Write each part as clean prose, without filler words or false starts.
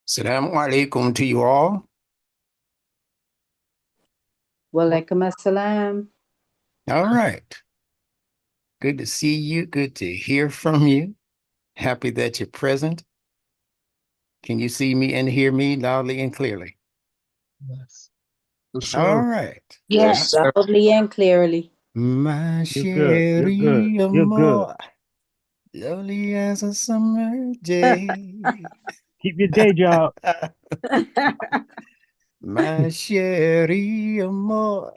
Assalamu alaikum to you all. Walaikum assalam. All right. Good to see you. Good to hear from you. Happy that you're present. Can you see me and hear me loudly and clearly? Yes. For All sure. right. Yes, Yes. loudly and clearly. My You're good. You're good. chérie You're good. amour, lovely as a summer day. Keep your day job. My chérie amour,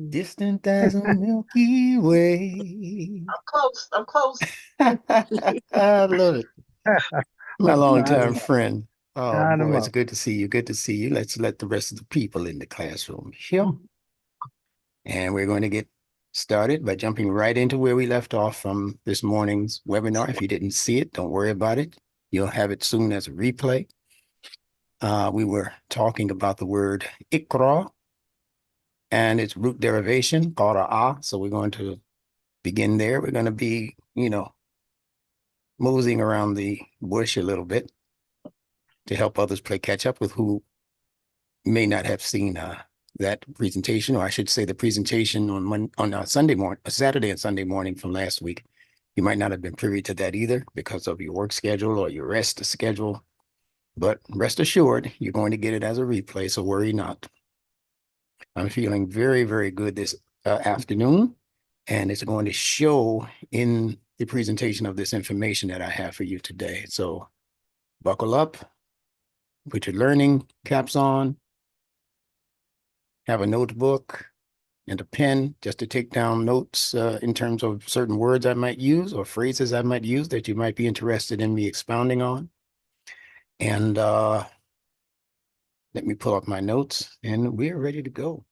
distant as a Milky Way. I'm close. I'm close. I love it. My Line longtime 'em up. friend. Oh Line 'em boy, it's up. good to see you. Good to see you. Let's let the rest of the people in the classroom here. And we're going to get started by jumping right into where we left off from this morning's webinar. If you didn't see it, don't worry about it. You'll have it soon as a replay. We were talking about the word IQRA and its root derivation, qara'a. So we're going to begin there. We're going to be, moseying around the bush a little bit to help others play catch up with who may not have seen that presentation, or I should say the presentation on Sunday morning, Saturday and Sunday morning from last week. You might not have been privy to that either because of your work schedule or your rest schedule, but rest assured, you're going to get it as a replay, so worry not. I'm feeling very, very good this afternoon, and it's going to show in the presentation of this information that I have for you today. So buckle up, put your learning caps on, have a notebook and a pen just to take down notes in terms of certain words I might use or phrases I might use that you might be interested in me expounding on. And let me pull up my notes and we're ready to go.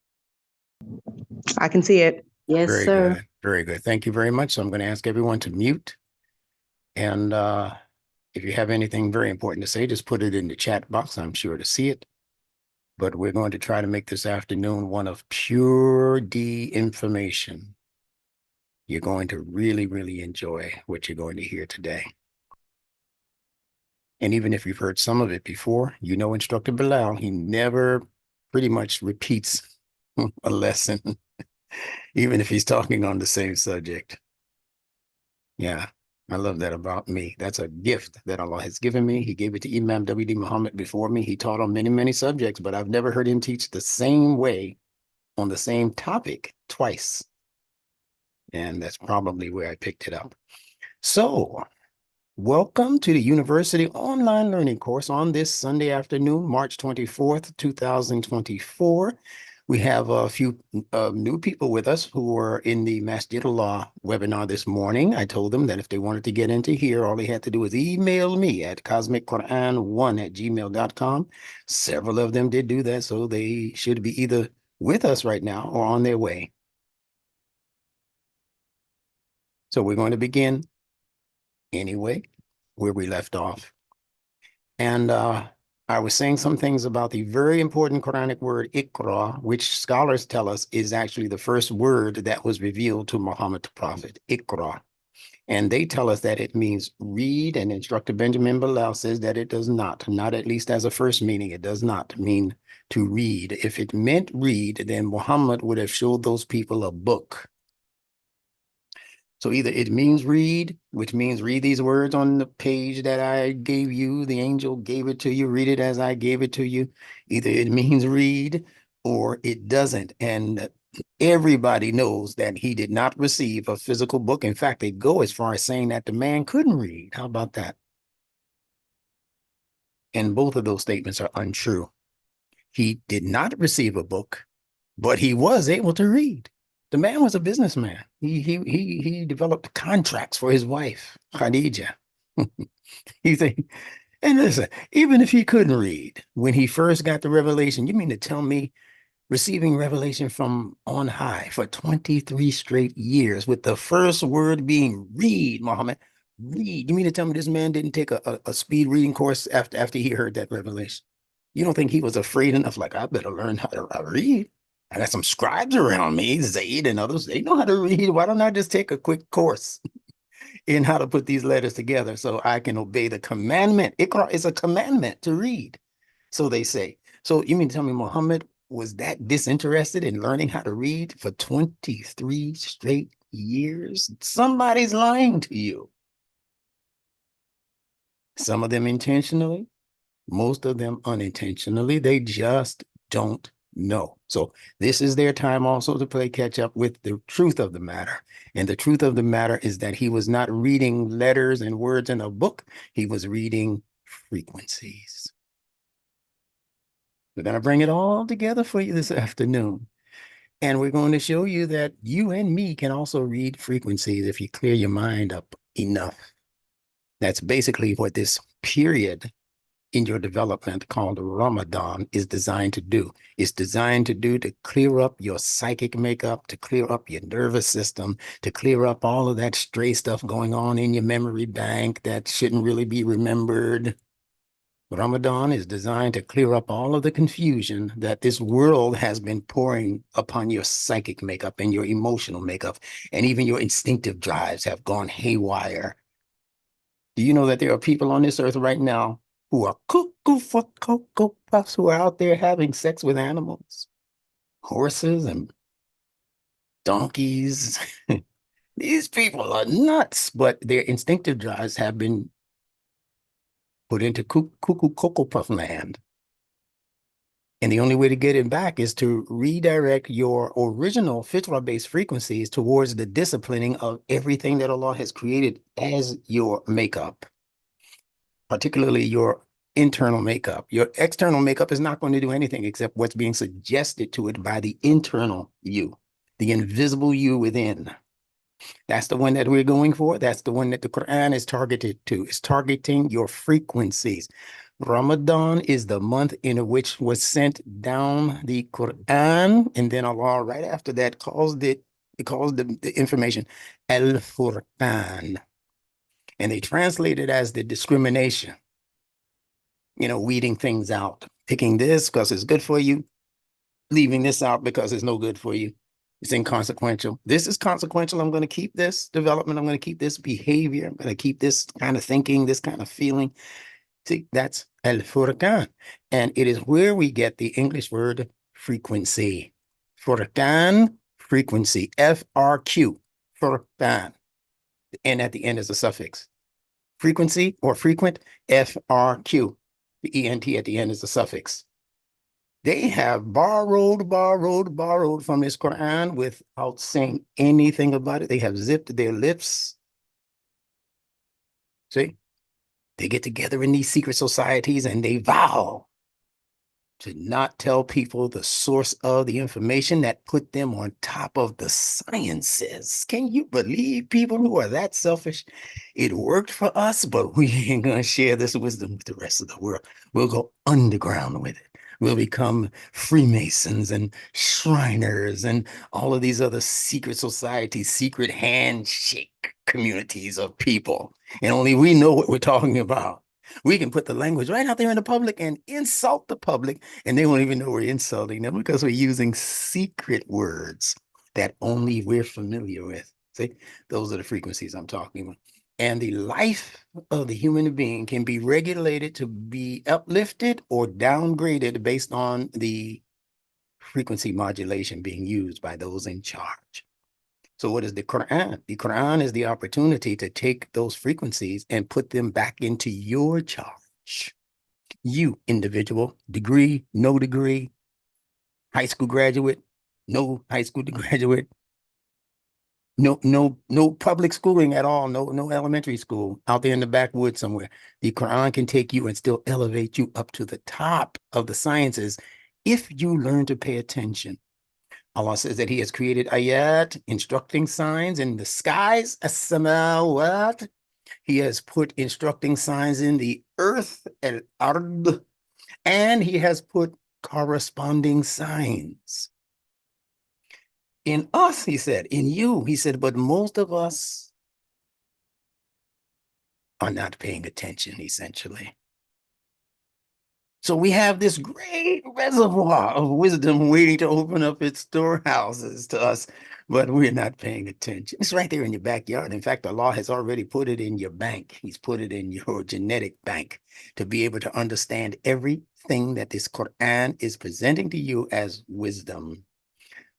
I can see it. Yes, Very sir. good. Very good. Thank you very much. So I'm going to ask everyone to mute. And if you have anything very important to say, just put it in the chat box. I'm sure to see it. But we're going to try to make this afternoon one of pure information. You're going to really, really enjoy what you're going to hear today. And even if you've heard some of it before, you know Instructor Bilal, he never pretty much repeats a lesson, even if he's talking on the same subject. Yeah, I love that about me. That's a gift that Allah has given me. He gave it to Imam W.D. Muhammad before me. He taught on many, many subjects, but I've never heard him teach the same way on the same topic twice. And that's probably where I picked it up. So, welcome to the University Online Learning course on this Sunday afternoon, March 24th, 2024. We have a few new people with us who were in the Masjidullah webinar this morning. I told them that if they wanted to get into here, all they had to do was email me at cosmicquran1@gmail.com. Several of them did do that, so they should be either with us right now or on their way. So we're going to begin anyway, where we left off. And I was saying some things about the very important Quranic word Iqra, which scholars tell us is actually the first word that was revealed to Muhammad the Prophet, Iqra. And they tell us that it means read, and Instructor Benjamin Bilal says that it does not at least as a first meaning, it does not mean to read. If it meant read, then Muhammad would have showed those people a book. So either it means read, which means read these words on the page that I gave you, the angel gave it to you, read it as I gave it to you. Either it means read or it doesn't. And everybody knows that he did not receive a physical book. In fact, they go as far as saying that the man couldn't read. How about that? And both of those statements are untrue. He did not receive a book, but he was able to read. The man was a businessman. He developed contracts for his wife, Khadija. He's a, and listen, even if he couldn't read when he first got the revelation, you mean to tell me receiving revelation from on high for 23 straight years with the first word being read, Muhammad, read. You mean to tell me this man didn't take a speed reading course after he heard that revelation? You don't think he was afraid enough, like, I better learn how to read? I got some scribes around me, Zaid and others. They know how to read. Why don't I just take a quick course? in how to put these letters together so I can obey the commandment. IQRA is a commandment to read, so they say. So you mean to tell me Muhammad was that disinterested in learning how to read for 23 straight years? Somebody's lying to you. Some of them intentionally, most of them unintentionally. They just don't know. So this is their time also to play catch up with the truth of the matter. And the truth of the matter is that he was not reading letters and words in a book. He was reading frequencies. We're going to bring it all together for you this afternoon. And we're going to show you that you and me can also read frequencies if you clear your mind up enough. That's basically what this period in your development called Ramadan is designed to do. It's designed to do to clear up your psychic makeup, to clear up your nervous system, to clear up all of that stray stuff going on in your memory bank that shouldn't really be remembered. Ramadan is designed to clear up all of the confusion that this world has been pouring upon your psychic makeup and your emotional makeup, and even your instinctive drives have gone haywire. Do you know that there are people on this earth right now who are cuckoo for Cocoa Puffs, who are out there having sex with animals, horses and donkeys? These people are nuts, but their instinctive drives have been put into cuckoo Cocoa Puff land. And the only way to get it back is to redirect your original fitra-based frequencies towards the disciplining of everything that Allah has created as your makeup, particularly your internal makeup. Your external makeup is not going to do anything except what's being suggested to it by the internal you, the invisible you within. That's the one that we're going for. That's the one that the Quran is targeted to. It's targeting your frequencies. Ramadan is the month in which was sent down the Quran, and then Allah right after that calls the information Al-Furqan. And they translate it as the discrimination. You know, weeding things out, picking this because it's good for you, leaving this out because it's no good for you. It's inconsequential. This is consequential. I'm going to keep this development. I'm going to keep this behavior. I'm going to keep this kind of thinking, this kind of feeling. See, that's Al-Furqan. And it is where we get the English word frequency. Furqan, frequency, F-R-Q, Furqan. And at the end is a suffix. Frequency or frequent, F-R-Q. The E-N-T at the end is a suffix. They have borrowed from this Quran without saying anything about it. They have zipped their lips. See? They get together in these secret societies and they vow to not tell people the source of the information that put them on top of the sciences. Can you believe people who are that selfish? It worked for us, but we ain't going to share this wisdom with the rest of the world. We'll go underground with it. We'll become Freemasons and Shriners and all of these other secret societies, secret handshake communities of people. And only we know what we're talking about. We can put the language right out there in the public and insult the public, and they won't even know we're insulting them because we're using secret words that only we're familiar with. See, those are the frequencies I'm talking about. And the life of the human being can be regulated to be uplifted or downgraded based on the frequency modulation being used by those in charge. So what is the Quran? The Quran is the opportunity to take those frequencies and put them back into your charge. You, individual, degree, no degree, high school graduate, no high school graduate, no public schooling at all, no elementary school out there in the backwoods somewhere. The Quran can take you and still elevate you up to the top of the sciences if you learn to pay attention. Allah says that he has created ayat, instructing signs in the skies, as-samawat. He has put instructing signs in the earth, al-ard, and he has put corresponding signs in us, he said, in you, he said, but most of us are not paying attention, essentially. So we have this great reservoir of wisdom waiting to open up its storehouses to us, but we're not paying attention. It's right there in your backyard. In fact, Allah has already put it in your bank. He's put it in your genetic bank to be able to understand everything that this Quran is presenting to you as wisdom.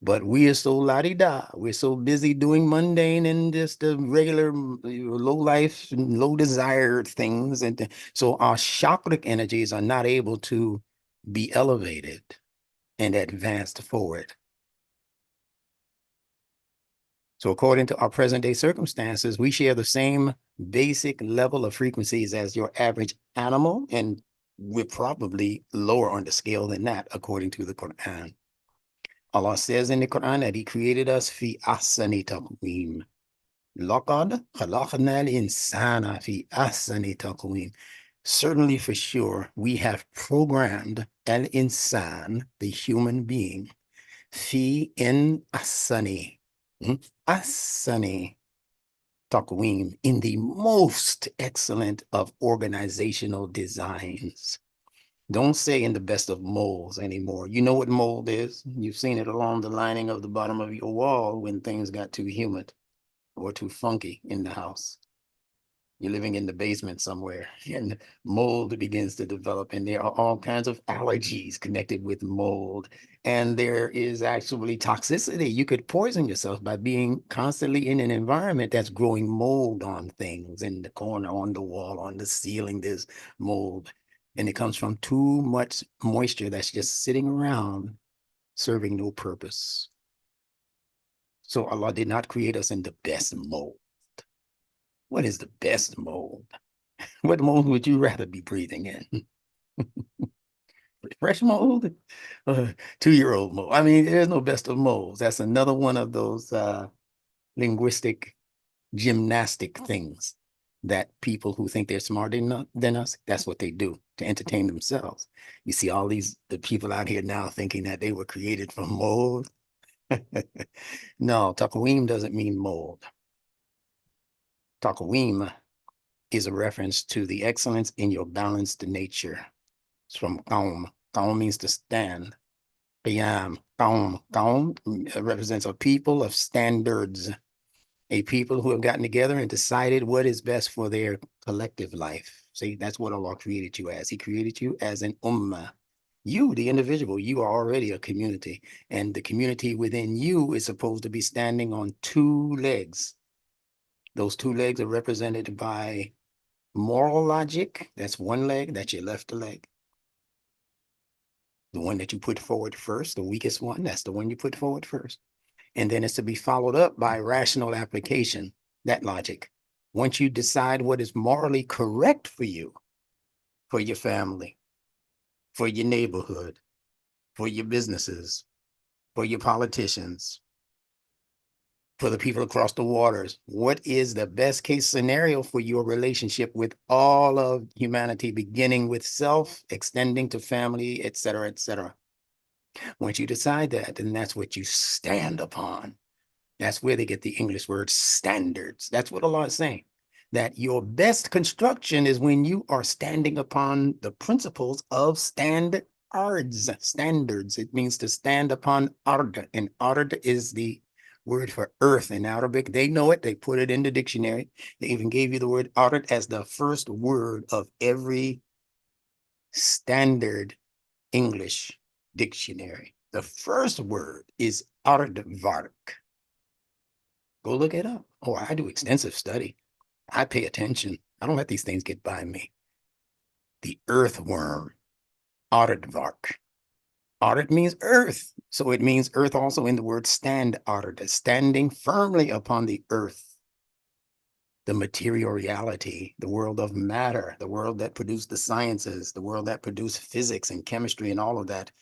But we are so la-di-da. We're so busy doing mundane and just the regular low life, low desired things. And so our chakric energies are not able to be elevated and advanced forward. So according to our present day circumstances, we share the same basic level of frequencies as your average animal, and we're probably lower on the scale than that, according to the Quran. Allah says in the Quran that He created us fi ahsani taqweem. Laqad khalaqna al-insana fi ahsani taqweem. Certainly, for sure, we have programmed al-insan, the human being, fi in ahsani, ahsani taqweem, in the most excellent of organizational designs. Don't say in the best of molds anymore. You know what mold is? You've seen it along the lining of the bottom of your wall when things got too humid or too funky in the house. You're living in the basement somewhere and mold begins to develop, and there are all kinds of allergies connected with mold. And there is actually toxicity. You could poison yourself by being constantly in an environment that's growing mold on things, in the corner, on the wall, on the ceiling, there's mold. And it comes from too much moisture that's just sitting around serving no purpose. So Allah did not create us in the best mold. What is the best mold? What mold would you rather be breathing in? Fresh mold? 2-year-old mold. I mean, there's no best of molds. That's another one of those linguistic gymnastic things that people who think they're smarter than us, that's what they do to entertain themselves. You see all these the people out here now thinking that they were created from mold. No, taqweem doesn't mean mold. Taqweem is a reference to the excellence in your balanced nature. It's from qaum. Qaum means to stand. Qiyam, qaum. Qaum represents a people of standards, a people who have gotten together and decided what is best for their collective life. See, that's what Allah created you as. He created you as an ummah. You, the individual, you are already a community, and the community within you is supposed to be standing on 2 legs. Those 2 legs are represented by moral logic. That's one leg, that's your left leg. The one that you put forward first, the weakest one, that's the one you put forward first. And then it's to be followed up by rational application, that logic. Once you decide what is morally correct for you, for your family, for your neighborhood, for your businesses, for your politicians, for the people across the waters, what is the best case scenario for your relationship with all of humanity, beginning with self, extending to family, et cetera, et cetera. Once you decide that, then that's what you stand upon. That's where they get the English word standards. That's what Allah is saying, that your best construction is when you are standing upon the principles of standards. Standards, it means to stand upon ard, and ard is the word for earth in Arabic. They know it. They put it in the dictionary. They even gave you the word ard as the first word of every standard English dictionary. The first word is aardvark. Go look it up. Oh, I do extensive study. I pay attention. I don't let these things get by me. The earthworm, aardvark. Aard means earth. So it means earth also in the word stand, aard, standing firmly upon the earth. The material reality, the world of matter, the world that produced the sciences, the world that produced physics and chemistry and all of that.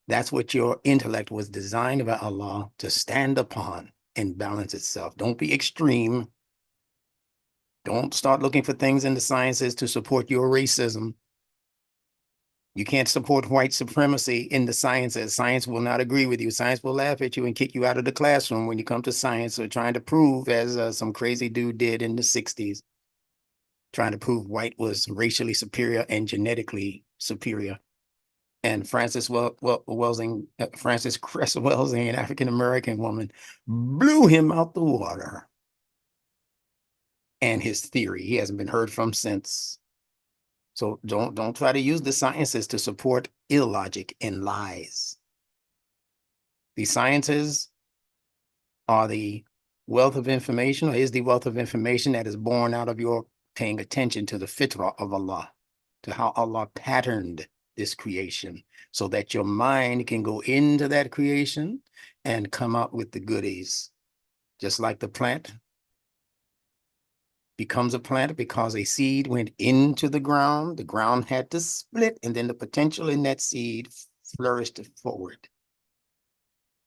That's what your intellect was designed by Allah to stand upon and balance itself. Don't be extreme. Don't start looking for things in the sciences to support your racism. You can't support white supremacy in the sciences. Science will not agree with you. Science will laugh at you and kick you out of the classroom when you come to science, or trying to prove, as some crazy dude did in the 60s, trying to prove white was racially superior and genetically superior. And Frances Cress Welsing, an African-American woman, blew him out the water. And his theory, he hasn't been heard from since. So don't try to use the sciences to support illogic and lies. The sciences are the wealth of information, or is the wealth of information that is born out of your paying attention to the fitrah of Allah, to how Allah patterned this creation, so that your mind can go into that creation and come out with the goodies. Just like the plant becomes a plant because a seed went into the ground had to split, and then the potential in that seed flourished forward.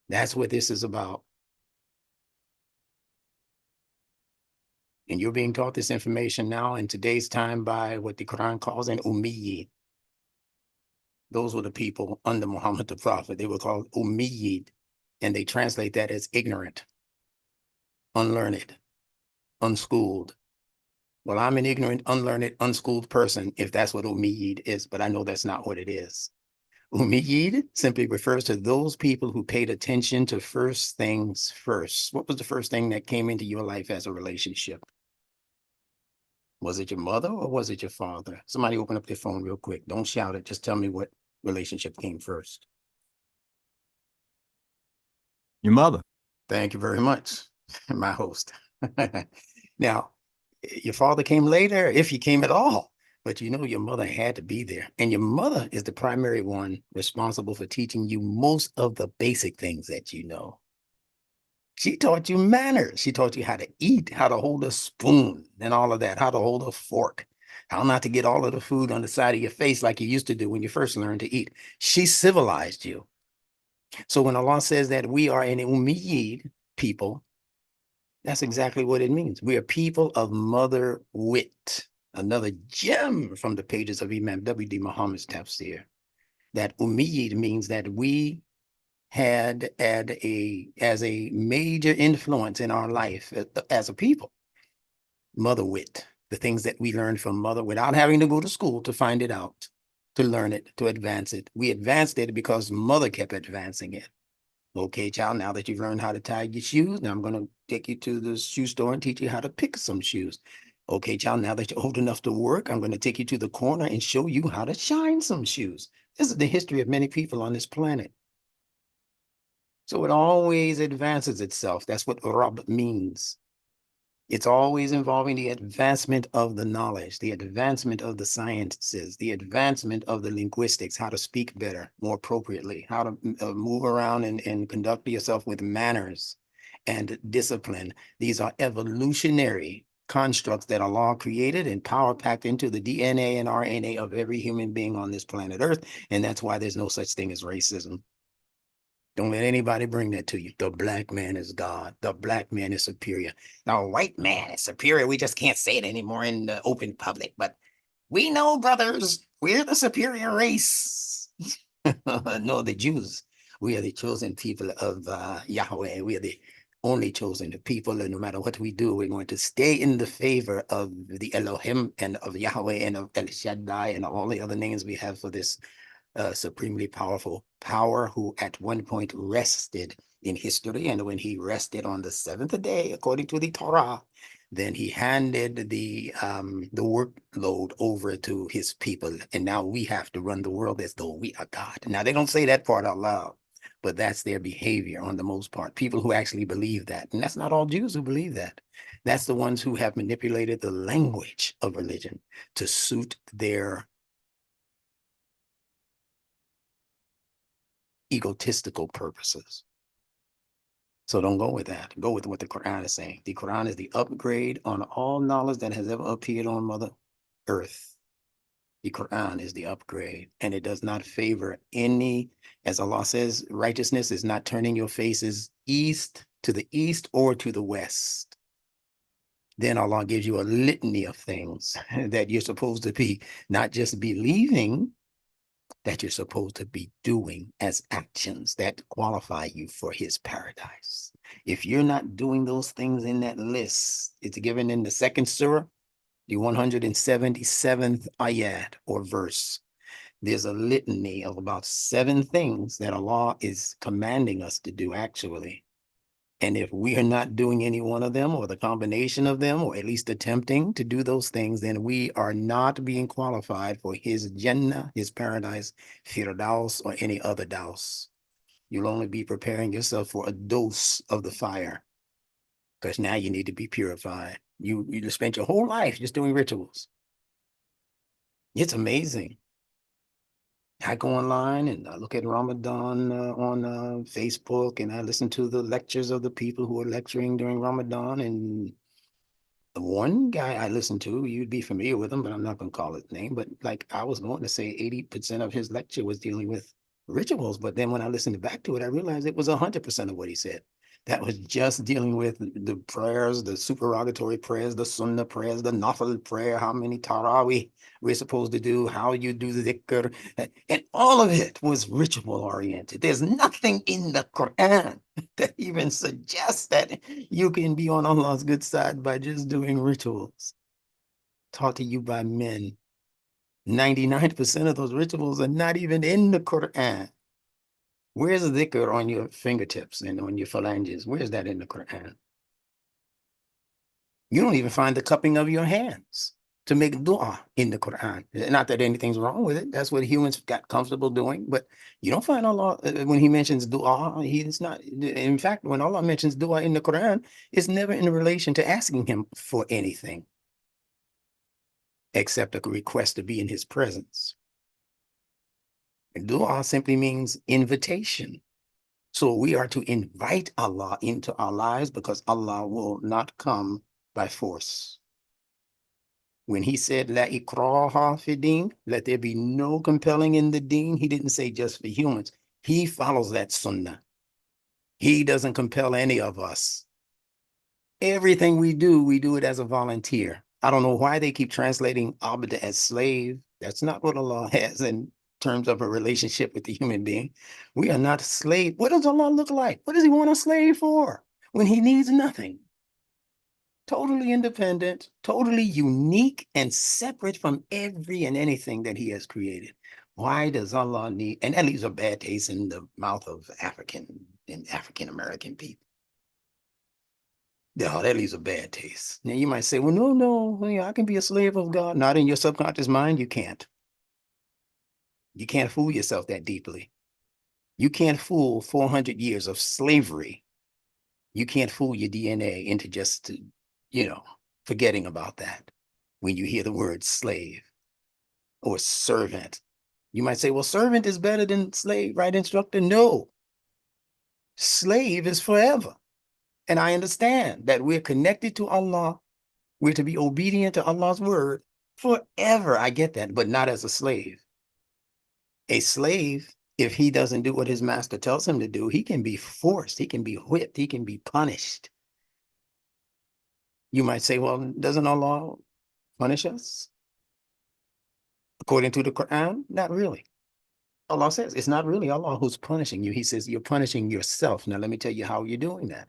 That's what this is about. And you're being taught this information now in today's time by what the Quran calls an Ummiyid. Those were the people under Muhammad the Prophet. They were called Ummiyid, and they translate that as ignorant, unlearned, unschooled. Well, I'm an ignorant, unlearned, unschooled person, if that's what Ummiyid is, but I know that's not what it is. Ummiyid simply refers to those people who paid attention to first things first. What was the first thing that came into your life as a relationship? Was it your mother or was it your father? Somebody open up their phone real quick. Don't shout it. Just tell me what relationship came first. Your mother. Thank you very much, my host. Now, your father came later, if he came at all, but you know your mother had to be there. And your mother is the primary one responsible for teaching you most of the basic things that you know. She taught you manners. She taught you how to eat, how to hold a spoon and all of that, how to hold a fork, how not to get all of the food on the side of your face like you used to do when you first learned to eat. She civilized you. So when Allah says that we are an Ummiyid people, that's exactly what it means. We are people of mother wit. Another gem from the pages of Imam W.D. Muhammad's tafsir. That Ummiyid means that we had as a major influence in our life as a people, mother wit, the things that we learned from mother without having to go to school to find it out, to learn it, to advance it. We advanced it because mother kept advancing it. Okay, child, now that you've learned how to tie your shoes, now I'm going to take you to the shoe store and teach you how to pick some shoes. Okay, child, now that you're old enough to work, I'm going to take you to the corner and show you how to shine some shoes. This is the history of many people on this planet. So it always advances itself. That's what Rab means. It's always involving the advancement of the knowledge, the advancement of the sciences, the advancement of the linguistics, how to speak better, more appropriately, how to move around and conduct yourself with manners and discipline. These are evolutionary constructs that Allah created and power packed into the DNA and RNA of every human being on this planet Earth. And that's why there's no such thing as racism. Don't let anybody bring that to you. The black man is God. The black man is superior. The white man is superior. We just can't say it anymore in the open public. But we know, brothers, we're the superior race. No, the Jews. We are the chosen people of Yahweh. We are the only chosen people. And no matter what we do, we're going to stay in the favor of the Elohim and of Yahweh and of El Shaddai and all the other names we have for this supremely powerful power, who at one point rested in history. And when he rested on the seventh day, according to the Torah, then he handed the workload over to his people. And now we have to run the world as though we are God. Now, they don't say that part out loud, but that's their behavior on the most part. People who actually believe that. And that's not all Jews who believe that. That's the ones who have manipulated the language of religion to suit their egotistical purposes. So don't go with that. Go with what the Quran is saying. The Quran is the upgrade on all knowledge that has ever appeared on Mother Earth. The Quran is the upgrade, and it does not favor any, as Allah says, righteousness is not turning your faces to the east or to the west. Then Allah gives you a litany of things that you're supposed to be not just believing, that you're supposed to be doing as actions that qualify you for his paradise. If you're not doing those things in that list, it's given in the second surah, the 177th ayat or verse. there's a litany of about 7 things that Allah is commanding us to do actually. And if we are not doing any one of them or the combination of them, or at least attempting to do those things, then we are not being qualified for his Jannah, his paradise, Firdaus, or any other daus. You'll only be preparing yourself for a dose of the fire, because now you need to be purified. You just spent your whole life just doing rituals. It's amazing. I go online and I look at Ramadan on Facebook, and I listen to the lectures of the people who are lecturing during Ramadan. And the one guy I listened to, you'd be familiar with him, but I'm not going to call his name. But like I was going to say 80% of his lecture was dealing with rituals. But then when I listened back to it, I realized it was 100% of what he said. That was just dealing with the prayers, the supererogatory prayers, the sunnah prayers, the nafil prayer, how many tarawih we're supposed to do, how you do the dhikr. And all of it was ritual oriented. There's nothing in the Quran that even suggests that you can be on Allah's good side by just doing rituals taught to you by men. 99% of those rituals are not even in the Quran. Where's the dhikr on your fingertips and on your phalanges? Where's that in the Quran? You don't even find the cupping of your hands to make dua in the Quran. Not that anything's wrong with it. That's what humans got comfortable doing. But you don't find Allah, when he mentions dua, he's not. In fact, when Allah mentions dua in the Quran, it's never in relation to asking him for anything, except a request to be in his presence. And dua simply means invitation. So we are to invite Allah into our lives, because Allah will not come by force. When he said, La ikraha fi din, let there be no compelling in the deen, he didn't say just for humans. He follows that sunnah. He doesn't compel any of us. Everything we do it as a volunteer. I don't know why they keep translating abd as slave. That's not what Allah has in terms of a relationship with the human being. We are not slave. What does Allah look like? What does he want a slave for when he needs nothing? Totally independent, totally unique, and separate from every and anything that he has created. Why does Allah need, and that leaves a bad taste in the mouth of African-American people. No, that leaves a bad taste. Now you might say, well, no, I can be a slave of God. Not in your subconscious mind, you can't. You can't fool yourself that deeply. You can't fool 400 years of slavery. You can't fool your DNA into just, forgetting about that when you hear the word slave or servant. You might say, well, servant is better than slave, right, instructor? No. Slave is forever. And I understand that we're connected to Allah. We're to be obedient to Allah's word forever. I get that, but not as a slave. A slave, if he doesn't do what his master tells him to do, he can be forced, he can be whipped, he can be punished. You might say, well, doesn't Allah punish us? According to the Quran, not really. Allah says it's not really Allah who's punishing you. He says you're punishing yourself. Now, let me tell you how you're doing that.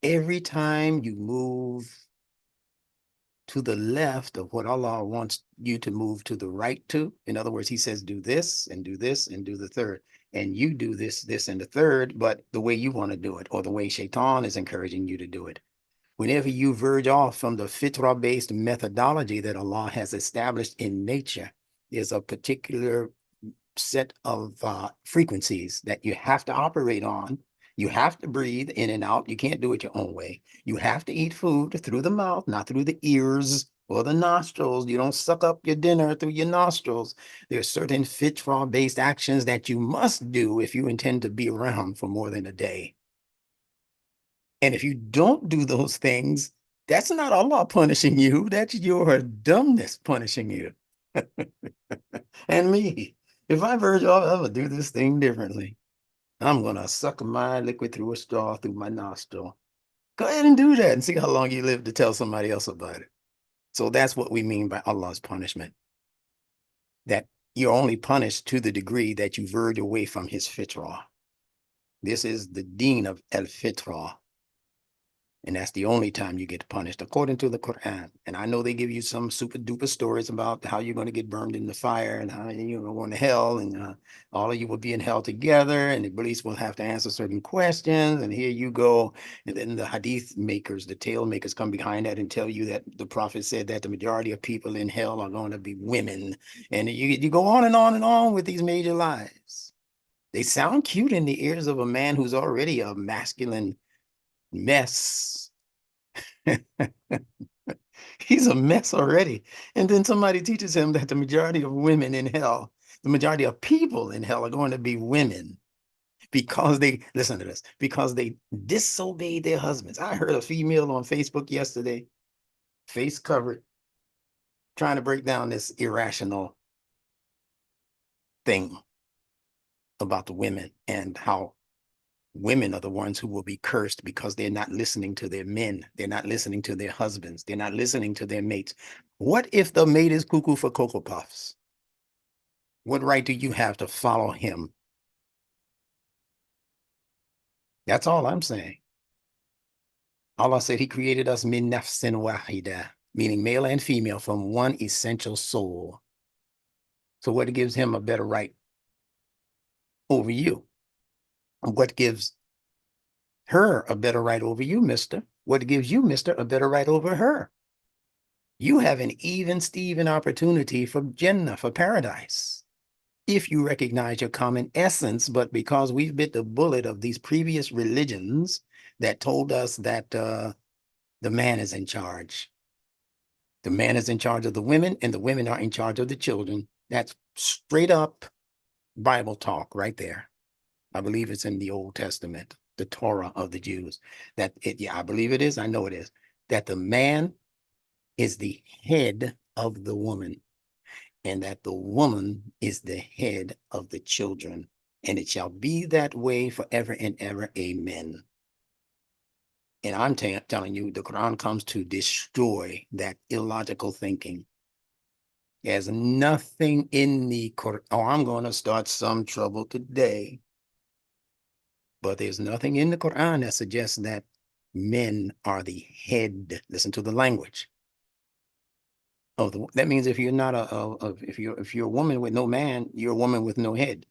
Every time you move to the left of what Allah wants you to move to the right to, in other words, he says, do this and do this and do the third. And you do this, this, and the third, but the way you want to do it, or the way Shaitan is encouraging you to do it. Whenever you verge off from the fitrah-based methodology that Allah has established in nature, there's a particular set of frequencies that you have to operate on. You have to breathe in and out. You can't do it your own way. You have to eat food through the mouth, not through the ears or the nostrils. You don't suck up your dinner through your nostrils. There are certain fitrah-based actions that you must do if you intend to be around for more than a day. And if you don't do those things, that's not Allah punishing you. That's your dumbness punishing you. And me. If I verge off, I would do this thing differently. I'm going to suck my liquid through a straw through my nostril. Go ahead and do that and see how long you live to tell somebody else about it. So that's what we mean by Allah's punishment. That you're only punished to the degree that you verge away from his fitrah. This is the deen of al-fitrah. And that's the only time you get punished according to the Quran. And I know they give you some super duper stories about how you're going to get burned in the fire and how you're going to hell, and all of you will be in hell together, and the police will have to answer certain questions. And here you go. And then the hadith makers, the tale makers, come behind that and tell you that the prophet said that the majority of people in hell are going to be women. And you go on and on and on with these major lies. They sound cute in the ears of a man who's already a masculine mess. He's a mess already. And then somebody teaches him that the majority of women in hell, the majority of people in hell are going to be women because they, listen to this, because they disobeyed their husbands. I heard a female on Facebook yesterday, face covered, trying to break down this irrational thing about the women and how women are the ones who will be cursed because they're not listening to their men. They're not listening to their husbands. They're not listening to their mates. What if the mate is cuckoo for Cocoa Puffs? What right do you have to follow him? That's all I'm saying. Allah said he created us min nafsin wahida, meaning male and female, from one essential soul. So what gives him a better right over you? What gives her a better right over you, mister? What gives you, mister, a better right over her? You have an even Steven opportunity for Jannah, for paradise, if you recognize your common essence. But because we've bit the bullet of these previous religions that told us that the man is in charge. The man is in charge of the women, and the women are in charge of the children. That's straight up Bible talk right there. I believe it's in the Old Testament, the Torah of the Jews. Yeah, I believe it is. I know it is. That the man is the head of the woman, and that the woman is the head of the children. And it shall be that way forever and ever. Amen. And I'm telling you, the Quran comes to destroy that illogical thinking. There's nothing in the Quran. Oh, I'm going to start some trouble today. But there's nothing in the Quran that suggests that men are the head. Listen to the language. That means if you're not if you're a woman with no man, you're a woman with no head.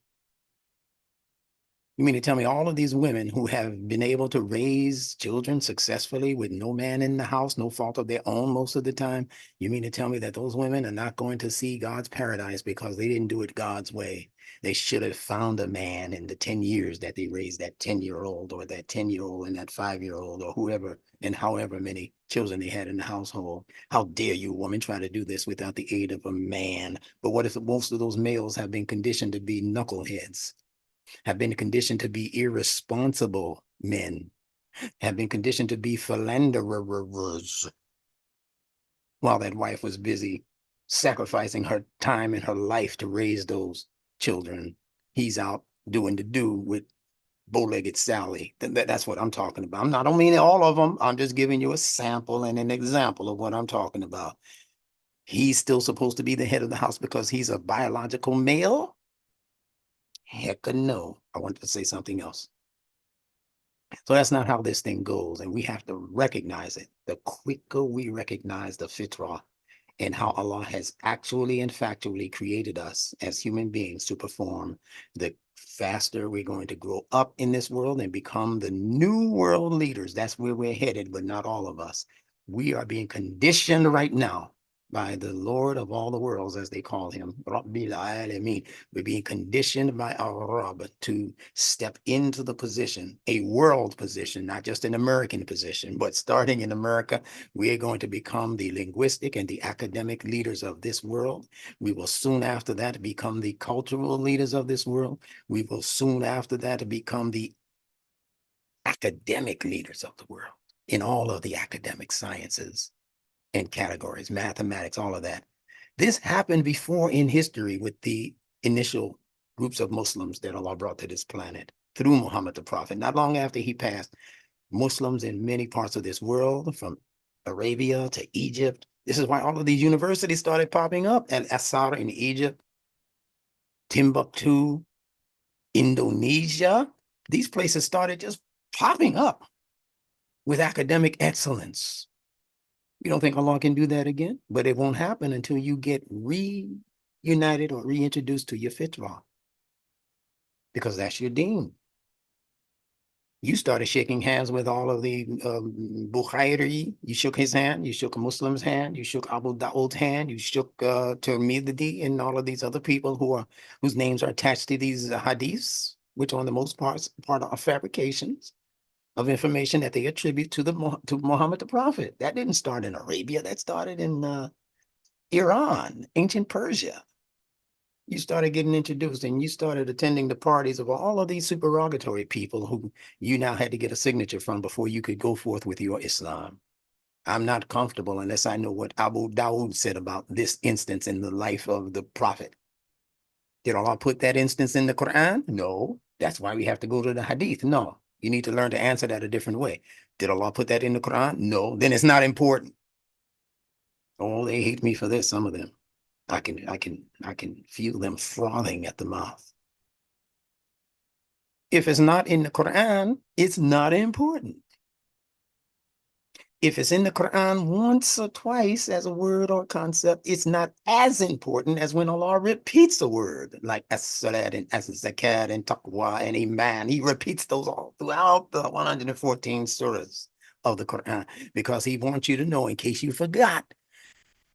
You mean to tell me all of these women who have been able to raise children successfully with no man in the house, no fault of their own most of the time, you mean to tell me that those women are not going to see God's paradise because they didn't do it God's way? They should have found a man in the 10 years that they raised that 10-year-old or that 10-year-old and that 5-year-old or whoever and however many children they had in the household. How dare you, woman, try to do this without the aid of a man? But what if most of those males have been conditioned to be knuckleheads? Have been conditioned to be irresponsible men, have been conditioned to be philanderers, while that wife was busy sacrificing her time and her life to raise those children. He's out doing the do with bow-legged Sally. That's what I'm talking about. I don't mean all of them. I'm just giving you a sample and an example of what I'm talking about. He's still supposed to be the head of the house because he's a biological male? Heck no. I wanted to say something else. So that's not how this thing goes. And we have to recognize it. The quicker we recognize the fitrah and how Allah has actually and factually created us as human beings to perform, the faster we're going to grow up in this world and become the new world leaders. That's where we're headed, but not all of us. We are being conditioned right now by the Lord of all the worlds, as they call him, Rabbil Alameen. We're being conditioned by our Rabb to step into the position, a world position, not just an American position, but starting in America, we are going to become the linguistic and the academic leaders of this world. We will soon after that become the cultural leaders of this world. We will soon after that become the academic leaders of the world in all of the academic sciences and categories, mathematics, all of that. This happened before in history with the initial groups of Muslims that Allah brought to this planet through Muhammad the Prophet. Not long after he passed, Muslims in many parts of this world, from Arabia to Egypt. This is why all of these universities started popping up. Al Azhar in Egypt, Timbuktu, Indonesia. These places started just popping up. with academic excellence. You don't think Allah can do that again? But it won't happen until you get reunited or reintroduced to your fitrah, because that's your deen. You started shaking hands with all of the Bukhairi. You shook his hand. You shook a Muslim's hand. You shook Abu Dawood's hand. You shook Tirmidhi and all of these other people whose names are attached to these hadiths, which on the most part are fabrications of information that they attribute to to Muhammad the Prophet. That didn't start in Arabia. That started in Iran, ancient Persia. You started getting introduced and you started attending the parties of all of these supererogatory people who you now had to get a signature from before you could go forth with your Islam. I'm not comfortable unless I know what Abu Dawood said about this instance in the life of the Prophet. Did Allah put that instance in the Quran? No. That's why we have to go to the Hadith. No. You need to learn to answer that a different way. Did Allah put that in the Quran? No. Then it's not important. Oh, they hate me for this, some of them. I can feel them frothing at the mouth. If it's not in the Quran, it's not important. If it's in the Quran once or twice as a word or concept, it's not as important as when Allah repeats a word like as-salat and as-zakat and taqwa and iman. He repeats those all throughout the 114 surahs of the Quran because he wants you to know, in case you forgot,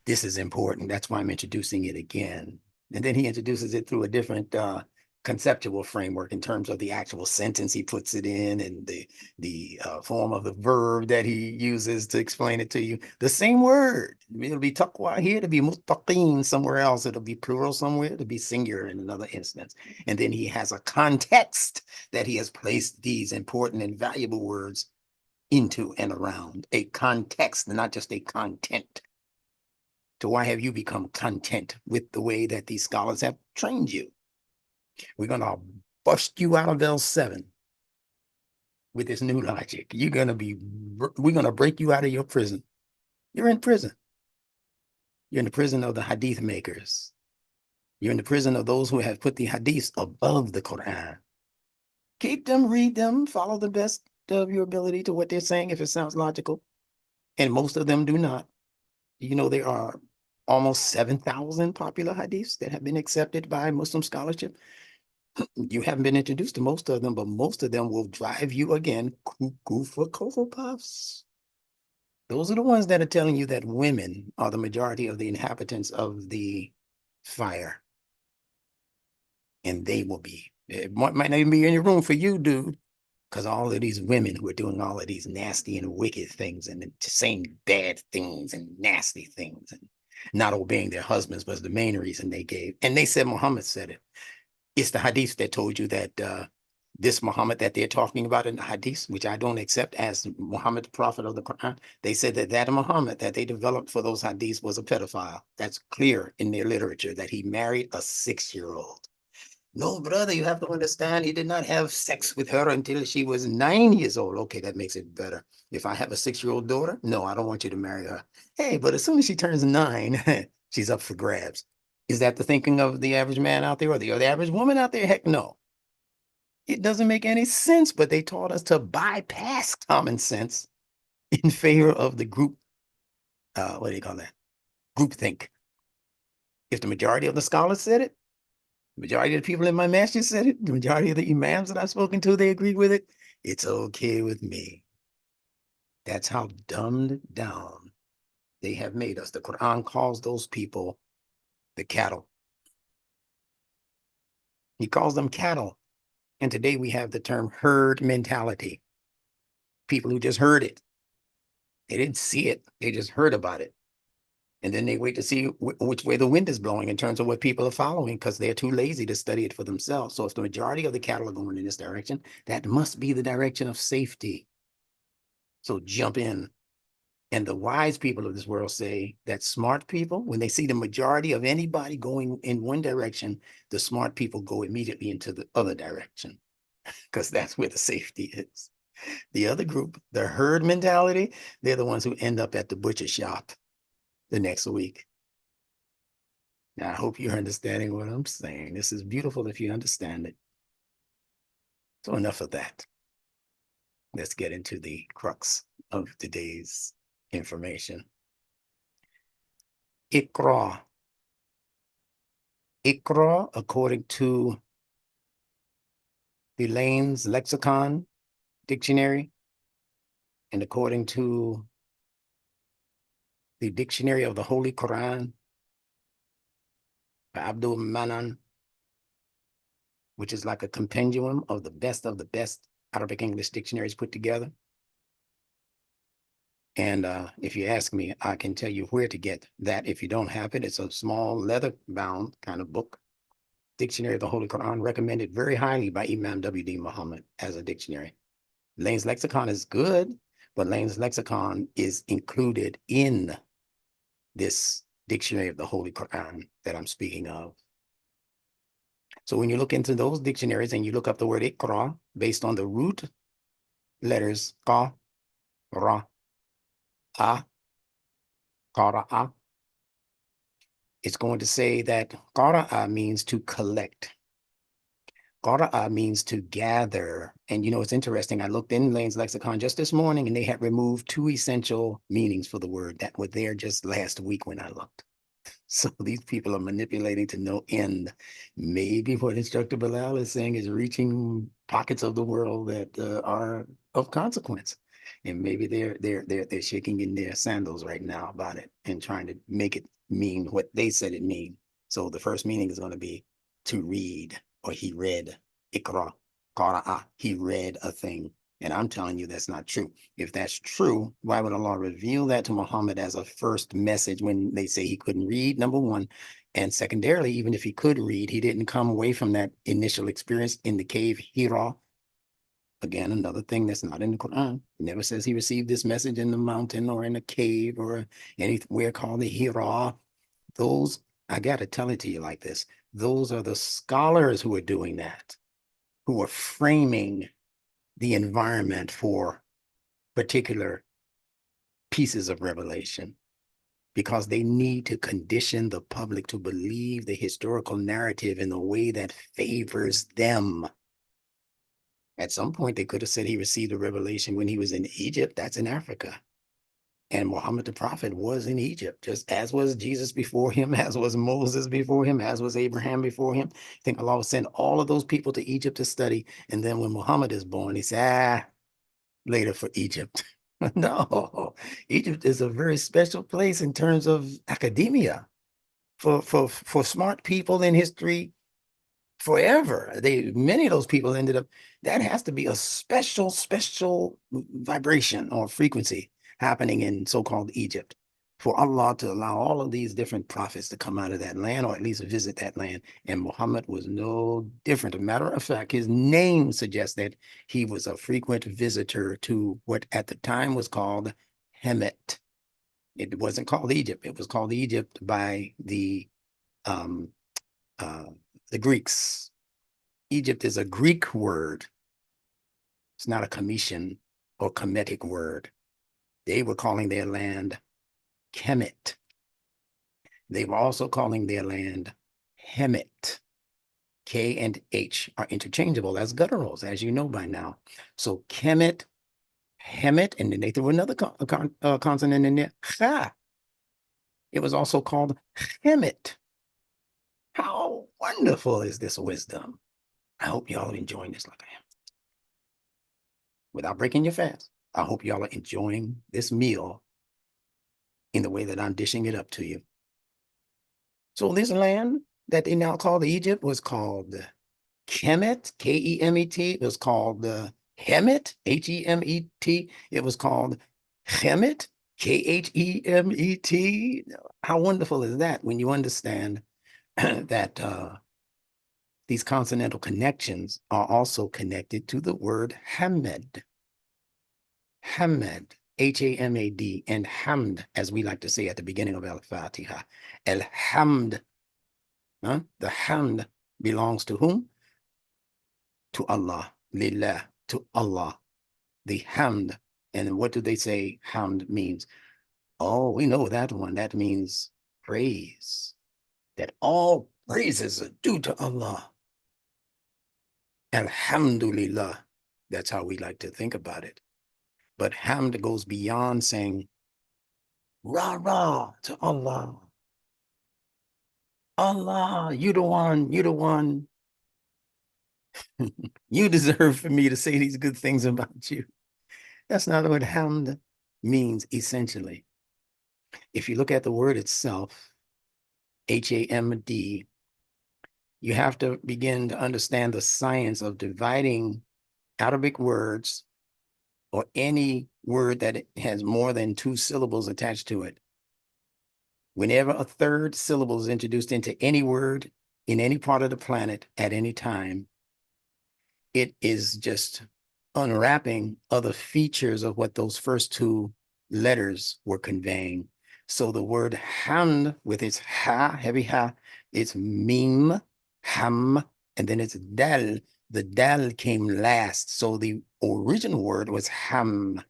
this is important. That's why I'm introducing it again. And then he introduces it through a different conceptual framework in terms of the actual sentence he puts it in and the form of the verb that he uses to explain it to you. The same word. It'll be taqwa here, it'll be muttaqeen somewhere else. It'll be plural somewhere, it'll be singular in another instance. And then he has a context that he has placed these important and valuable words into and around. A context, not just a content. So why have you become content with the way that these scholars have trained you? We're going to bust you out of L7 with this new logic. We're going to break you out of your prison. You're in prison. You're in the prison of the hadith makers. You're in the prison of those who have put the hadiths above the Quran. Keep them, read them, follow the best of your ability to what they're saying if it sounds logical. And most of them do not. You know, there are almost 7,000 popular hadiths that have been accepted by Muslim scholarship. You haven't been introduced to most of them, but most of them will drive you again cuckoo for Cocoa Puffs. Those are the ones that are telling you that women are the majority of the inhabitants of the fire. And they will be. It might not even be any room for you, dude, because all of these women who are doing all of these nasty and wicked things and saying bad things and nasty things and not obeying their husbands was the main reason they gave. And they said Muhammad said it. It's the hadith that told you that this Muhammad that they're talking about in the hadith, which I don't accept as Muhammad, the prophet of the Quran, they said that Muhammad that they developed for those hadiths was a pedophile. That's clear in their literature, that he married a 6-year-old. No, brother, you have to understand, he did not have sex with her until she was 9 years old. Okay, that makes it better. If I have a 6-year-old daughter, no, I don't want you to marry her. Hey, but as soon as she turns 9, she's up for grabs. Is that the thinking of the average man out there or the average woman out there? Heck no. It doesn't make any sense, but they taught us to bypass common sense in favor of the group, what do you call that? Groupthink. If the majority of the scholars said it, the majority of the people in my masjid said it, the majority of the imams that I've spoken to, they agreed with it, it's okay with me. That's how dumbed down they have made us. The Quran calls those people the cattle. He calls them cattle. And today we have the term herd mentality. People who just heard it. They didn't see it. They just heard about it. And then they wait to see which way the wind is blowing in terms of what people are following because they're too lazy to study it for themselves. So if the majority of the cattle are going in this direction, that must be the direction of safety. So jump in. And the wise people of this world say that smart people, when they see the majority of anybody going in one direction, the smart people go immediately into the other direction because that's where the safety is. The other group, the herd mentality, they're the ones who end up at the butcher shop the next week. Now, I hope you're understanding what I'm saying. This is beautiful if you understand it. So enough of that. Let's get into the crux of today's information. IQRA. IQRA, according to the Lane's Lexicon Dictionary, and according to the Dictionary of the Holy Quran by Abdul Manan, which is like a compendium of the best Arabic English dictionaries put together. And if you ask me, I can tell you where to get that. If you don't have it, it's a small leather bound kind of book. Dictionary of the Holy Quran, recommended very highly by Imam W.D. Muhammad as a dictionary. Lane's Lexicon is good, but Lane's Lexicon is included in this Dictionary of the Holy Quran that I'm speaking of. So when you look into those dictionaries and you look up the word Iqra based on the root letters Qa, Ra, A, Qara'a, it's going to say that Qara'a means to collect. Qara'a means to gather. And you know, it's interesting. I looked in Lane's Lexicon just this morning and they had removed 2 essential meanings for the word that were there just last week when I looked. So these people are manipulating to no end. Maybe what Instructor Bilal is saying is reaching pockets of the world that are of consequence. And maybe they're shaking in their sandals right now about it and trying to make it mean what they said it mean. So the first meaning is going to be to read, or he read. Iqra, qara'a, he read a thing. And I'm telling you that's not true. If that's true, why would Allah reveal that to Muhammad as a first message when they say he couldn't read, number one? And secondarily, even if he could read, he didn't come away from that initial experience in the cave Hira. Again, another thing that's not in the Quran. It never says he received this message in the mountain or in a cave or anywhere called the Hira. Those, I got to tell it to you like this. Those are the scholars who are doing that, who are framing the environment for particular pieces of revelation, because they need to condition the public to believe the historical narrative in a way that favors them. At some point, they could have said he received a revelation when he was in Egypt. That's in Africa. And Muhammad the Prophet was in Egypt, just as was Jesus before him, as was Moses before him, as was Abraham before him. I think Allah will send all of those people to Egypt to study. And then when Muhammad is born, he said, later for Egypt. No, Egypt is a very special place in terms of academia for smart people in history forever. Many of those people ended up, that has to be a special vibration or frequency happening in so-called Egypt for Allah to allow all of these different prophets to come out of that land, or at least visit that land. And Muhammad was no different. As a matter of fact, his name suggests that he was a frequent visitor to what at the time was called Hemet. It wasn't called Egypt. It was called Egypt by the Greeks. Egypt is a Greek word. It's not a Commission or Kemetic word. They were calling their land Kemet. They were also calling their land Hemet. K and H are interchangeable as gutturals, as you know by now. So Kemet, Hemet, and then they threw another consonant in there, Cha. It was also called Hemet. How wonderful is this wisdom? I hope y'all are enjoying this like I am. Without breaking your fast, I hope y'all are enjoying this meal in the way that I'm dishing it up to you. So this land that they now call Egypt was called Kemet, K-E-M-E-T. It was called Hemet, H-E-M-E-T. It was called Chemet, K-H-E-M-E-T. How wonderful is that when you understand that these consonantal connections are also connected to the word Hamed. Hamed, H-A-M-A-D, and Hamd, as we like to say at the beginning of Al-Fatiha. Al-Hamd, the Hamd belongs to whom? To Allah, Lillah, to Allah. The Hamd, and what do they say Hamd means? Oh, we know that one. That means praise, that all praises are due to Allah. Alhamdulillah, that's how we like to think about it. But hamd goes beyond saying, rah, rah to Allah. Allah, you the one, you the one. You deserve for me to say these good things about you. That's not what hamd means essentially. If you look at the word itself, H-A-M-D, you have to begin to understand the science of dividing Arabic words or any word that has more than two syllables attached to it. Whenever a third syllable is introduced into any word in any part of the planet at any time, it is just unwrapping other features of what those first two letters were conveying. So the word hamd with its ha, heavy ha, it's mim, ham, and then it's dal. The dal came last. So the original word was ham.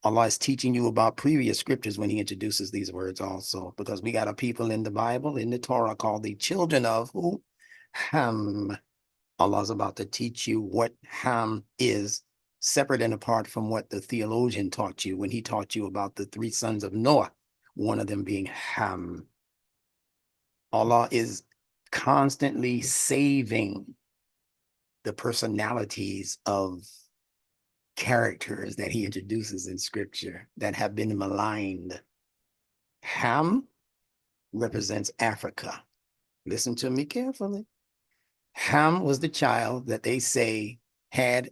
Allah is teaching you about previous scriptures when he introduces these words also, because we got a people in the Bible, in the Torah, called the children of who? Ham. Allah's about to teach you what ham is, separate and apart from what the theologian taught you when he taught you about the three sons of Noah, one of them being Ham. Allah is constantly saving the personalities of characters that he introduces in scripture that have been maligned. Ham represents Africa. Listen to me carefully. Ham was the child that they say had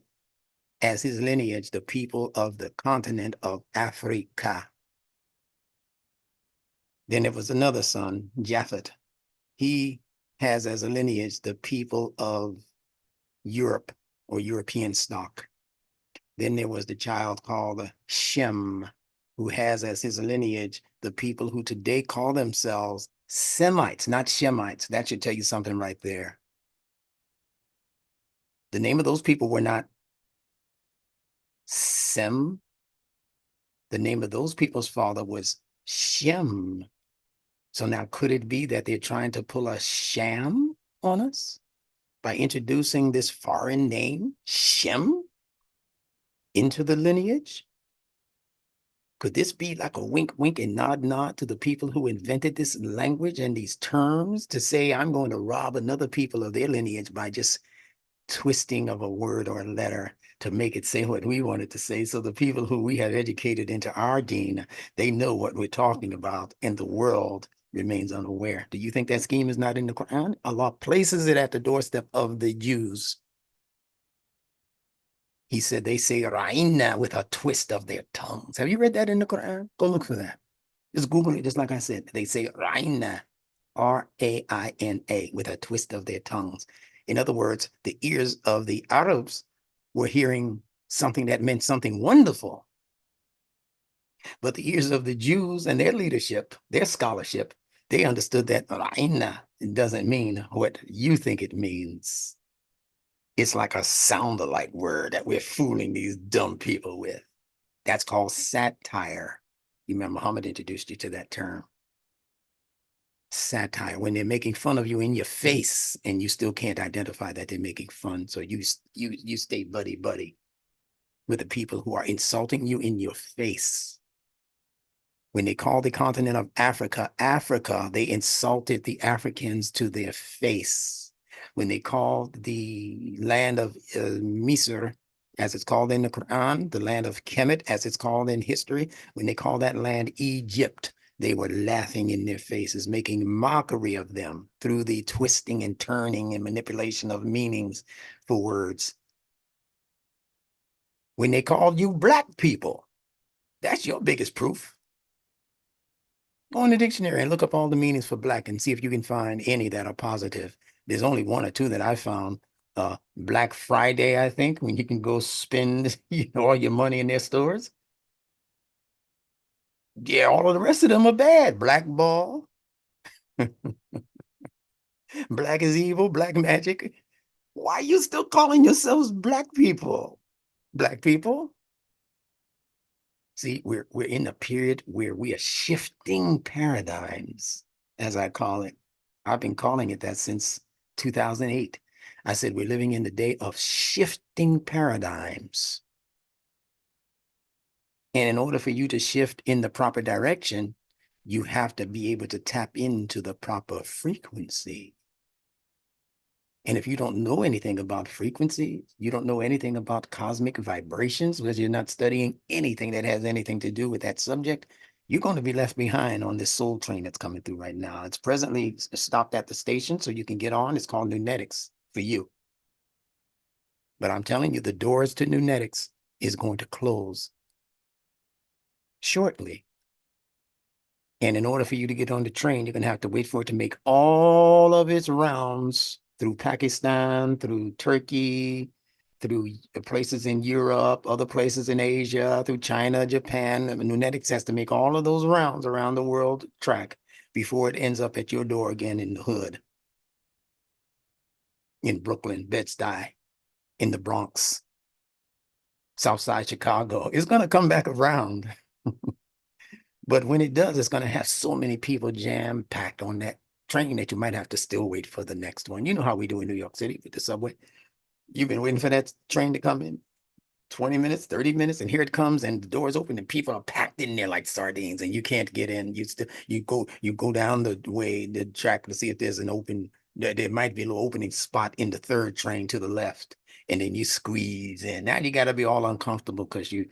as his lineage the people of the continent of Africa. Then there was another son, Japhet. He has as a lineage the people of Europe or European stock. Then there was the child called Shem, who has as his lineage the people who today call themselves Semites, not Shemites. That should tell you something right there. The name of those people were not Sem. The name of those people's father was Shem. So now could it be that they're trying to pull a sham on us by introducing this foreign name, Shem, into the lineage? Could this be like a wink, wink and nod, nod to the people who invented this language and these terms to say, I'm going to rob another people of their lineage by just twisting of a word or a letter to make it say what we want it to say. So the people who we have educated into our deen, they know what we're talking about, and the world remains unaware. Do you think that scheme is not in the Quran? Allah places it at the doorstep of the Jews. He said they say Ra'ina with a twist of their tongues. Have you read that in the Quran? Go look for that. Just Google it, just like I said. They say Ra'ina, R-A-I-N-A, with a twist of their tongues. In other words, the ears of the Arabs were hearing something that meant something wonderful. But the ears of the Jews and their leadership, their scholarship, they understood that Ra'ina doesn't mean what you think it means. It's like a sound-alike word that we're fooling these dumb people with. That's called satire. You remember Muhammad introduced you to that term. Satire, when they're making fun of you in your face and you still can't identify that they're making fun. So you stay buddy with the people who are insulting you in your face. When they called the continent of Africa, Africa, they insulted the Africans to their face. When they called the land of Misr, as it's called in the Quran, the land of Kemet, as it's called in history, when they called that land Egypt, they were laughing in their faces, making mockery of them through the twisting and turning and manipulation of meanings for words. When they called you black people, that's your biggest proof. Go in the dictionary and look up all the meanings for black and see if you can find any that are positive. There's only one or two that I found. Black Friday, I think, when you can go spend all your money in their stores. Yeah, all of the rest of them are bad. Black ball. Black is evil, black magic. Why are you still calling yourselves black people? Black people? See, we're in a period where we are shifting paradigms, as I call it. I've been calling it that since 2008. I said we're living in the day of shifting paradigms. And in order for you to shift in the proper direction, you have to be able to tap into the proper frequency. And if you don't know anything about frequency, you don't know anything about cosmic vibrations, because you're not studying anything that has anything to do with that subject, you're going to be left behind on this soul train that's coming through right now. It's presently stopped at the station, so you can get on. It's called Nunetics for you. But I'm telling you, the doors to Nunetics is going to close shortly. And in order for you to get on the train, you're going to have to wait for it to make all of its rounds through Pakistan, through Turkey, through places in Europe, other places in Asia, through China, Japan. I mean, Nunetics has to make all of those rounds around the world track before it ends up at your door again in the hood, in Brooklyn, Bed-Stuy, in the Bronx, Southside Chicago. It's going to come back around. But when it does, it's going to have so many people jam-packed on that train that you might have to still wait for the next one. You know how we do in New York City with the subway. You've been waiting for that train to come in 20 minutes, 30 minutes, and here it comes, and the doors open, and people are packed in there like sardines, and you can't get in. You go down the way, the track to see if there's an open, there might be a little opening spot in the third train to the left, and then you squeeze in. Now you got to be all uncomfortable because you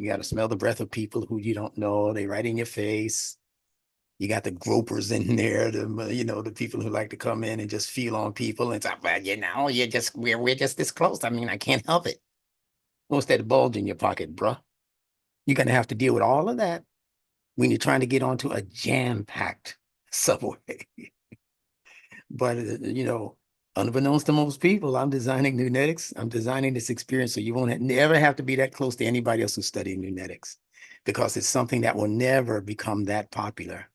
got to smell the breath of people who you don't know. They right in your face. You got the gropers in there, the people who like to come in and just feel on people and say, well, we're just this close. I mean, I can't help it. What's that bulge in your pocket, bruh? You're gonna have to deal with all of that when you're trying to get onto a jam-packed subway. But unbeknownst to most people, I'm designing Nunetics. I'm designing this experience so you won't never have to be that close to anybody else who's studying Nunetics, because it's something that will never become that popular.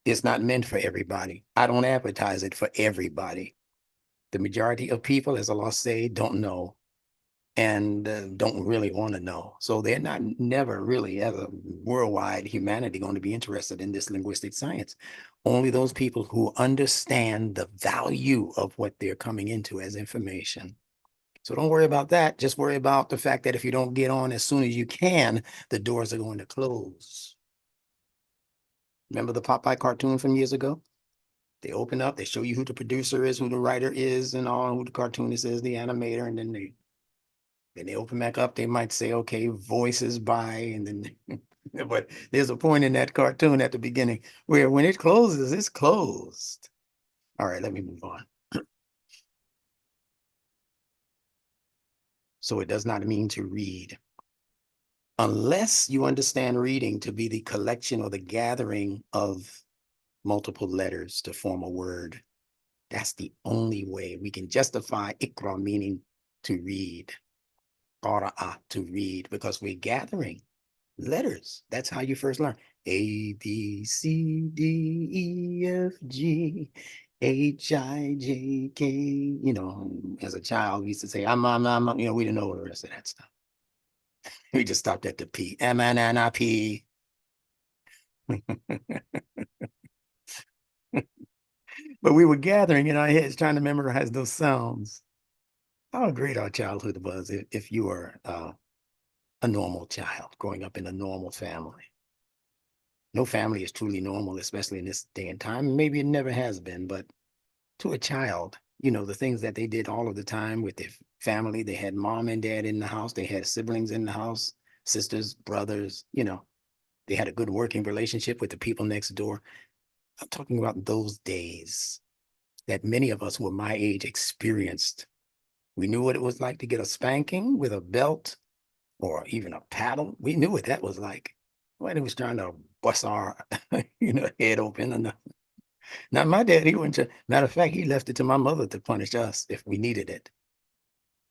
It's not meant for everybody. I don't advertise it for everybody. The majority of people, as Allah say, don't know and don't really want to know. So they're not never really, as a worldwide humanity, going to be interested in this linguistic science. Only those people who understand the value of what they're coming into as information. So don't worry about that. Just worry about the fact that if you don't get on as soon as you can, the doors are going to close. Remember the Popeye cartoon from years ago? They open up, they show you who the producer is, who the writer is, and all, who the cartoonist is, the animator, and then they open back up. They might say, okay, voices by, and then, but there's a point in that cartoon at the beginning where when it closes, it's closed. All right, let me move on. So it does not mean to read. Unless you understand reading to be the collection or the gathering of multiple letters to form a word. That's the only way we can justify IQRA, meaning to read, qara'a, to read, because we're gathering letters. That's how you first learn. A, B, C, D, E, F, G, H, I, J, K. As a child, we used to say, I'm, we didn't know the rest of that stuff. We just stopped at the P. M, N, N, I, P. But we were gathering in our heads trying to memorize those sounds. How great our childhood was if you were a normal child growing up in a normal family. No family is truly normal, especially in this day and time. Maybe it never has been, but to a child, the things that they did all of the time with their family, they had mom and dad in the house, they had siblings in the house, sisters, brothers, they had a good working relationship with the people next door. I'm talking about those days that many of us who were my age experienced. We knew what it was like to get a spanking with a belt or even a paddle. We knew what that was like. When it was trying to bust our, head open. And now my dad, he went to, matter of fact, he left it to my mother to punish us if we needed it.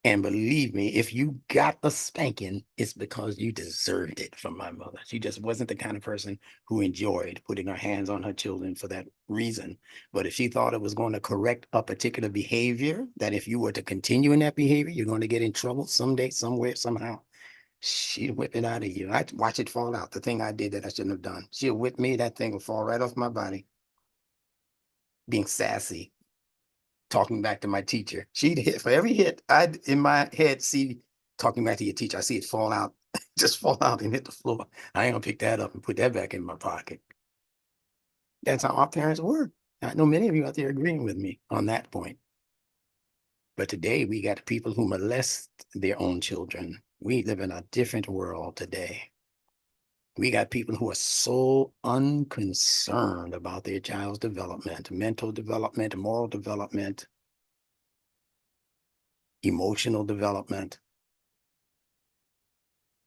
And believe me, if you got a spanking, it's because you deserved it from my mother. She just wasn't the kind of person who enjoyed putting her hands on her children for that reason. But if she thought it was going to correct a particular behavior, that if you were to continue in that behavior, you're going to get in trouble someday, somewhere, somehow, she'd whip it out of you. I'd watch it fall out, the thing I did that I shouldn't have done. She'll whip me, that thing will fall right off my body. Being sassy, talking back to my teacher. She'd hit for every hit I'd in my head, see talking back to your teacher. I see it fall out just fall out and hit the floor. I ain't gonna pick that up and put that back in my pocket. That's how our parents were. I know many of you out there agreeing with me on that point. But today we got people who molest their own children. We live in a different world today. We got people who are so unconcerned about their child's development, mental development, moral development, emotional development,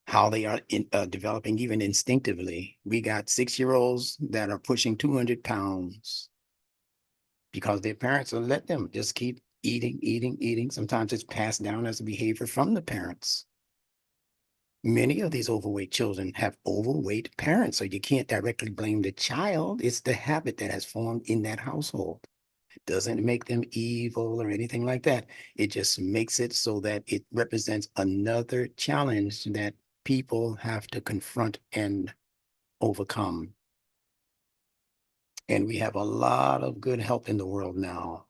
how they are developing even instinctively. We got 6-year-olds that are pushing 200 pounds because their parents will let them just keep eating, eating, eating. Sometimes it's passed down as a behavior from the parents. Many of these overweight children have overweight parents, so you can't directly blame the child. It's the habit that has formed in that household. It doesn't make them evil or anything like that. It just makes it so that it represents another challenge that people have to confront and overcome. And we have a lot of good help in the world now,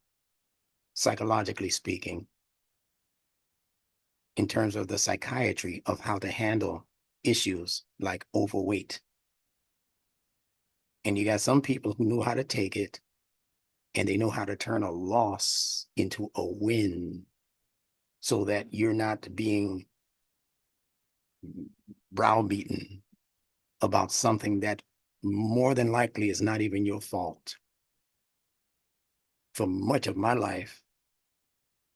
psychologically speaking, in terms of the psychiatry of how to handle issues like overweight. And you got some people who know how to take it and they know how to turn a loss into a win so that you're not being browbeaten about something that more than likely is not even your fault. For much of my life,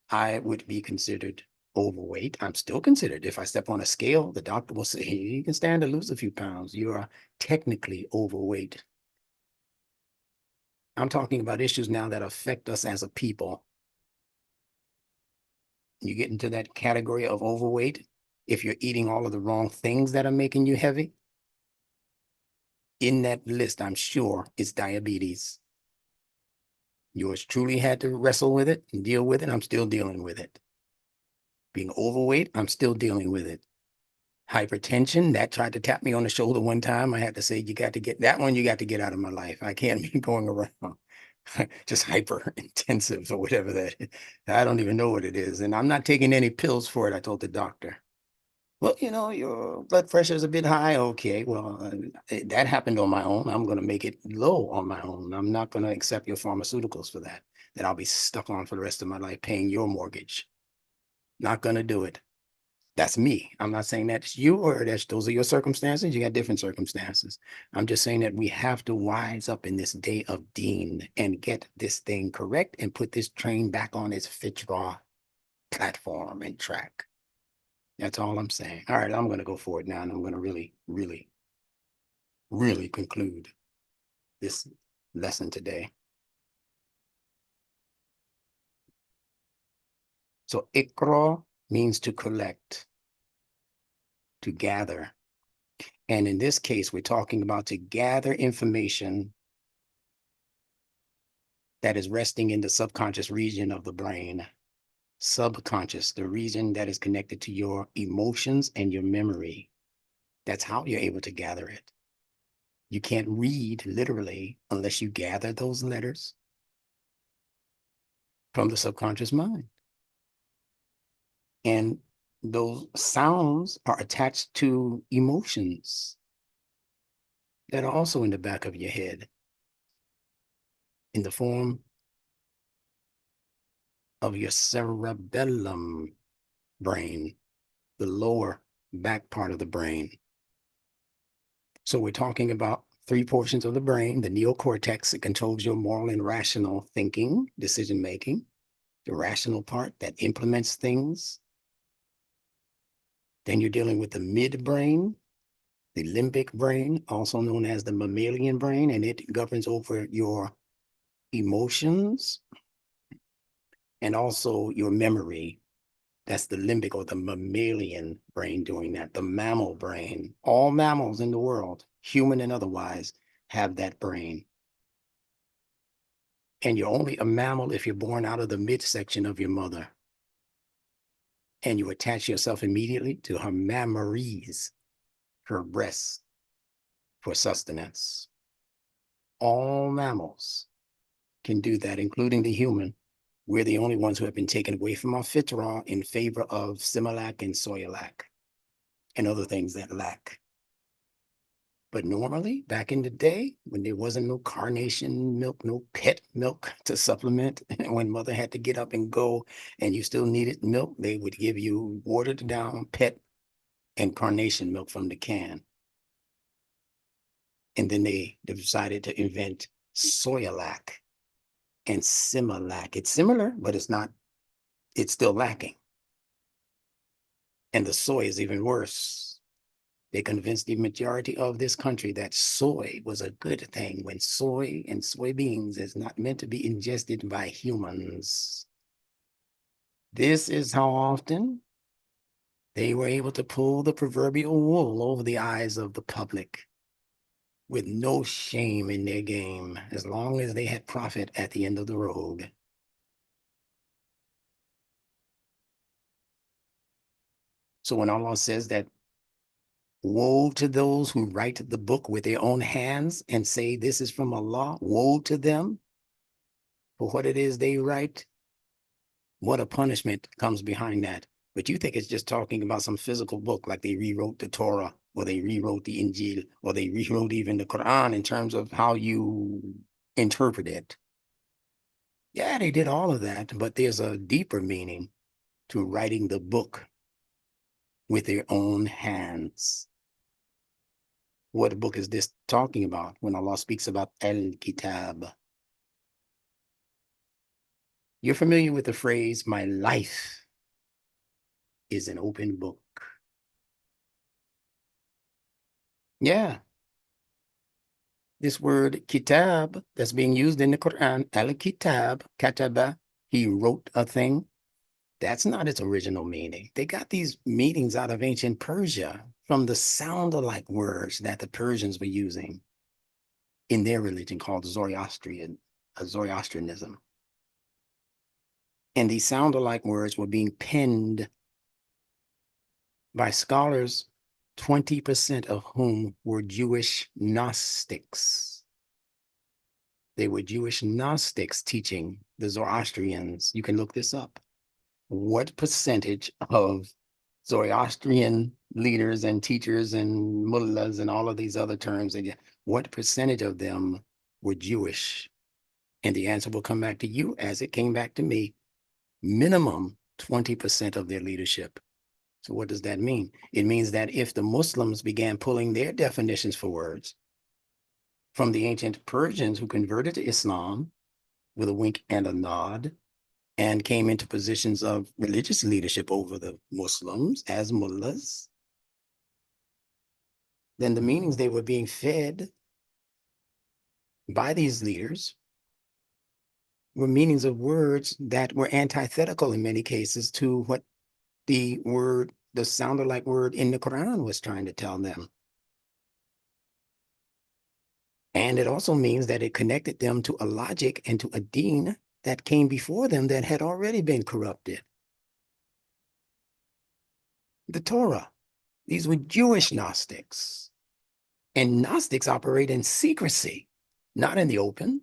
I would be considered overweight. I'm still considered. If I step on a scale, the doctor will say, you can stand to lose a few pounds. You are technically overweight. I'm talking about issues now that affect us as a people. You get into that category of overweight, if you're eating all of the wrong things that are making you heavy, in that list, I'm sure, is diabetes. Yours truly had to wrestle with it and deal with it. I'm still dealing with it. Being overweight, I'm still dealing with it. Hypertension, that tried to tap me on the shoulder one time. I had to say, you got to get that one, you got to get out of my life. I can't be going around just hyper intensive or whatever that is. I don't even know what it is. And I'm not taking any pills for it. I told the doctor. Well, you know, your blood pressure is a bit high. Okay, well, that happened on my own. I'm going to make it low on my own. I'm not going to accept your pharmaceuticals for that. That I'll be stuck on for the rest of my life paying your mortgage. Not going to do it. That's me. I'm not saying that's you or those are your circumstances. You got different circumstances. I'm just saying that we have to wise up in this day of Dean and get this thing correct and put this train back on its FITRA platform and track. That's all I'm saying. All right, I'm going to go for it now, and I'm going to really, really, really conclude this lesson today. So IQRA means to collect, to gather. And in this case, we're talking about to gather information that is resting in the subconscious region of the brain. Subconscious, the region that is connected to your emotions and your memory. That's how you're able to gather it. You can't read literally unless you gather those letters from the subconscious mind. And those sounds are attached to emotions that are also in the back of your head in the form of your cerebellum brain, the lower back part of the brain. So we're talking about 3 portions of the brain: the neocortex, it controls your moral and rational thinking, decision-making, the rational part that implements things. Then you're dealing with the midbrain, the limbic brain, also known as the mammalian brain, and it governs over your emotions and also your memory. That's the limbic or the mammalian brain doing that. The mammal brain, all mammals in the world, human and otherwise, have that brain. And you're only a mammal if you're born out of the midsection of your mother. And you attach yourself immediately to her mammaries, her breasts, for sustenance. All mammals can do that, including the human. We're the only ones who have been taken away from our FITRA in favor of Similac and Soyalac. and other things that lack. But normally, back in the day, when there wasn't no carnation milk, no pet milk to supplement, when mother had to get up and go and you still needed milk, they would give you watered down pet and carnation milk from the can. And then they decided to invent Soyalac and Similac. It's similar, but it's not, it's still lacking. And the soy is even worse. They convinced the majority of this country that soy was a good thing when soy and soybeans is not meant to be ingested by humans. This is how often they were able to pull the proverbial wool over the eyes of the public with no shame in their game, as long as they had profit at the end of the road. So when Allah says that, woe to those who write the book with their own hands and say this is from Allah, woe to them for what it is they write. What a punishment comes behind that. But you think it's just talking about some physical book, like they rewrote the Torah, or they rewrote the Injil, or they rewrote even the Quran in terms of how you interpret it. Yeah, they did all of that, but there's a deeper meaning to writing the book with their own hands. What book is this talking about when Allah speaks about Al-Kitab? You're familiar with the phrase, my life is an open book. Yeah. This word kitab that's being used in the Quran, Al-Kitab, kataba, he wrote a thing. That's not its original meaning. They got these meanings out of ancient Persia from the sound-alike words that the Persians were using in their religion called Zoroastrianism. And these sound-alike words were being penned by scholars, 20% of whom were Jewish Gnostics. They were Jewish Gnostics teaching the Zoroastrians. You can look this up. What percentage of Zoroastrian leaders and teachers and mullahs and all of these other terms, what percentage of them were Jewish? And the answer will come back to you as it came back to me. Minimum 20% of their leadership. So what does that mean? It means that if the Muslims began pulling their definitions for words from the ancient Persians who converted to Islam with a wink and a nod and came into positions of religious leadership over the Muslims as mullahs, then the meanings they were being fed by these leaders were meanings of words that were antithetical in many cases to what the word, the sound-alike word in the Quran was trying to tell them. And it also means that it connected them to a logic and to a deen that came before them that had already been corrupted. The Torah, these were Jewish Gnostics. And Gnostics operate in secrecy, not in the open.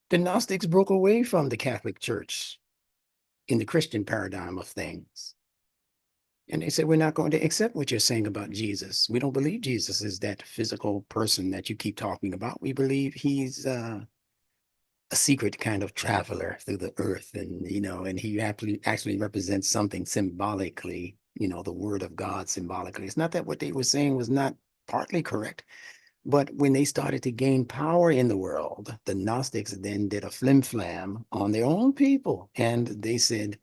The Gnostics broke away from the Catholic Church in the Christian paradigm of things. And they said, we're not going to accept what you're saying about Jesus. We don't believe Jesus is that physical person that you keep talking about. We believe he's a secret kind of traveler through the earth. And, and he actually represents something symbolically, the word of God symbolically. It's not that what they were saying was not partly correct, but when they started to gain power in the world, the Gnostics then did a flim-flam on their own people. And they said,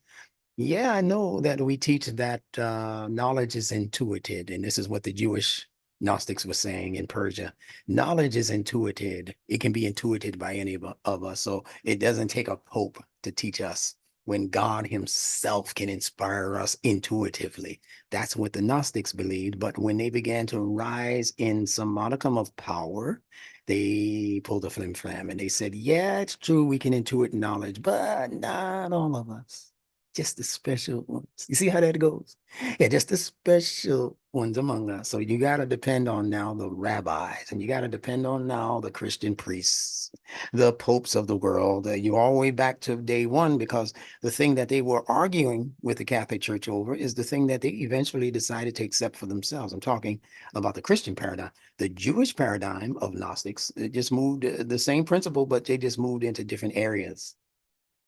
yeah, I know that we teach that knowledge is intuited. And this is what the Jewish Gnostics were saying in Persia. Knowledge is intuited. It can be intuited by any of us. So it doesn't take a pope to teach us when God himself can inspire us intuitively. That's what the Gnostics believed. But when they began to rise in some modicum of power, they pulled a flim-flam and they said, yeah, it's true, we can intuit knowledge, but not all of us. Just the special ones. You see how that goes? Yeah, just the special ones among us. So you got to depend on now the rabbis, and you got to depend on now the Christian priests, the popes of the world. You all the way back to day one, because the thing that they were arguing with the Catholic Church over is the thing that they eventually decided to accept for themselves. I'm talking about the Christian paradigm. The Jewish paradigm of Gnostics, it just moved the same principle, but they just moved into different areas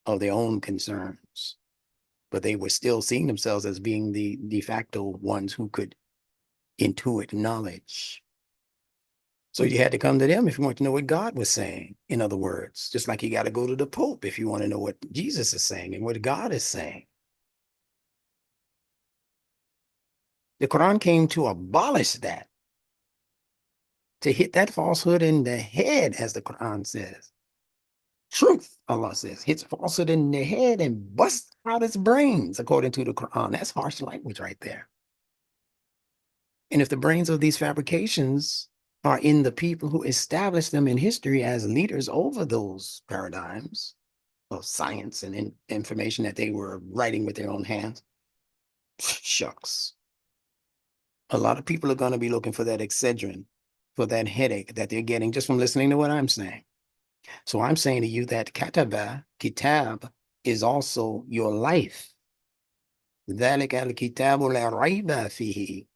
of their own concerns. But they were still seeing themselves as being the de facto ones who could intuit knowledge. So you had to come to them if you want to know what God was saying. In other words, just like you got to go to the Pope if you want to know what Jesus is saying and what God is saying. The Quran came to abolish that, to hit that falsehood in the head, as the Quran says. Truth, Allah says, hits falsehood in the head and busts out its brains, according to the Quran. That's harsh language right there. And if the brains of these fabrications are in the people who established them in history as leaders over those paradigms of science and information that they were writing with their own hands, shucks. A lot of people are going to be looking for that Excedrin, for that headache that they're getting just from listening to what I'm saying. So I'm saying to you that kitab, is also your life. ذَلِكَ الْكِتَابُ لَا رَيْبَ فِيهِ,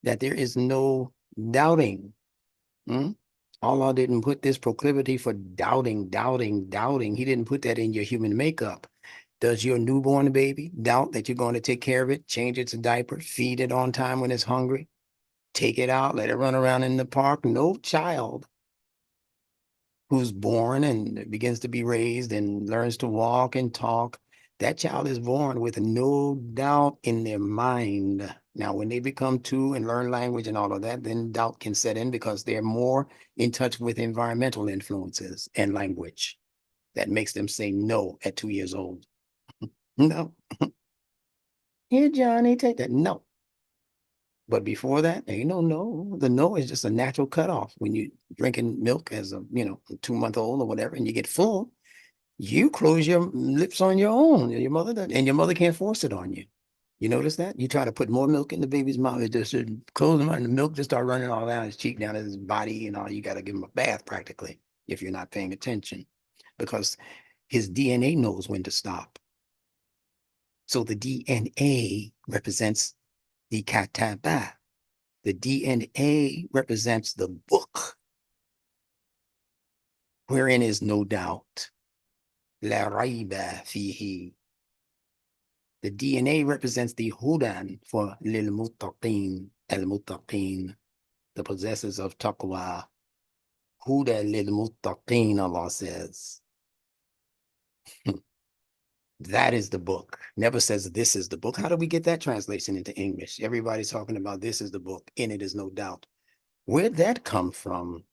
that there is no doubting. Allah didn't put this proclivity for doubting. He didn't put that in your human makeup. Does your newborn baby doubt that you're going to take care of it, change its diaper, feed it on time when it's hungry, take it out, let it run around in the park? No child who's born and begins to be raised and learns to walk and talk, that child is born with no doubt in their mind. Now, when they become 2 and learn language and all of that, then doubt can set in because they're more in touch with environmental influences and language that makes them say no at 2 years old. No. Here, Johnny, take that. No. But before that, ain't no. The no is just a natural cutoff. When you drinking milk as a 2-month-old or whatever, and you get full, you close your lips on your own. Your mother does, and your mother can't force it on you. You notice that? You try to put more milk in the baby's mouth, it just close them, and the milk just start running all down his cheek, down his body, and all. You got to give him a bath practically if you're not paying attention, because his DNA knows when to stop. So the DNA represents the kataba. The DNA represents the book, wherein is no doubt. La rayba fihi. The DNA represents the hudan for lil muttaqin, al muttaqin, the possessors of taqwa. Huda lil muttaqin, Allah says. That is the book. Never says this is the book. How do we get that translation into English? Everybody's talking about this is the book. In it is no doubt. Where'd that come from?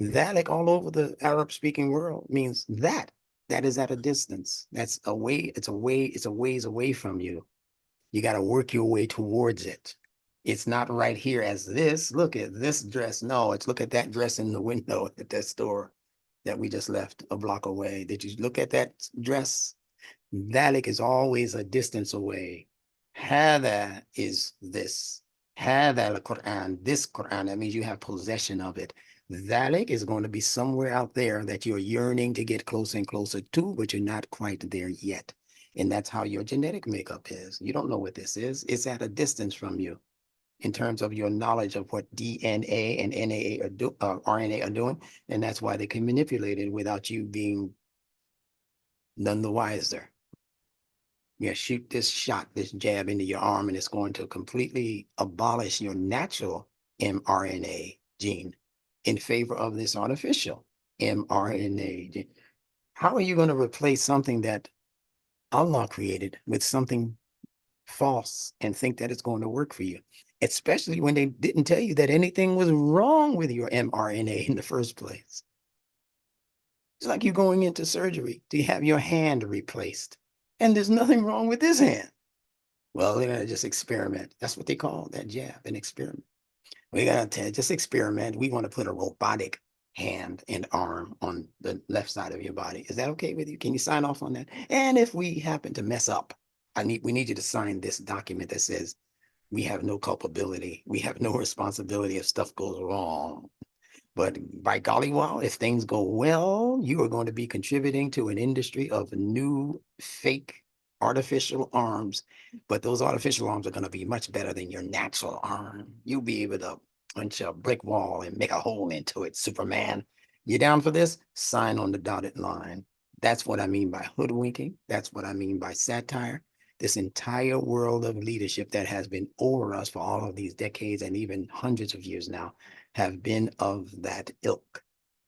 Dhalik all over the Arab speaking world means that. That is at a distance. That's away. It's a ways away from you. You got to work your way towards it. It's not right here as this. Look at this dress. No, it's look at that dress in the window at that store that we just left a block away. Did you look at that dress? Dhalik is always a distance away. Hada is this. Hada al-Quran, this Quran, that means you have possession of it. Dhalik is going to be somewhere out there that you're yearning to get closer and closer to, but you're not quite there yet. And that's how your genetic makeup is. You don't know what this is. It's at a distance from you in terms of your knowledge of what DNA and RNA are doing. And that's why they can manipulate it without you being none the wiser. Yeah, shoot this shot, this jab into your arm, and it's going to completely abolish your natural mRNA gene in favor of this artificial mRNA gene. How are you going to replace something that Allah created with something false and think that it's going to work for you? Especially when they didn't tell you that anything was wrong with your mRNA in the first place. It's like you going into surgery to have your hand replaced, and there's nothing wrong with this hand. Well, they're going to just experiment. That's what they call that jab, an experiment. We're going to just experiment. We want to put a robotic hand and arm on the left side of your body. Is that okay with you? Can you sign off on that? And if we happen to mess up we need you to sign this document that says we have no culpability. We have no responsibility if stuff goes wrong. But by golly, well, if things go well, you are going to be contributing to an industry of new fake artificial arms. But those artificial arms are going to be much better than your natural arm. You'll be able to punch a brick wall and make a hole into it, Superman. You down for this? Sign on the dotted line. That's what I mean by hoodwinking. That's what I mean by satire. This entire world of leadership that has been over us for all of these decades and even hundreds of years now have been of that ilk.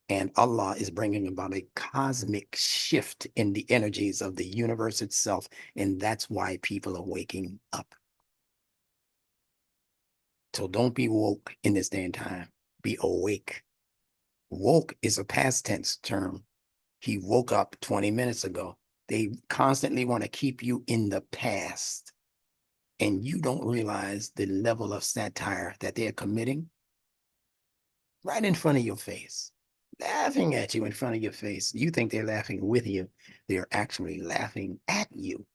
And Allah is bringing about a cosmic shift in the energies of the universe itself. And that's why people are waking up. So don't be woke in this day and time. Be awake. Woke is a past tense term. He woke up 20 minutes ago. They constantly want to keep you in the past. And you don't realize the level of satire that they're committing right in front of your face, laughing at you in front of your face. You think they're laughing with you. They're actually laughing at you.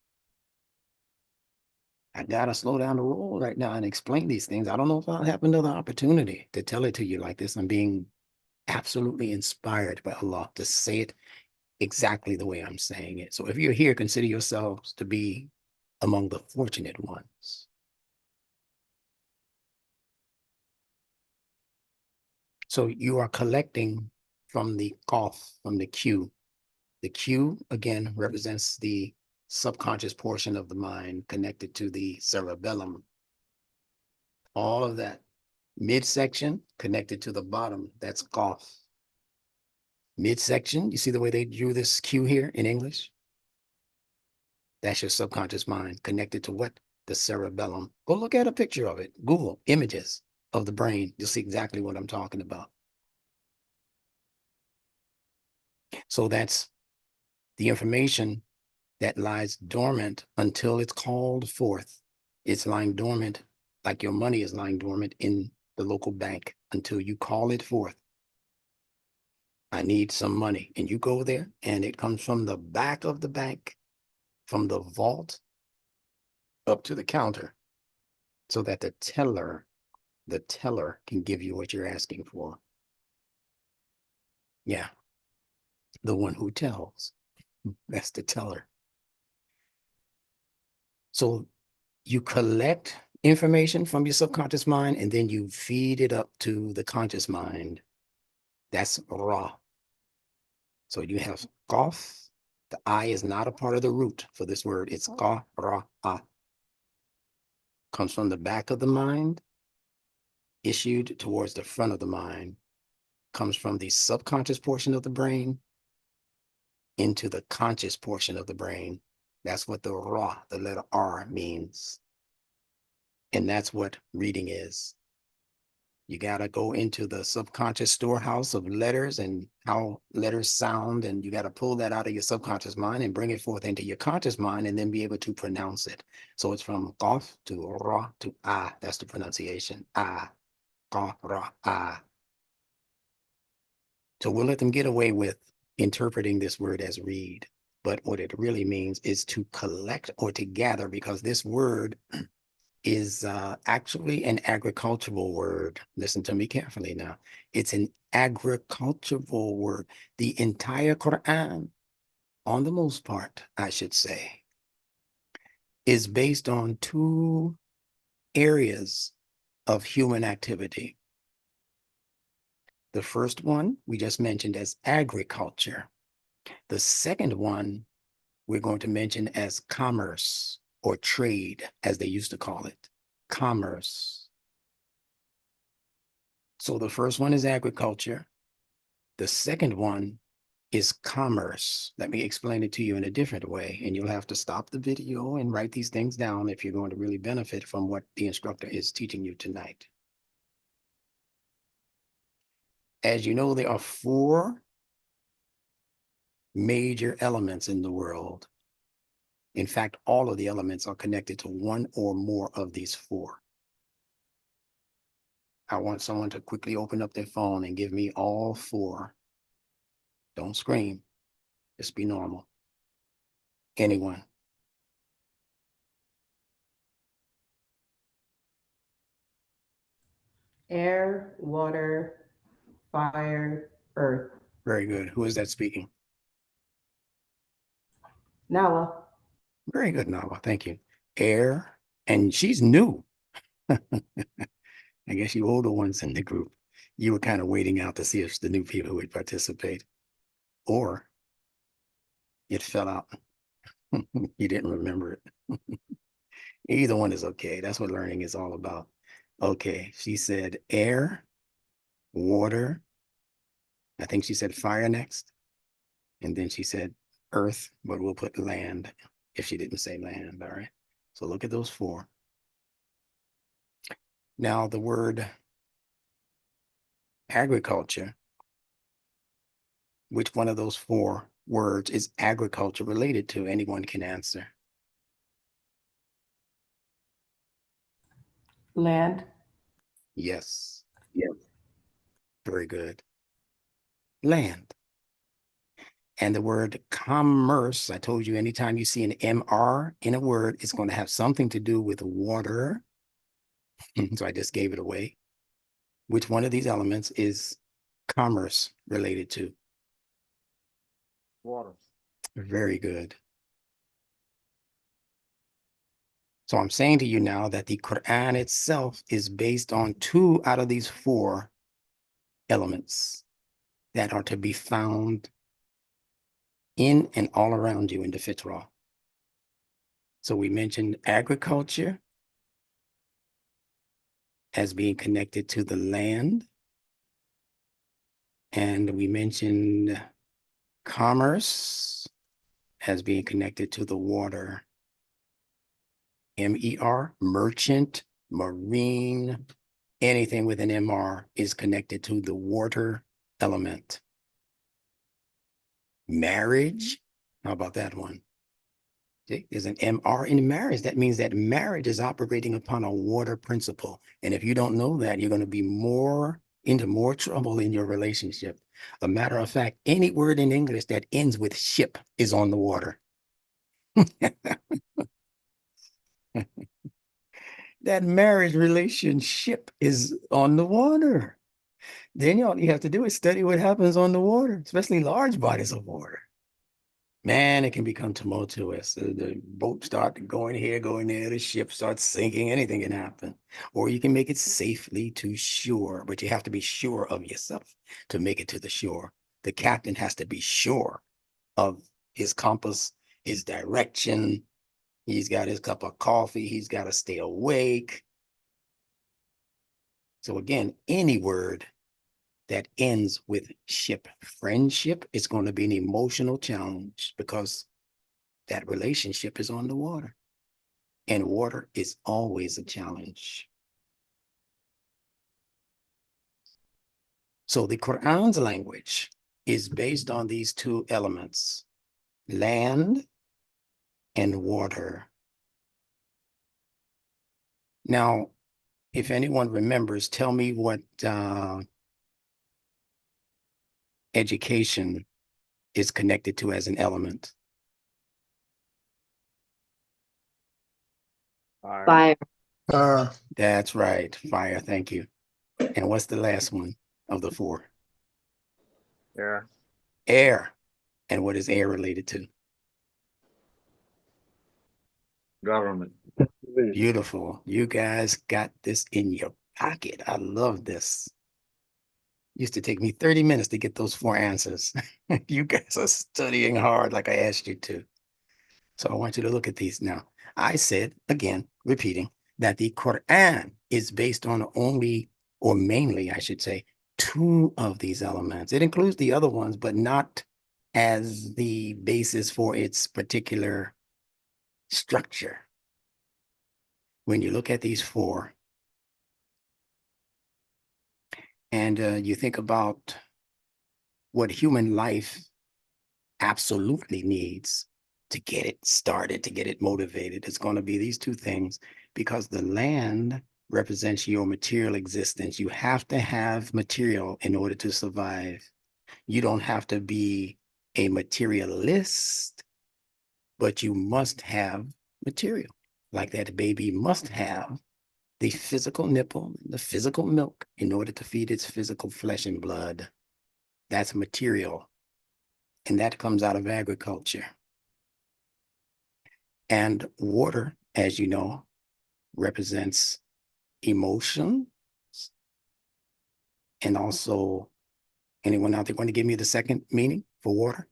I gotta slow down the roll right now and explain these things. I don't know if I'll have another opportunity to tell it to you like this. I'm being absolutely inspired by Allah to say it exactly the way I'm saying it. So if you're here, consider yourselves to be among the fortunate ones. So you are collecting from the Qaf, from the Q. The Q, again, represents the subconscious portion of the mind connected to the cerebellum. All of that midsection connected to the bottom, that's Qaf. Midsection, you see the way they drew this Q here in English? That's your subconscious mind connected to what? The cerebellum. Go look at a picture of it. Google images of the brain. You'll see exactly what I'm talking about. So that's the information that lies dormant until it's called forth. It's lying dormant, like your money is lying dormant in the local bank until you call it forth. I need some money. And you go there and it comes from the back of the bank, from the vault up to the counter, so that the teller can give you what you're asking for. Yeah, the one who tells, that's the teller. So you collect information from your subconscious mind and then you feed it up to the conscious mind. That's Ra. So you have Qaf. The I is not a part of the root for this word. It's Qa, Ra, A. Comes from the back of the mind, issued towards the front of the mind. Comes from the subconscious portion of the brain into the conscious portion of the brain. That's what the Ra, the letter R, means. And that's what reading is. You got to go into the subconscious storehouse of letters and how letters sound, and you got to pull that out of your subconscious mind and bring it forth into your conscious mind and then be able to pronounce it. So it's from Qaf to Ra to A. That's the pronunciation. A, Qa, Ra, A. So we'll let them get away with interpreting this word as read. But what it really means is to collect or to gather, because this word is actually an agricultural word. Listen to me carefully now. It's an agricultural word. The entire Quran, on the most part, I should say, is based on two areas of human activity. The first one we just mentioned as agriculture. The second one we're going to mention as commerce or trade, as they used to call it, commerce. So the first one is agriculture. The second one is commerce. Let me explain it to you in a different way, and you'll have to stop the video and write these things down if you're going to really benefit from what the instructor is teaching you tonight. As you know, there are four major elements in the world. In fact, all of the elements are connected to one or more of these four. I want someone to quickly open up their phone and give me all four. Don't scream. Just be normal. Anyone? Air, water, fire, earth. Very good. Who is that speaking? Nala. Very good, Nawa. Thank you. Air, and she's new. I guess you older ones in the group. You were kind of waiting out to see if the new people would participate, or it fell out. You didn't remember it. Either one is okay. That's what learning is all about. Okay, she said air, water. I think she said fire next. And then she said earth, but we'll put land if she didn't say land. All right. So look at those four. Now the word agriculture, which one of those four words is agriculture related to? Anyone can answer. Land. Yes. Yes. Very good. Land. And the word commerce, I told you anytime you see an MR in a word, it's going to have something to do with water. So I just gave it away. Which one of these elements is commerce related to? Water. Very good. So I'm saying to you now that the Quran itself is based on 2 out of these 4 elements that are to be found in and all around you in the fitrah. So we mentioned agriculture as being connected to the land. And we mentioned commerce as being connected to the water. MER, merchant, marine, anything with an MR is connected to the water element. Marriage, how about that one? Okay, there's an MR in marriage. That means that marriage is operating upon a water principle. And if you don't know that, you're going to be into more trouble in your relationship. A matter of fact, any word in English that ends with ship is on the water. That marriage relationship is on the water. Then all you have to do is study what happens on the water, especially large bodies of water. Man, it can become tumultuous. The boat start going here, going there, the ship starts sinking, anything can happen. Or you can make it safely to shore, but you have to be sure of yourself to make it to the shore. The captain has to be sure of his compass, his direction. He's got his cup of coffee. He's got to stay awake. So again, any word that ends with ship, friendship, is going to be an emotional challenge because that relationship is on the water. And water is always a challenge. So the Quran's language is based on these 2 elements, land and water. Now, if anyone remembers, tell me what education is connected to as an element. Fire. That's right, fire, thank you. And what's the last one of the 4? Air. Air. And what is air related to? Government. Beautiful. You guys got this in your pocket. I love this. Used to take me 30 minutes to get those 4 answers. You guys are studying hard like I asked you to. So I want you to look at these now. I said, again, repeating, that the Quran is based on only, or mainly, I should say, 2 of these elements. It includes the other ones, but not as the basis for its particular structure. When you look at these 4, and you think about what human life absolutely needs to get it started, to get it motivated, it's going to be these 2 things, because the land represents your material existence. You have to have material in order to survive. You don't have to be a materialist, but you must have material. Like that baby must have the physical nipple, the physical milk in order to feed its physical flesh and blood. That's material. And that comes out of agriculture. And water, as you know, represents emotion. And also, anyone out there want to give me the second meaning for water?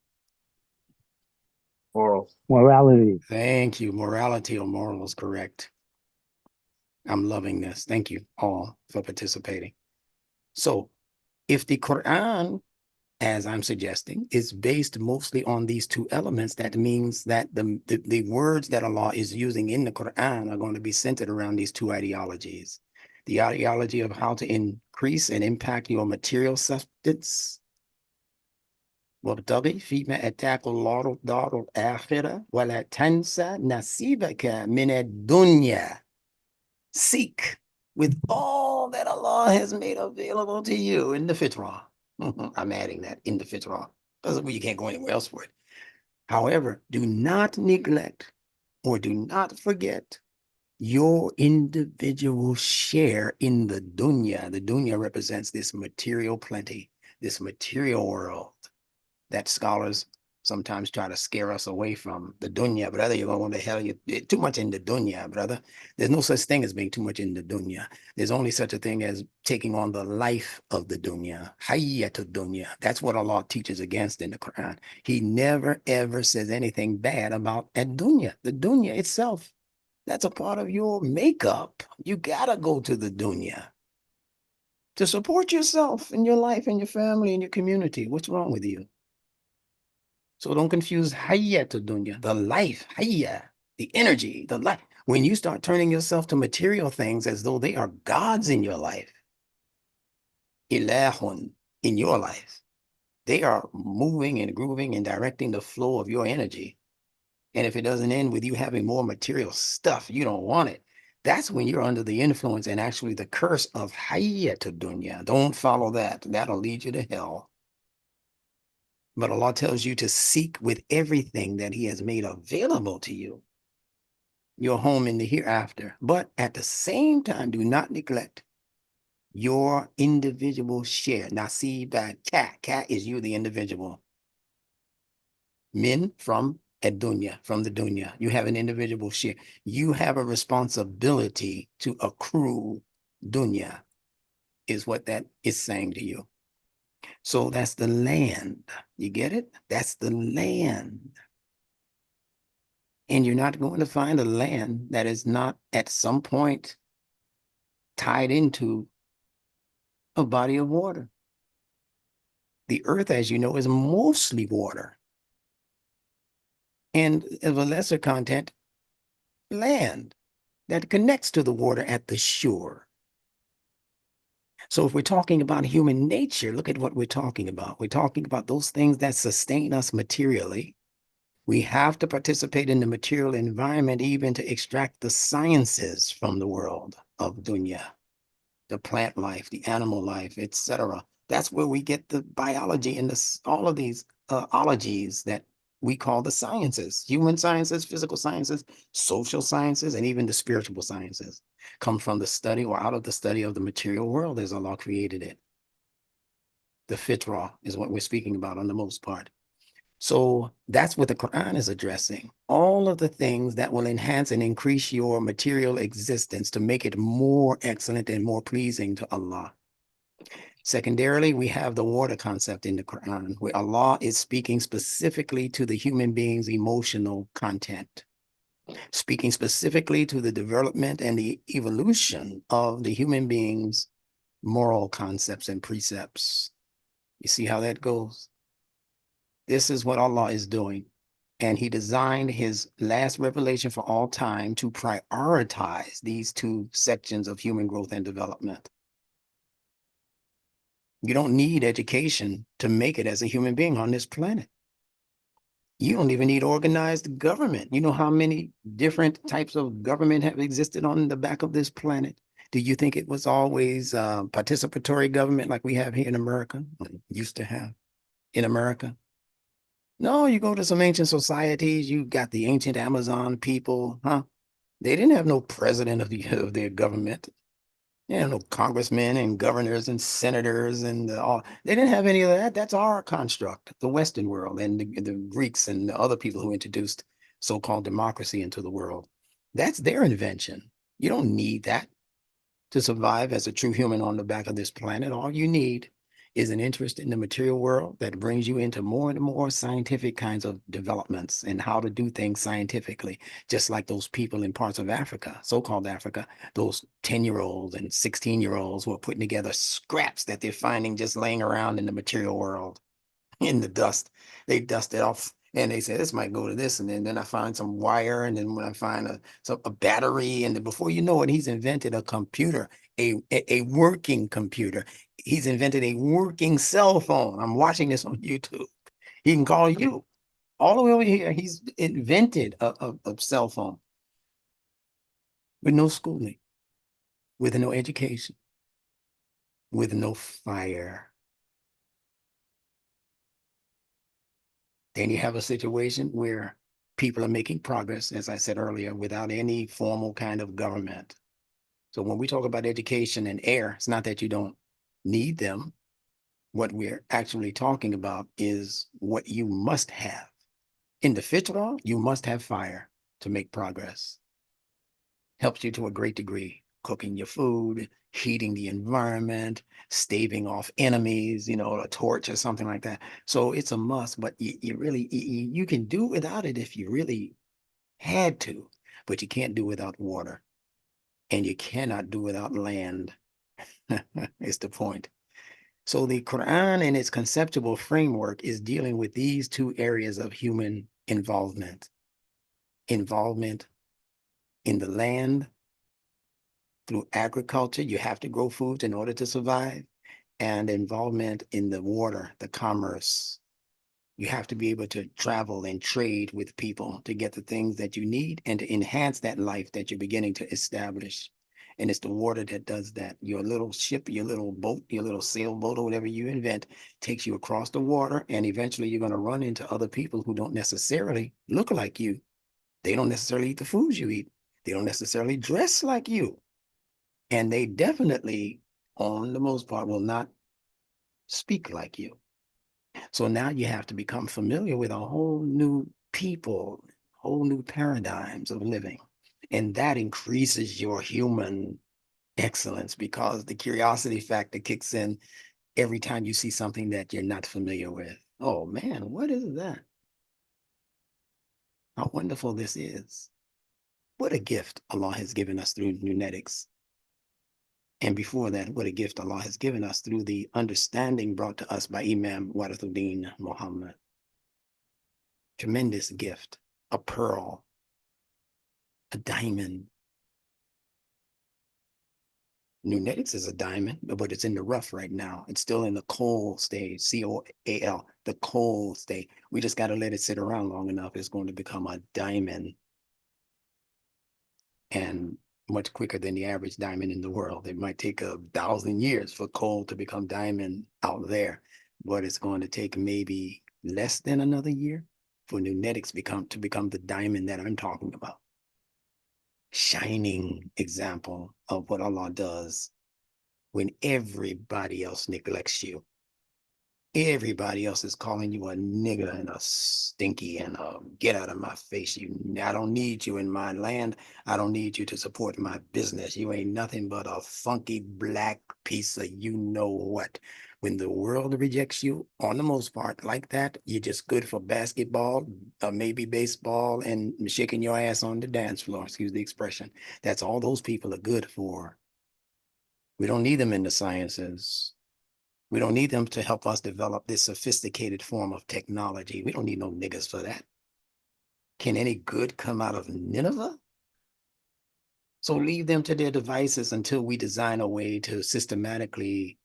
Moral. Morality. Thank you. Morality or moral is correct. I'm loving this. Thank you all for participating. So if the Quran, as I'm suggesting, is based mostly on these two elements, that means that the words that Allah is using in the Quran are going to be centered around these two ideologies. The ideology of how to increase and impact your material substance. وابتغي فيما آتاك الله الدار الآخرة ولا تنسى نصيبك من الدنيا. Seek with all that Allah has made available to you in the fitrah. I'm adding that in the fitrah. Doesn't mean you can't go anywhere else for it. However, do not neglect or do not forget your individual share in the dunya. The dunya represents this material plenty, this material world that scholars sometimes try to scare us away from. The dunya, brother. You're going to hell. You're too much in the dunya, brother. There's no such thing as being too much in the dunya. There's only such a thing as taking on the life of the dunya. Hayyatul dunya. That's what Allah teaches against in the Quran. He never ever says anything bad about ad-dunya, the dunya itself. That's a part of your makeup. You gotta go to the dunya to support yourself and your life and your family and your community. What's wrong with you? So don't confuse hayya to dunya, the life, hayya, the energy, the life. When you start turning yourself to material things as though they are gods in your life, ilahun in your life, they are moving and grooving and directing the flow of your energy. And if it doesn't end with you having more material stuff, you don't want it. That's when you're under the influence and actually the curse of hayya to dunya. Don't follow that. That'll lead you to hell. But Allah tells you to seek with everything that He has made available to you, your home in the hereafter. But at the same time, do not neglect your individual share. Nasiba ka. Ka is you, the individual. Min from ad-dunya, from the dunya. You have an individual share. You have a responsibility to accrue dunya, is what that is saying to you. So that's the land. You get it? That's the land. And you're not going to find a land that is not at some point tied into a body of water. The earth, as you know, is mostly water. And of a lesser content, land that connects to the water at the shore. So if we're talking about human nature, look at what we're talking about. We're talking about those things that sustain us materially. We have to participate in the material environment even to extract the sciences from the world of dunya, the plant life, the animal life, etc. That's where we get the biology and all of these ologies that we call the sciences: human sciences, physical sciences, social sciences, and even the spiritual sciences come from the study or out of the study of the material world as Allah created it. The fitrah is what we're speaking about on the most part. So that's what the Quran is addressing. All of the things that will enhance and increase your material existence to make it more excellent and more pleasing to Allah. Secondarily, we have the water concept in the Quran, where Allah is speaking specifically to the human being's emotional content, speaking specifically to the development and the evolution of the human being's moral concepts and precepts. You see how that goes? This is what Allah is doing. And He designed His last revelation for all time to prioritize these two sections of human growth and development. You don't need education to make it as a human being on this planet. You don't even need organized government. You know how many different types of government have existed on the back of this planet? Do you think it was always participatory government like we have here in America? Used to have in America? No, you go to some ancient societies, you got the ancient Amazon people, huh? They didn't have no president of their government. They had no congressmen and governors and senators and all. They didn't have any of that. That's our construct, the Western world and the Greeks and the other people who introduced so-called democracy into the world. That's their invention. You don't need that to survive as a true human on the back of this planet. All you need is an interest in the material world that brings you into more and more scientific kinds of developments and how to do things scientifically, just like those people in parts of Africa, so-called Africa, those 10-year-olds and 16-year-olds who are putting together scraps that they're finding just laying around in the material world in the dust. They dust it off and they say, this might go to this. And then I find some wire. And then when I find a battery, and then before you know it, he's invented a computer, a working computer. He's invented a working cell phone. I'm watching this on YouTube. He can call you all the way over here. He's invented a cell phone with no schooling, with no education, with no fire. Then you have a situation where people are making progress, as I said earlier, without any formal kind of government. So when we talk about education and air, it's not that you don't need them. What we're actually talking about is what you must have. In the fitra, you must have fire to make progress. Helps you to a great degree, cooking your food, heating the environment, staving off enemies, a torch or something like that. So it's a must, but you really, you can do without it if you really had to, but you can't do without water and you cannot do without land. Is the point. So the Quran and its conceptual framework is dealing with these two areas of human involvement. Involvement in the land through agriculture, you have to grow foods in order to survive, and involvement in the water, the commerce. You have to be able to travel and trade with people to get the things that you need and to enhance that life that you're beginning to establish. And it's the water that does that. Your little ship, your little boat, your little sailboat, or whatever you invent takes you across the water. And eventually you're going to run into other people who don't necessarily look like you. They don't necessarily eat the foods you eat. They don't necessarily dress like you. And they definitely, on the most part, will not speak like you. So now you have to become familiar with a whole new people, whole new paradigms of living. And that increases your human excellence because the curiosity factor kicks in every time you see something that you're not familiar with. Oh man, what is that? How wonderful this is. What a gift Allah has given us through Nunetics. And before that, what a gift Allah has given us through the understanding brought to us by Imam Warithuddin Muhammad. Tremendous gift, a pearl, a diamond. Nunetics is a diamond, but it's in the rough right now. It's still in the coal stage, C-O-A-L, the coal stage. We just got to let it sit around long enough. It's going to become a diamond. And much quicker than the average diamond in the world. It might take 1,000 years for coal to become diamond out there, but it's going to take maybe less than another year for Nunetics to become the diamond that I'm talking about. Shining example of what Allah does when everybody else neglects you. Everybody else is calling you a nigger and a stinky and get out of my face. I don't need you in my land. I don't need you to support my business. You ain't nothing but a funky black piece of you know what. When the world rejects you, on the most part, like that, you're just good for basketball, maybe baseball, and shaking your ass on the dance floor. Excuse the expression. That's all those people are good for. We don't need them in the sciences. We don't need them to help us develop this sophisticated form of technology. We don't need no niggas for that. Can any good come out of Nineveh? So leave them to their devices until we design a way to systematically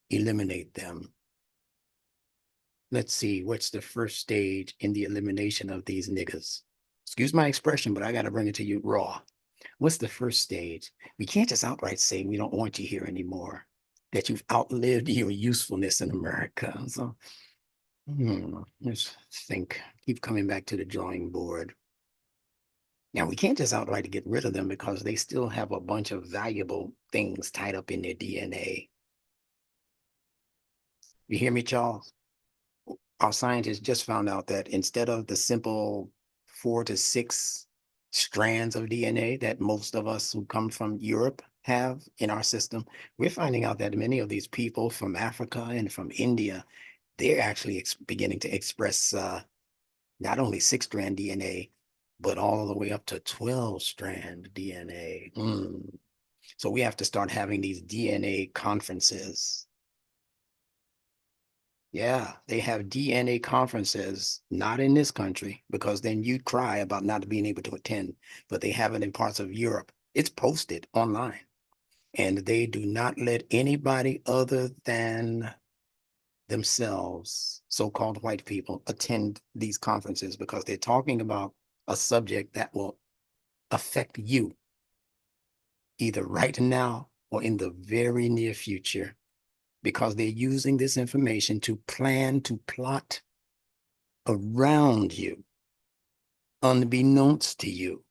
eliminate them. Let's see, what's the first stage in the elimination of these niggas? Excuse my expression, but I got to bring it to you raw. What's the first stage? We can't just outright say we don't want you here anymore, that you've outlived your usefulness in America. So let's think, keep coming back to the drawing board. Now, we can't just outright get rid of them because they still have a bunch of valuable things tied up in their DNA. You hear me, Charles? Our scientists just found out that instead of the simple 4 to 6 strands of DNA that most of us who come from Europe have in our system, we're finding out that many of these people from Africa and from India, they're actually beginning to express not only 6-strand DNA, but all the way up to 12-strand DNA. So we have to start having these DNA conferences. Yeah, they have DNA conferences, not in this country, because then you'd cry about not being able to attend, but they have it in parts of Europe. It's posted online, and they do not let anybody other than themselves, so-called white people, attend these conferences because they're talking about a subject that will affect you either right now or in the very near future, because they're using this information to plan, to plot around you, unbeknownst to you.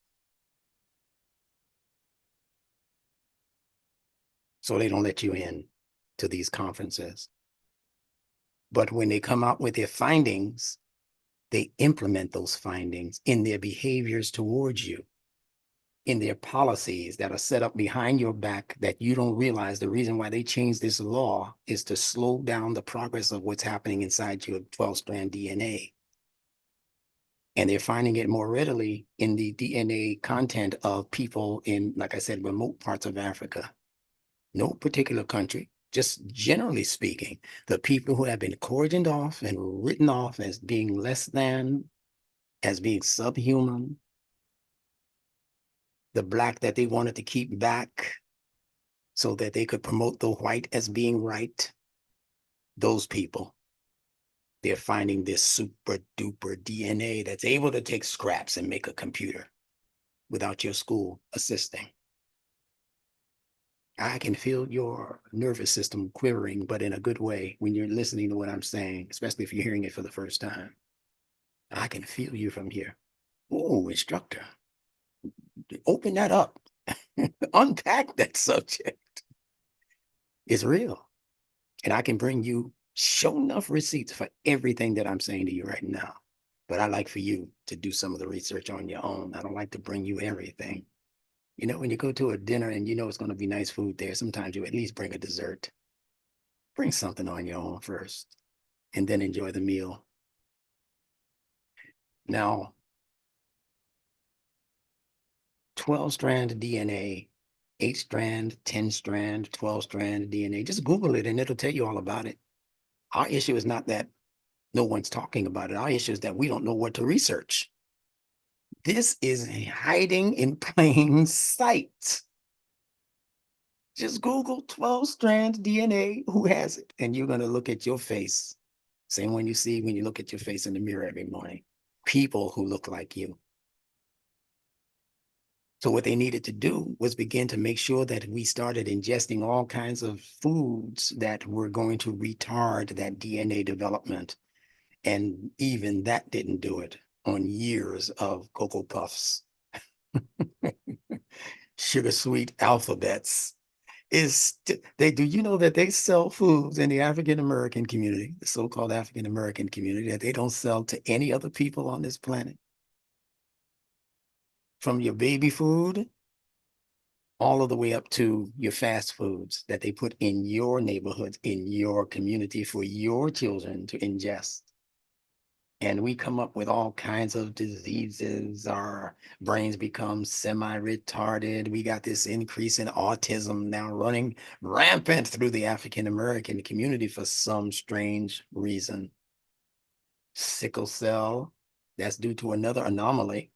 So they don't let you in to these conferences. But when they come out with their findings, they implement those findings in their behaviors towards you, in their policies that are set up behind your back that you don't realize. The reason why they changed this law is to slow down the progress of what's happening inside your 12-strand DNA. And they're finding it more readily in the DNA content of people in, like I said, remote parts of Africa. No particular country, just generally speaking, the people who have been cordoned off and written off as being less than, as being subhuman, the Black that they wanted to keep back so that they could promote the white as being right, those people, they're finding this super duper DNA that's able to take scraps and make a computer without your school assisting. I can feel your nervous system quivering, but in a good way when you're listening to what I'm saying, especially if you're hearing it for the first time. I can feel you from here. Oh, instructor, open that up. Unpack that subject. It's real. And I can bring you show enough receipts for everything that I'm saying to you right now. But I like for you to do some of the research on your own. I don't like to bring you everything. You know, when you go to a dinner and you know it's going to be nice food there, sometimes you at least bring a dessert. Bring something on your own first, and then enjoy the meal. Now, 12-strand DNA, 8-strand, 10-strand, 12-strand DNA, just Google it and it'll tell you all about it. Our issue is not that no one's talking about it. Our issue is that we don't know what to research. This is hiding in plain sight. Just Google 12-strand DNA, who has it? And you're going to look at your face. Same one you see when you look at your face in the mirror every morning. People who look like you. So what they needed to do was begin to make sure that we started ingesting all kinds of foods that were going to retard that DNA development. And even that didn't do it on years of Cocoa Puffs, sugar sweet alphabets. They do you know that they sell foods in the African American community, the so-called African American community, that they don't sell to any other people on this planet? From your baby food all of the way up to your fast foods that they put in your neighborhoods, in your community for your children to ingest. And we come up with all kinds of diseases. Our brains become semi-retarded. We got this increase in autism now running rampant through the African American community for some strange reason. Sickle cell, that's due to another anomaly,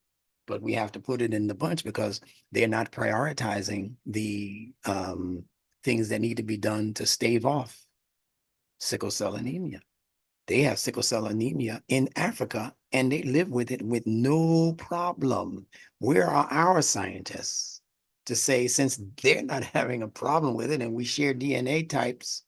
but we have to put it in the bunch because they're not prioritizing the things that need to be done to stave off sickle cell anemia. They have sickle cell anemia in Africa and they live with it with no problem. Where are our scientists to say, since they're not having a problem with it and we share DNA types,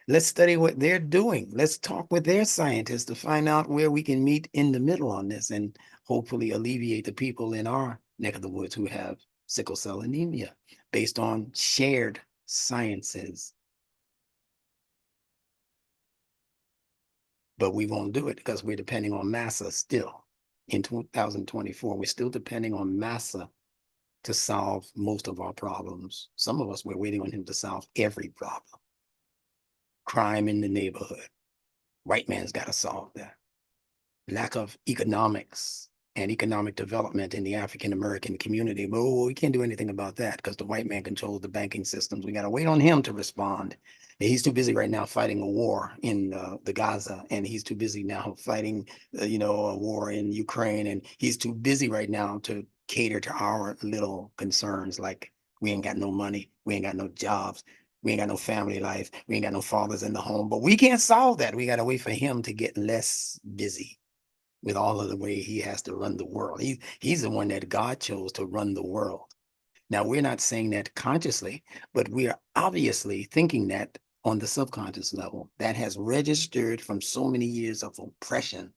let's study what they're doing. Let's talk with their scientists to find out where we can meet in the middle on this and hopefully alleviate the people in our neck of the woods who have sickle cell anemia based on shared sciences. But we won't do it because we're depending on massa still. In 2024, we're still depending on massa to solve most of our problems. Some of us, we're waiting on him to solve every problem. Crime in the neighborhood. White man's got to solve that. Lack of economics and economic development in the African American community. But we can't do anything about that because the white man controls the banking systems. We got to wait on him to respond. He's too busy right now fighting a war in the Gaza, and he's too busy now fighting, a war in Ukraine, and he's too busy right now to cater to our little concerns like we ain't got no money, we ain't got no jobs, we ain't got no family life, we ain't got no fathers in the home. But we can't solve that. We got to wait for him to get less busy with all of the way he has to run the world. He's the one that God chose to run the world. Now, we're not saying that consciously, but we are obviously thinking that on the subconscious level that has registered from so many years of oppression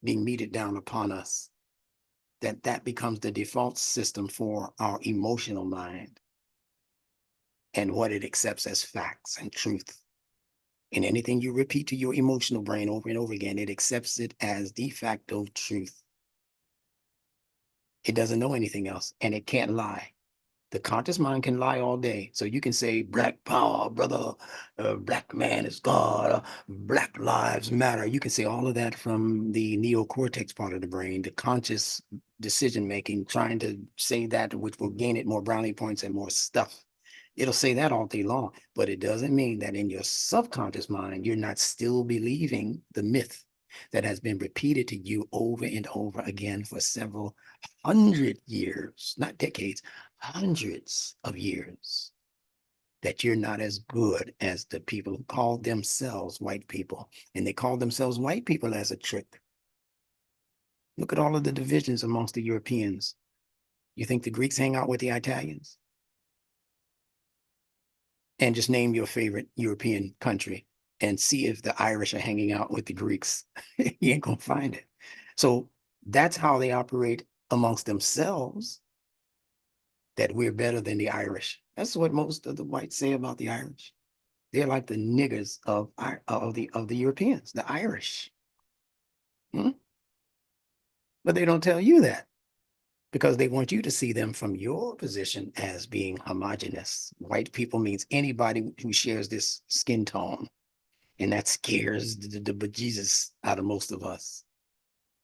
being meted down upon us, that becomes the default system for our emotional mind and what it accepts as facts and truth. And anything you repeat to your emotional brain over and over again, it accepts it as de facto truth. It doesn't know anything else, and it can't lie. The conscious mind can lie all day. So you can say black power, brother, black man is God, black lives matter. You can say all of that from the neocortex part of the brain, the conscious decision making, trying to say that which will gain it more brownie points and more stuff. It'll say that all day long, but it doesn't mean that in your subconscious mind, you're not still believing the myth that has been repeated to you over and over again for several hundred years, not decades, hundreds of years, that you're not as good as the people who call themselves white people. And they call themselves white people as a trick. Look at all of the divisions amongst the Europeans. You think the Greeks hang out with the Italians? And just name your favorite European country and see if the Irish are hanging out with the Greeks. You ain't gonna find it. So that's how they operate amongst themselves, that we're better than the Irish. That's what most of the whites say about the Irish. They're like the niggers of the Europeans, the Irish. But they don't tell you that because they want you to see them from your position as being homogenous. White people means anybody who shares this skin tone. And that scares the bejesus out of most of us.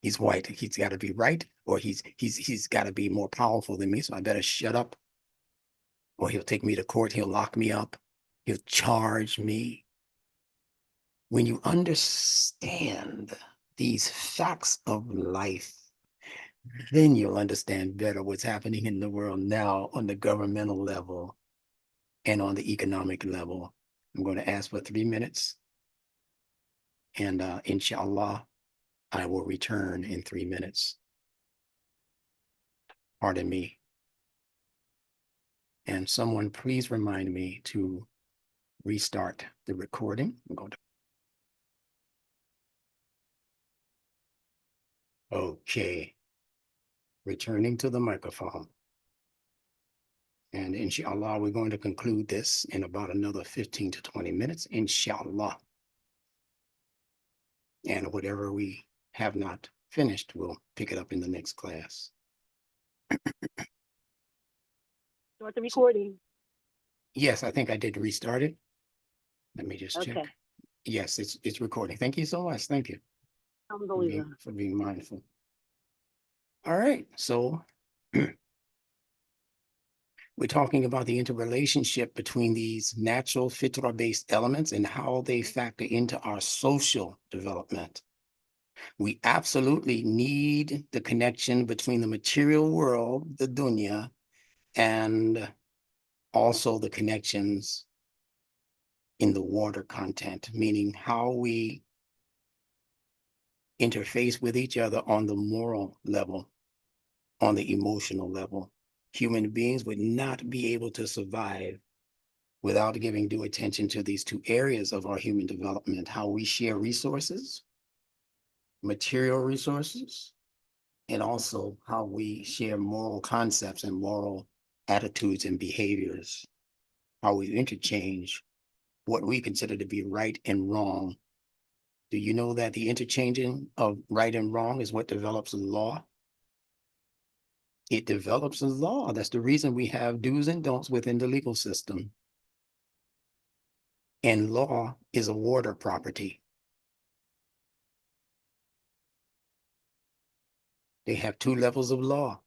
He's white. He's got to be right, or he's got to be more powerful than me. So I better shut up. Or he'll take me to court. He'll lock me up. He'll charge me. When you understand these facts of life, then you'll understand better what's happening in the world now on the governmental level and on the economic level. I'm going to ask for 3 minutes. And inshallah, I will return in 3 minutes. Pardon me. And someone please remind me to restart the recording. I'm going to. Okay. Returning to the microphone. And inshallah, we're going to conclude this in about another 15 to 20 minutes, inshallah. And whatever we have not finished, we'll pick it up in the next class. Start the recording. Yes, I think I did restart it. Let me just check. Okay. Yes, it's recording. Thank you so much. Thank you for being mindful. All right, so we're talking about the interrelationship between these natural fitra-based elements and how they factor into our social development. We absolutely need the connection between the material world, the dunya, and also the connections in the water content, meaning how we interface with each other on the moral level, on the emotional level. Human beings would not be able to survive without giving due attention to these two areas of our human development, how we share resources, material resources, and also how we share moral concepts and moral attitudes and behaviors, how we interchange what we consider to be right and wrong. Do you know that the interchanging of right and wrong is what develops law? It develops a law. That's the reason we have do's and don'ts within the legal system. And law is a water property. They have two levels of law.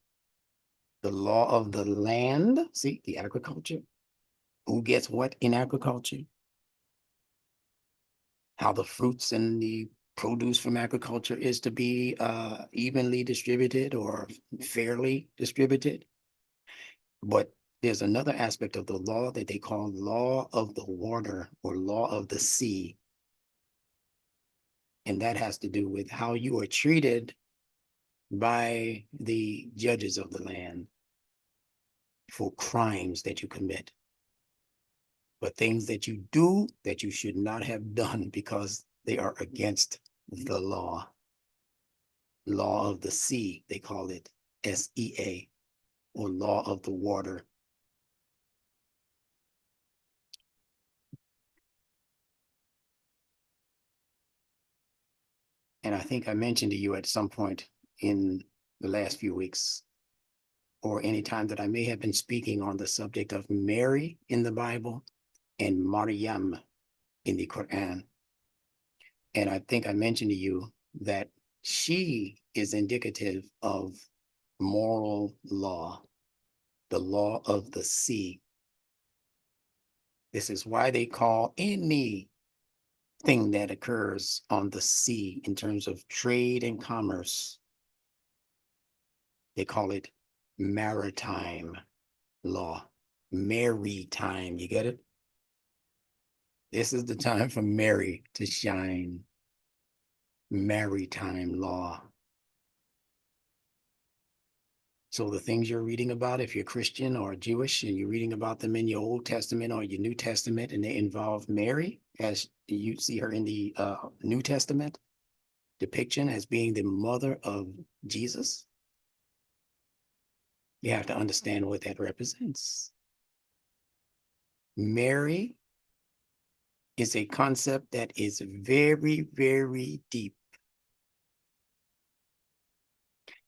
The law of the land, see, the agriculture, who gets what in agriculture, how the fruits and the produce from agriculture is to be evenly distributed or fairly distributed. But there's another aspect of the law that they call law of the water or law of the sea. And that has to do with how you are treated by the judges of the land for crimes that you commit, but things that you do that you should not have done because they are against the law. Law of the sea, they call it SEA, or law of the water. And I think I mentioned to you at some point in the last few weeks, or any time that I may have been speaking on the subject of Mary in the Bible and Maryam in the Quran. And I think I mentioned to you that she is indicative of moral law, the law of the sea. This is why they call anything that occurs on the sea in terms of trade and commerce, they call it maritime law. Maritime, you get it? This is the time for Mary to shine. Maritime law. So the things you're reading about, if you're Christian or Jewish and you're reading about them in your Old Testament or your New Testament, and they involve Mary, as you see her in the New Testament depiction as being the mother of Jesus, you have to understand what that represents. Mary is a concept that is very, very deep.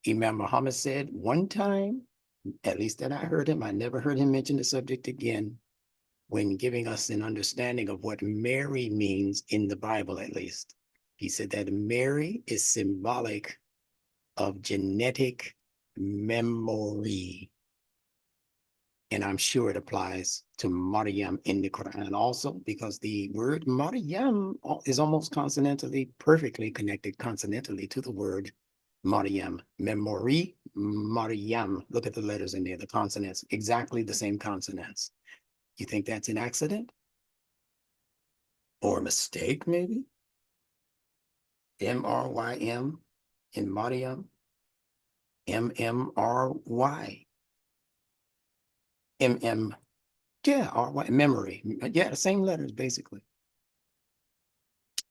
Imam Muhammad said one time, at least that I heard him, I never heard him mention the subject again, when giving us an understanding of what Mary means in the Bible, at least. He said that Mary is symbolic of genetic memory. And I'm sure it applies to Maryam in the Quran also, because the word Maryam is almost consonantally, perfectly connected consonantally to the word Maryam. Memory, Maryam. Look at the letters in there, the consonants, exactly the same consonants. You think that's an accident? Or a mistake, maybe? M-R-Y-M in Maryam. M-M-R-Y. M-M, yeah, R-Y, memory. Yeah, the same letters, basically.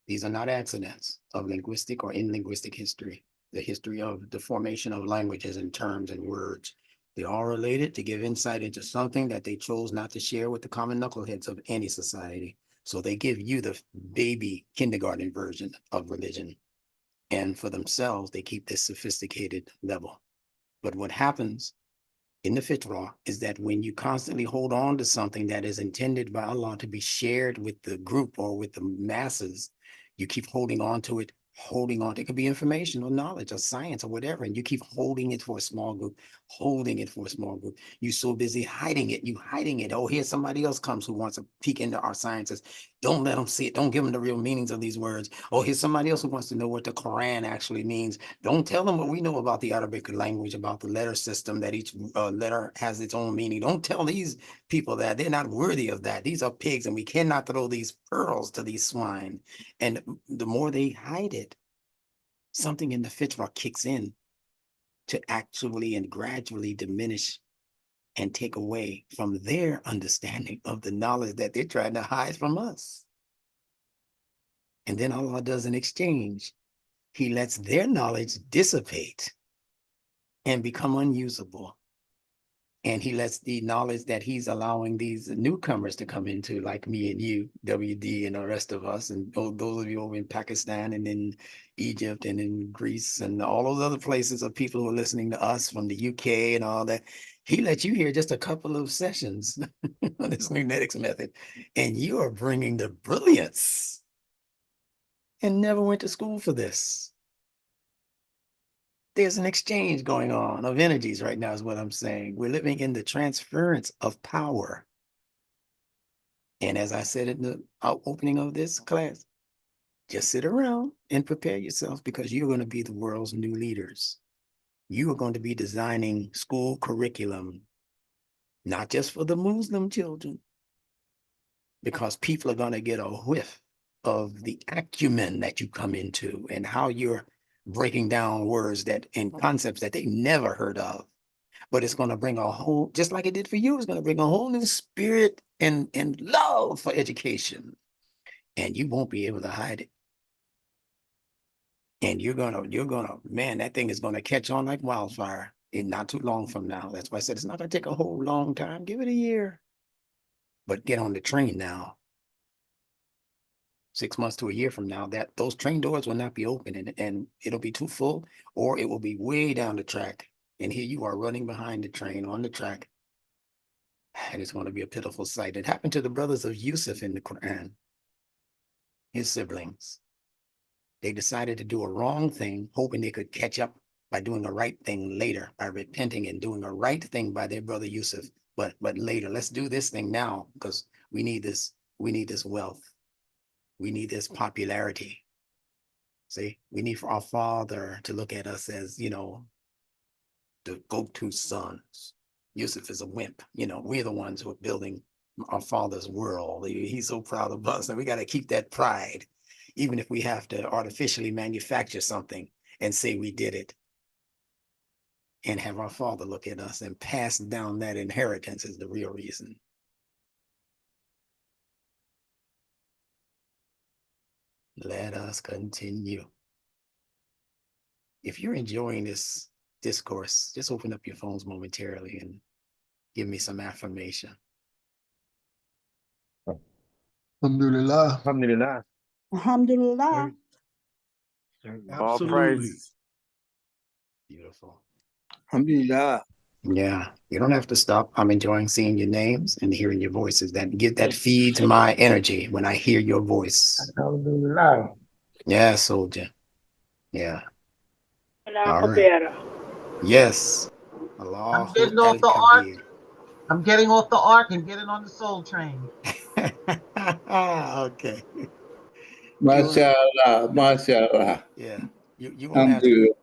These are not accidents of linguistic or in linguistic history, the history of the formation of languages and terms and words. They are related to give insight into something that they chose not to share with the common knuckleheads of any society. So they give you the baby kindergarten version of religion. And for themselves, they keep this sophisticated level. But what happens in the fitrah is that when you constantly hold on to something that is intended by Allah to be shared with the group or with the masses, you keep holding on to it, holding on. It could be information or knowledge or science or whatever, and you keep holding it for a small group, holding it for a small group. You're so busy hiding it, you hiding it. Oh, here somebody else comes who wants to peek into our sciences. Don't let them see it. Don't give them the real meanings of these words. Oh, here's somebody else who wants to know what the Quran actually means. Don't tell them what we know about the Arabic language, about the letter system, that each letter has its own meaning. Don't tell these people that they're not worthy of that. These are pigs, and we cannot throw these pearls to these swine. And the more they hide it, something in the fitrah kicks in to actually and gradually diminish and take away from their understanding of the knowledge that they're trying to hide from us. And then Allah does an exchange. He lets their knowledge dissipate and become unusable. And he lets the knowledge that he's allowing these newcomers to come into, like me and you, WD, and the rest of us, and those of you over in Pakistan and in Egypt and in Greece and all those other places of people who are listening to us from the UK and all that. He let you hear just a couple of sessions on this lunetics method, and you are bringing the brilliance and never went to school for this. There's an exchange going on of energies right now, is what I'm saying. We're living in the transference of power. And as I said in the opening of this class, just sit around and prepare yourself, because you're going to be the world's new leaders. You are going to be designing school curriculum, not just for the Muslim children, because people are going to get a whiff of the acumen that you come into and how you're breaking down words that and concepts that they never heard of. But it's going to bring a whole, just like it did for you, it's going to bring a whole new spirit and love for education. And you won't be able to hide it. And you're gonna, man, that thing is gonna catch on like wildfire in not too long from now. That's why I said it's not gonna take a whole long time. Give it a year. But get on the train now. 6 months to a year from now, that those train doors will not be open, and it'll be too full, or it will be way down the track. And here you are running behind the train on the track. And it's going to be a pitiful sight. It happened to the brothers of Yusuf in the Quran, his siblings. They decided to do a wrong thing, hoping they could catch up by doing a right thing later, by repenting and doing a right thing by their brother Yusuf. But later, let's do this thing now, because we need this wealth. We need this popularity. See, we need for our father to look at us as, the go-to sons. Yusuf is a wimp. We're the ones who are building our father's world. He's so proud of us, and we got to keep that pride, even if we have to artificially manufacture something and say we did it, and have our father look at us and pass down that inheritance is the real reason. Let us continue. If you're enjoying this discourse, just open up your phones momentarily and give me some affirmation. Alhamdulillah. Alhamdulillah. Alhamdulillah. All Absolutely. praise. Beautiful. Alhamdulillah. Yeah, you don't have to stop. I'm enjoying seeing your names and hearing your voices. That feeds my energy when I hear your voice. Alhamdulillah. Yeah, soldier. Yeah. Allah All right. Akbar. Yes. I'm Allahu getting off the ark. al-Kabir. I'm getting off the ark and getting on the soul train. Okay. MashaAllah. MashaAllah. Yeah. You Alhamdulillah.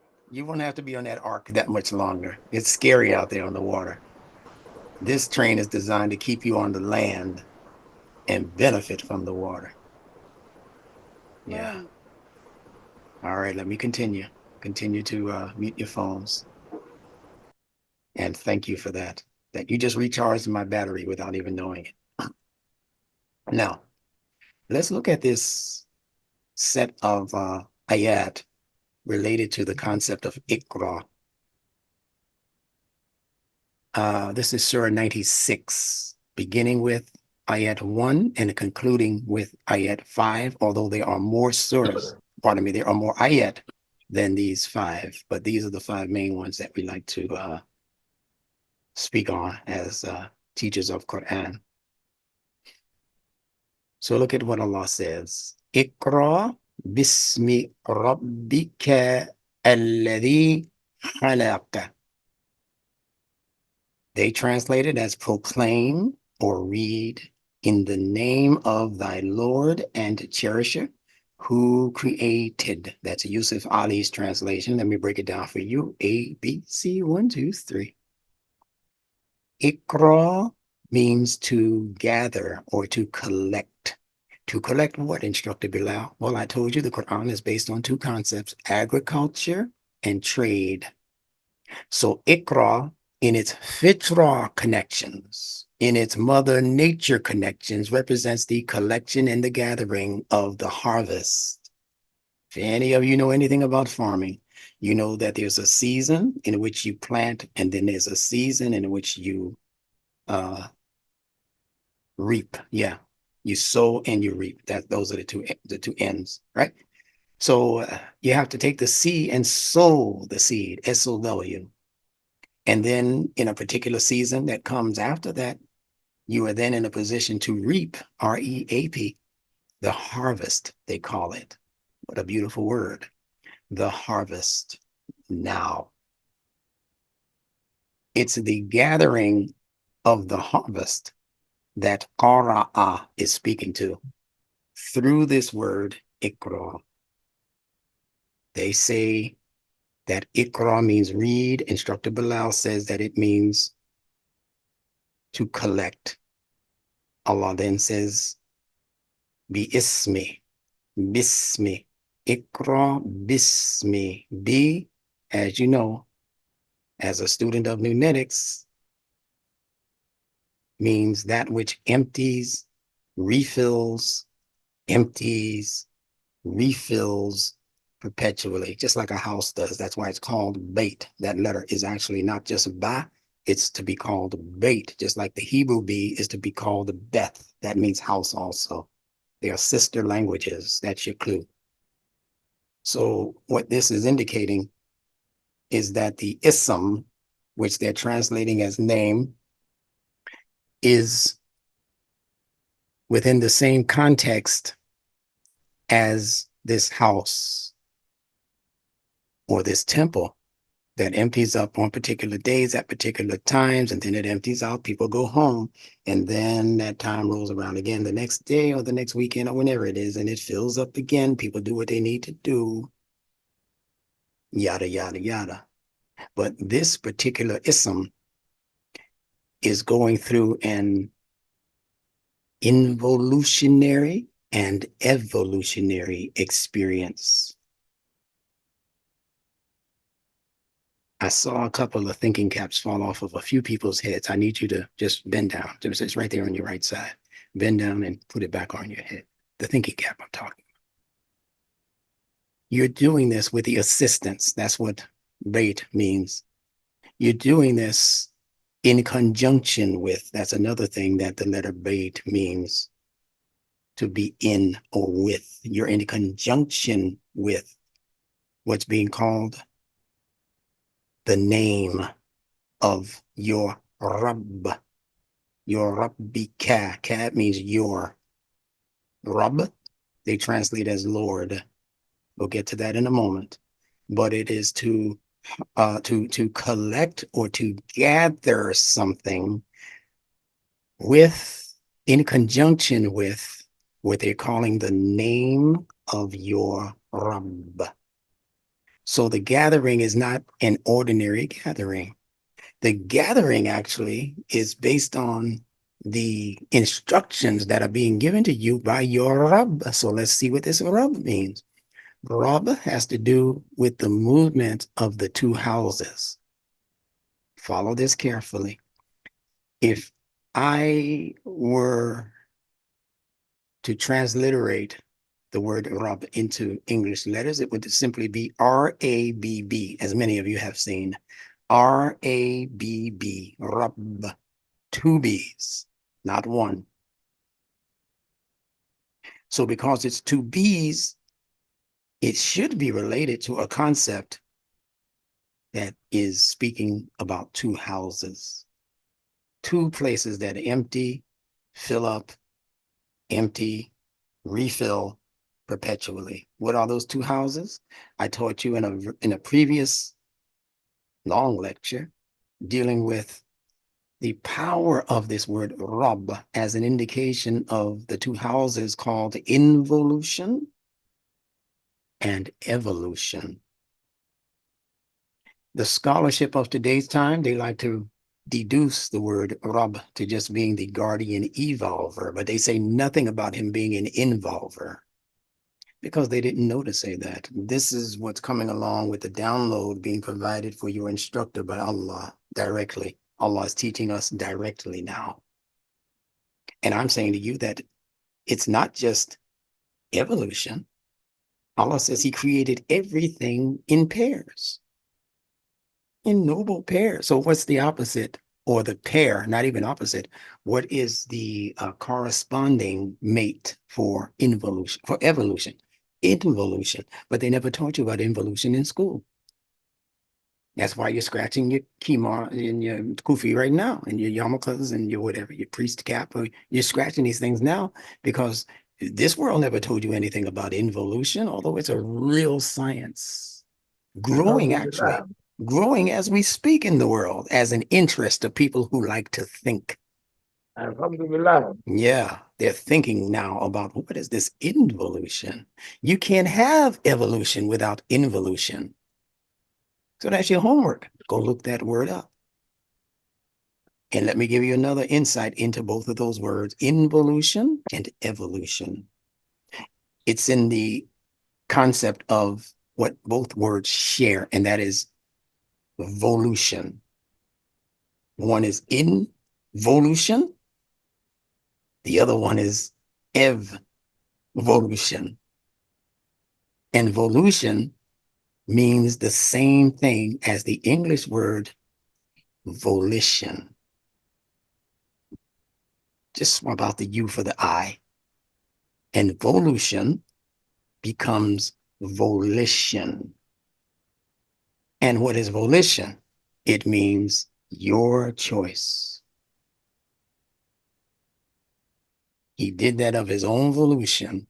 won't have to be on that ark that much longer. It's scary out there on the water. This train is designed to keep you on the land and benefit from the water. Yeah. All right, let me continue. Continue to mute your phones. And thank you for that. That you just recharged my battery without even knowing it. Now, let's look at this set of ayat related to the concept of IQRA. This is Surah 96, beginning with ayat 1 and concluding with ayat 5, although there are more surahs, there are more ayat than these 5, but these are the 5 main ones that we like to speak on as teachers of Quran. So look at what Allah says. Iqra bismi rabbika alladhi khalaq. They translate it as proclaim or read in the name of thy Lord and cherisher who created. That's Yusuf Ali's translation. Let me break it down for you. A, B, C, 1, 2, 3. Iqra means to gather or to collect. To collect what, Instructor Bilal? Well, I told you the Quran is based on 2 concepts, agriculture and trade. So Iqra, in its fitra connections, in its mother nature connections, represents the collection and the gathering of the harvest. If any of you know anything about farming, You know that there's a season in which you plant, and then there's a season in which you reap. Yeah, you sow and you reap. Those are the two ends, right? So you have to take the seed and sow the seed, SOW. And then in a particular season that comes after that, you are then in a position to reap, REAP, the harvest, they call it. What a beautiful word. The harvest now. It's the gathering of the harvest that IQRA is speaking to through this word, IQRA. They say that IQRA means read. Instructor Bilal says that it means to collect. Allah then says, Bi-ismi, bismi, Iqra bismi. Bi, as you know, as a student of Numetics, means that which empties, refills, empties, refills perpetually, just like a house does. That's why it's called bait. That letter is actually not just ba, it's to be called bait, just like the Hebrew B is to be called Beth. That means house also. They are sister languages. That's your clue. So what this is indicating is that the ism, which they're translating as name, is within the same context as this house or this temple that empties up on particular days at particular times, and then it empties out, people go home, and then that time rolls around again the next day or the next weekend or whenever it is, and it fills up again. People do what they need to do, yada, yada, yada. But this particular ism is going through an involutionary and evolutionary experience. I saw a couple of thinking caps fall off of a few people's heads. I need you to just bend down. It's right there on your right side. Bend down and put it back on your head. The thinking cap I'm talking about. You're doing this with the assistance. That's what bait means. You're doing this in conjunction with. That's another thing that the letter bait means. To be in or with. You're in conjunction with what's being called the name of your Rabb. Your Rabbika. Ka means your. Rabb, they translate as Lord. We'll get to that in a moment. But it is to collect or to gather something with, in conjunction with, what they're calling the name of your Rabb. So the gathering is not an ordinary gathering. The gathering actually is based on the instructions that are being given to you by your Rabb. So let's see what this Rabb means. Rabb has to do with the movement of the two houses. Follow this carefully. If I were to transliterate the word Rabb into English letters, it would simply be R-A-B-B, as many of you have seen. R-A-B-B, Rabb, two B's, not one. So because it's two B's, it should be related to a concept that is speaking about two houses, two places that empty, fill up, empty, refill perpetually. What are those two houses? I taught you in a previous long lecture dealing with the power of this word Rabb as an indication of the two houses called involution and evolution. The scholarship of today's time, they like to deduce the word Rabb to just being the guardian evolver, but they say nothing about him being an involver because they didn't know to say that. This is what's coming along with the download being provided for your instructor by Allah directly. Allah is teaching us directly now. And I'm saying to you that it's not just evolution. Allah says he created everything in pairs, in noble pairs. So what's the opposite or the pair, not even opposite? What is the corresponding mate for involution, for evolution? Involution. But they never taught you about involution in school. That's why you're scratching your kima and your kufi right now, and your yarmulkes and your whatever, your priest cap. Or you're scratching these things now because this world never told you anything about involution, although it's a real science. Growing, actually, growing as we speak in the world as an interest of people who like to think. Alhamdulillah. Yeah, they're thinking now about what is this involution? You can't have evolution without involution. So that's your homework. Go look that word up. And let me give you another insight into both of those words, involution and evolution. It's in the concept of what both words share, and that is volution. One is involution. The other one is evolution. And volution means the same thing as the English word volition. Just about the U for the I. And volution becomes volition. And what is volition? It means your choice. He did that of his own volition.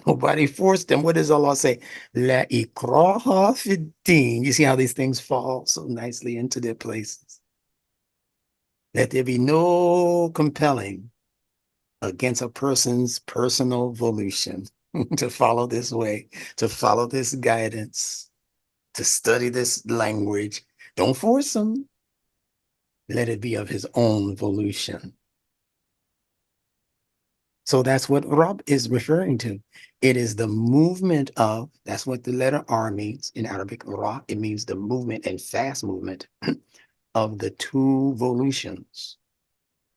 Nobody forced him. What does Allah say? La ikraha fid-din. You see how these things fall so nicely into their places. Let there be no compelling against a person's personal volition to follow this way, to follow this guidance, to study this language. Don't force him. Let it be of his own volition. So that's what Rab is referring to. It is the movement of, that's what the letter R means in Arabic, Ra. It means the movement and fast movement of the two volitions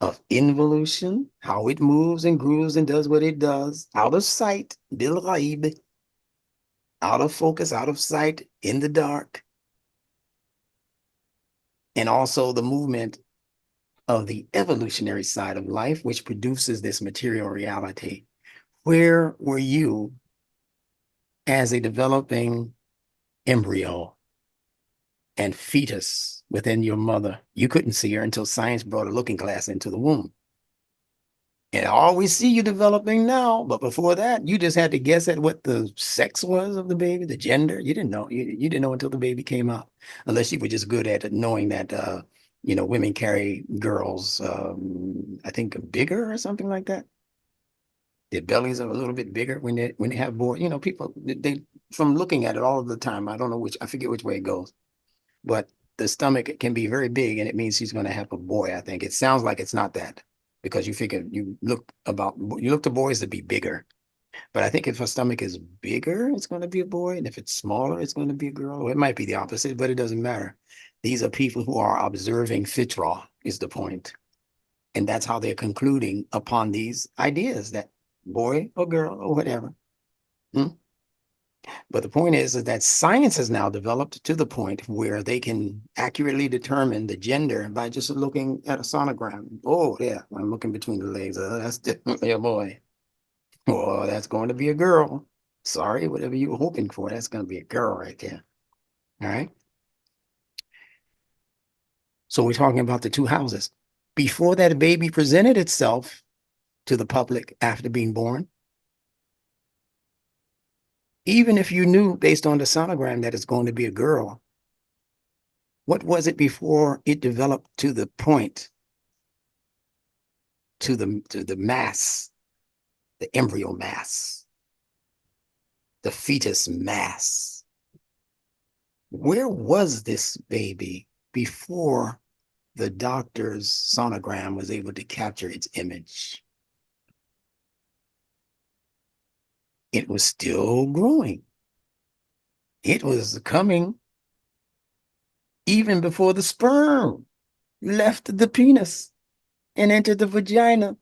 of involution, how it moves and grooves and does what it does, out of sight, bil ghaib, out of focus, out of sight, in the dark. And also the movement of the evolutionary side of life, which produces this material reality. Where were you as a developing embryo and fetus within your mother? You couldn't see her until science brought a looking glass into the womb. And all we see you developing now, but before that, you just had to guess at what the sex was of the baby, the gender. You didn't know. You didn't know until the baby came out, unless you were just good at it, knowing that women carry girls, I think bigger or something like that. Their bellies are a little bit bigger when they have boys. People they from looking at it all of the time. I don't know I forget which way it goes, but the stomach can be very big, and it means she's going to have a boy. I think it sounds like it's not that, because you look to boys to be bigger. But I think if her stomach is bigger, it's going to be a boy, and if it's smaller, it's going to be a girl. Or it might be the opposite, but it doesn't matter. These are people who are observing fitra, is the point. And that's how they're concluding upon these ideas that boy or girl or whatever. But the point is that science has now developed to the point where they can accurately determine the gender by just looking at a sonogram. Oh, yeah, I'm looking between the legs. That's definitely a boy. Oh, that's going to be a girl. Sorry, whatever you were hoping for, that's going to be a girl right there. All right. So we're talking about the two houses. Before that baby presented itself to the public after being born, even if you knew based on the sonogram that it's going to be a girl, what was it before it developed to the point, to the mass, the embryo mass, the fetus mass? Where was this baby before the doctor's sonogram was able to capture its image? It was still growing. It was coming even before the sperm left the penis and entered the vagina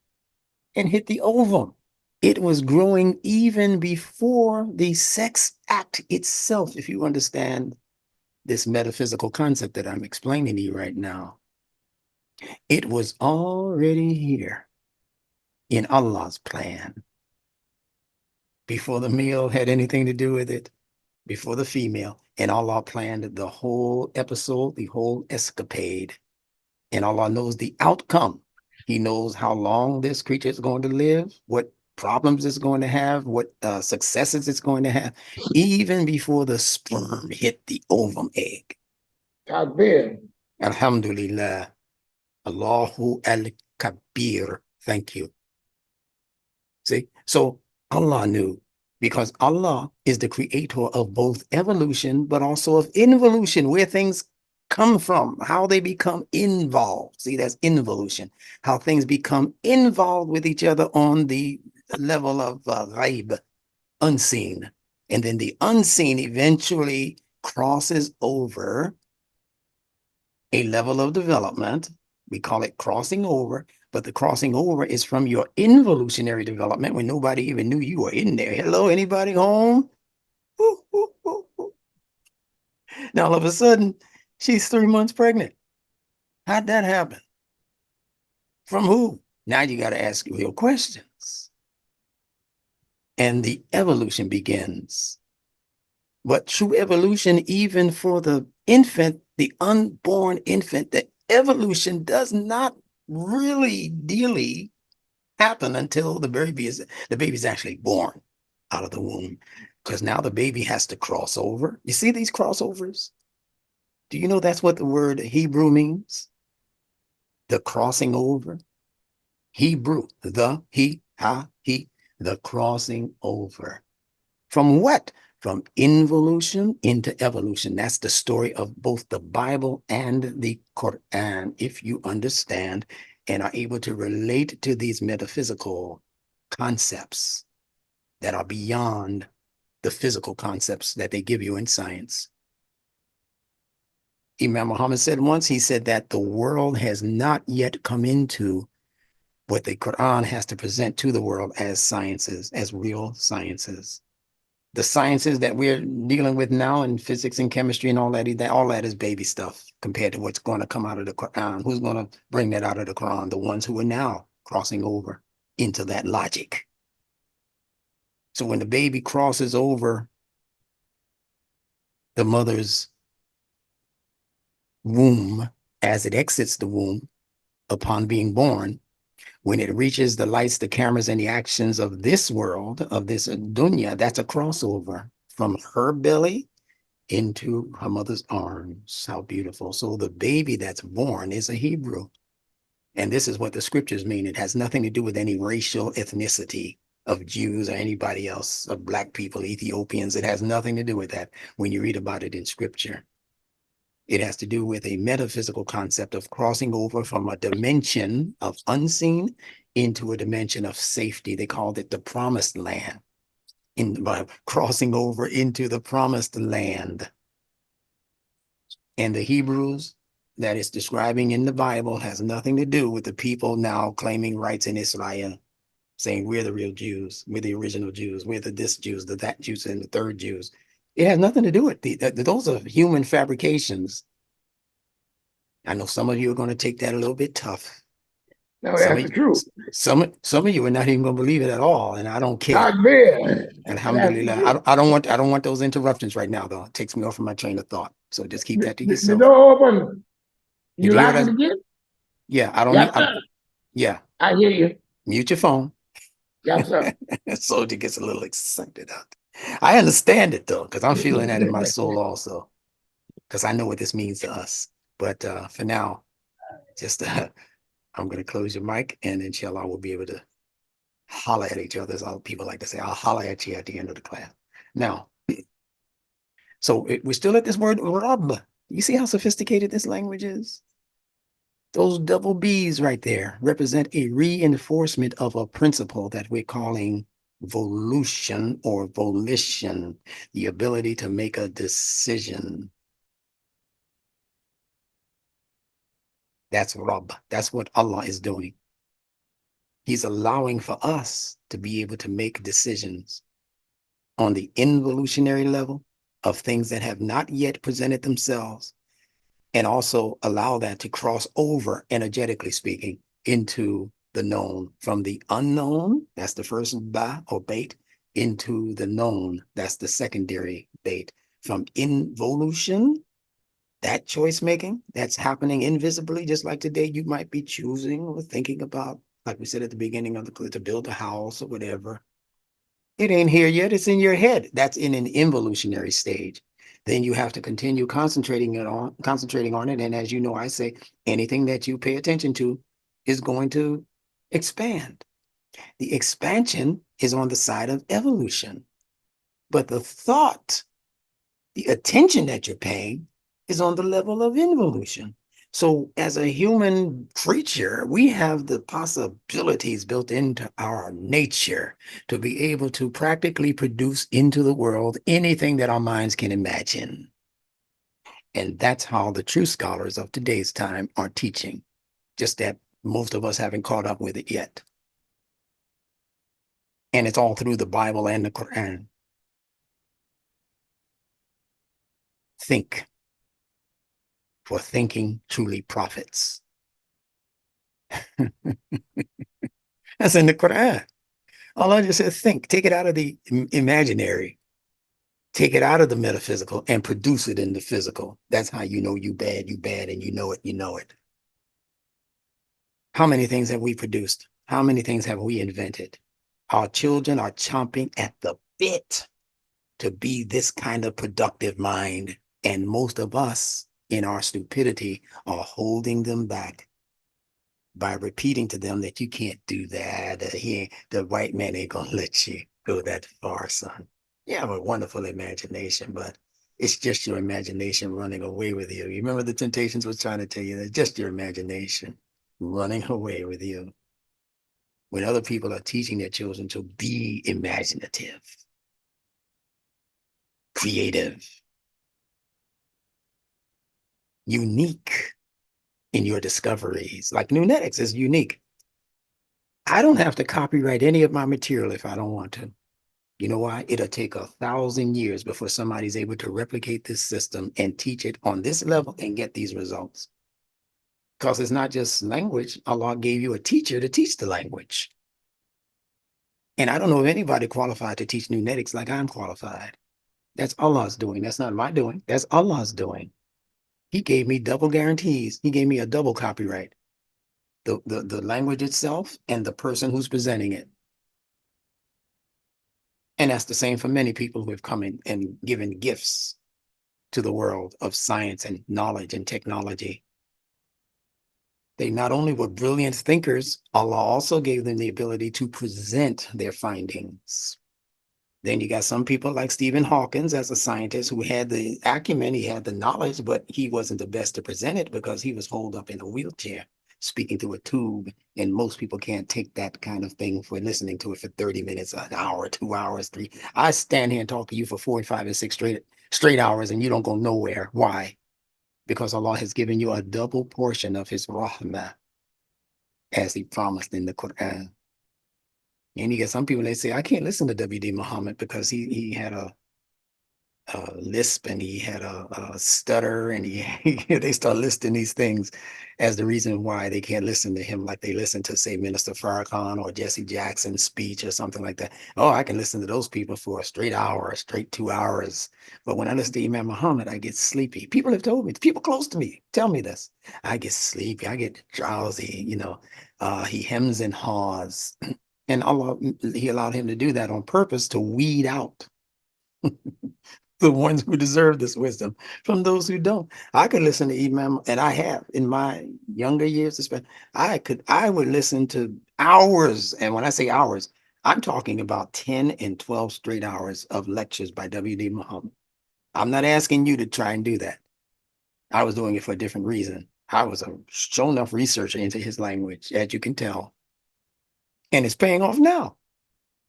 and hit the ovum. It was growing even before the sex act itself, if you understand this metaphysical concept that I'm explaining to you right now. It was already here in Allah's plan before the male had anything to do with it, before the female. And Allah planned the whole episode, the whole escapade. And Allah knows the outcome. He knows how long this creature is going to live, what problems it's going to have, what successes it's going to have, even before the sperm hit the ovum egg. Takbir. Alhamdulillah. Allahu al-Kabir. Thank you. See, so Allah knew, because Allah is the creator of both evolution, but also of involution, where things come from, how they become involved. See, that's involution, how things become involved with each other on the level of ghaib, unseen. And then the unseen eventually crosses over a level of development. We call it crossing over, but the crossing over is from your involutionary development when nobody even knew you were in there. Hello, anybody home? Woo, woo, woo, woo. Now, all of a sudden, she's 3 months pregnant. How'd that happen? From who? Now you got to ask real questions. And the evolution begins. But true evolution, even for the infant, the unborn infant, the evolution does not really happen until the baby's actually born out of the womb. Because now the baby has to cross over. You see these crossovers? Do you know that's what the word Hebrew means? The crossing over. Hebrew, the crossing over. From what? From involution into evolution. That's the story of both the Bible and the Quran, if you understand and are able to relate to these metaphysical concepts that are beyond the physical concepts that they give you in science. Imam Muhammad said once, he said that the world has not yet come into what the Quran has to present to the world as sciences, as real sciences. The sciences that we're dealing with now in physics and chemistry and all that is baby stuff compared to what's going to come out of the Quran. Who's going to bring that out of the Quran? The ones who are now crossing over into that logic. So when the baby crosses over the mother's womb, as it exits the womb upon being born, when it reaches the lights, the cameras, and the actions of this world, of this dunya, that's a crossover from her belly into her mother's arms. How beautiful. So the baby that's born is a Hebrew. And this is what the scriptures mean. It has nothing to do with any racial ethnicity of Jews or anybody else, of Black people, Ethiopians. It has nothing to do with that when you read about it in scripture. It has to do with a metaphysical concept of crossing over from a dimension of unseen into a dimension of safety. They called it the promised land. By crossing over into the promised land. And the Hebrews that it's describing in the Bible has nothing to do with the people now claiming rights in Israel, saying we're the real Jews, we're the original Jews, we're the this Jews, the that Jews, and the third Jews. It has nothing to do with those are human fabrications. I know some of you are going to take that a little bit tough. No, that's the truth. Some of you are not even going to believe it at all, and I don't care. Takbir. Alhamdulillah. I don't want those interruptions right now, though. It takes me off from my train of thought. So just keep that to The yourself. door open. Did You you hear like what it again? Yeah, I don't Yes, need. sir. Yeah, I hear you. mute your phone. Yes, sir. Soldier gets a little excited out there. I understand it though, because I'm feeling that in my soul also, because I know what this means to us. But for now, just I'm going to close your mic, and inshallah, we'll be able to holler at each other, as all people like to say. I'll holler at you at the end of the class. Now, so we're still at this word Rabb. You see how sophisticated this language is? Those double B's right there represent a reinforcement of a principle that we're calling volution or volition, the ability to make a decision. That's Rabb. That's what Allah is doing. He's allowing for us to be able to make decisions on the involutionary level of things that have not yet presented themselves, and also allow that to cross over, energetically speaking, into the known, from the unknown, that's the first ba or bait, into the known, that's the secondary bait. From involution, that choice making that's happening invisibly, just like today, you might be choosing or thinking about, like we said at the beginning of the clip, to build a house or whatever. It ain't here yet, it's in your head. That's in an involutionary stage. Then you have to continue concentrating on it. And as you know, I say anything that you pay attention to is going to expand. The expansion is on the side of evolution. But the thought, the attention that you're paying is on the level of involution. So as a human creature, we have the possibilities built into our nature to be able to practically produce into the world anything that our minds can imagine. And that's how the true scholars of today's time are teaching, just that most of us haven't caught up with it yet. And it's all through the Bible and the Quran. Think, for thinking truly profits. That's in the Quran. Allah just said, think, take it out of the imaginary, take it out of the metaphysical and produce it in the physical. That's how you know you bad, and you know it, you know it. How many things have we produced? How many things have we invented? Our children are chomping at the bit to be this kind of productive mind. And most of us, in our stupidity, are holding them back by repeating to them that you can't do that. The white man ain't gonna let you go that far, son. You have a wonderful imagination, but it's just your imagination running away with you. You remember the Temptations was trying to tell you that just your imagination running away with you. When other people are teaching their children to be imaginative, creative, unique in your discoveries, like Nunetics is unique. I don't have to copyright any of my material if I don't want to. You know why? It'll take 1,000 years before somebody's able to replicate this system and teach it on this level and get these results. Because it's not just language. Allah gave you a teacher to teach the language. And I don't know of anybody qualified to teach Nunetics like I'm qualified. That's Allah's doing. That's not my doing. That's Allah's doing. He gave me double guarantees. He gave me a double copyright. The language itself and the person who's presenting it. And that's the same for many people who have come in and given gifts to the world of science and knowledge and technology. They not only were brilliant thinkers, Allah also gave them the ability to present their findings. Then you got some people like Stephen Hawkins as a scientist who had the acumen, he had the knowledge, but he wasn't the best to present it because he was holed up in a wheelchair, speaking through a tube. And most people can't take that kind of thing for listening to it for 30 minutes, an hour, 2 hours, 3. I stand here and talk to you for 4 and 5 and 6 straight hours and you don't go nowhere. Why? Because Allah has given you a double portion of his rahmah as he promised in the Quran. And you get some people, they say, I can't listen to W.D. Muhammad because he had a lisp and he had a stutter and they start listing these things as the reason why they can't listen to him like they listen to, say, Minister Farrakhan or Jesse Jackson's speech or something like that. Oh, I can listen to those people for a straight hour, a straight 2 hours. But when I listen to Imam Muhammad, I get sleepy. People have told me, people close to me tell me this. I get sleepy, I get drowsy, he hems and haws. And Allah, he allowed him to do that on purpose to weed out the ones who deserve this wisdom from those who don't. I could listen to Imam, and I have in my younger years, especially, I would listen to hours. And when I say hours, I'm talking about 10 and 12 straight hours of lectures by W.D. Muhammad. I'm not asking you to try and do that. I was doing it for a different reason. I was a show enough researcher into his language, as you can tell. And it's paying off now.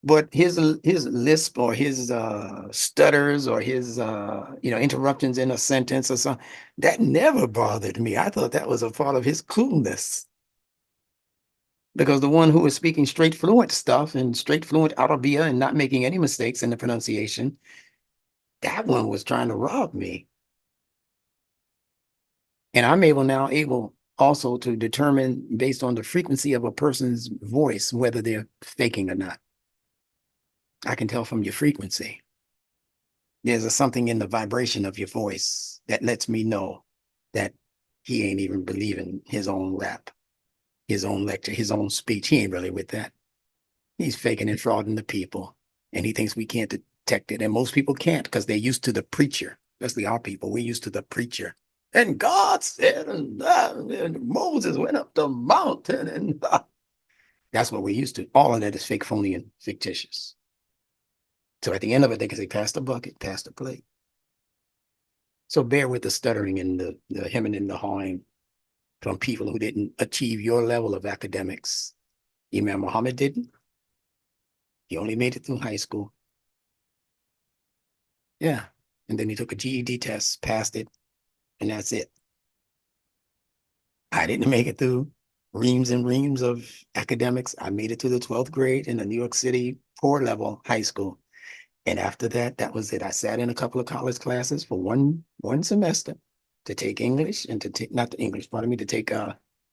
But his lisp or his stutters or his interruptions in a sentence or something, that never bothered me. I thought that was a part of his coolness. Because the one who was speaking straight fluent stuff and straight fluent Arabia and not making any mistakes in the pronunciation, that one was trying to rob me. And I'm able also to determine based on the frequency of a person's voice, whether they're faking or not. I can tell from your frequency. There's something in the vibration of your voice that lets me know that he ain't even believing his own rap, his own lecture, his own speech. He ain't really with that. He's faking and frauding the people. And he thinks we can't detect it. And most people can't because they're used to the preacher, especially our people. We're used to the preacher. And God said, and Moses went up the mountain. And that's what we're used to. All of that is fake, phony, and fictitious. So at the end of it, they can say, pass the bucket, pass the plate. So bear with the stuttering and the hemming and the hawing from people who didn't achieve your level of academics. Imam Muhammad didn't. He only made it through high school. Yeah. And then he took a GED test, passed it, and that's it. I didn't make it through reams and reams of academics. I made it to the 12th grade in a New York City poor level high school. And after that, that was it. I sat in a couple of college classes for one semester to take English and to take, not the English, pardon me, to take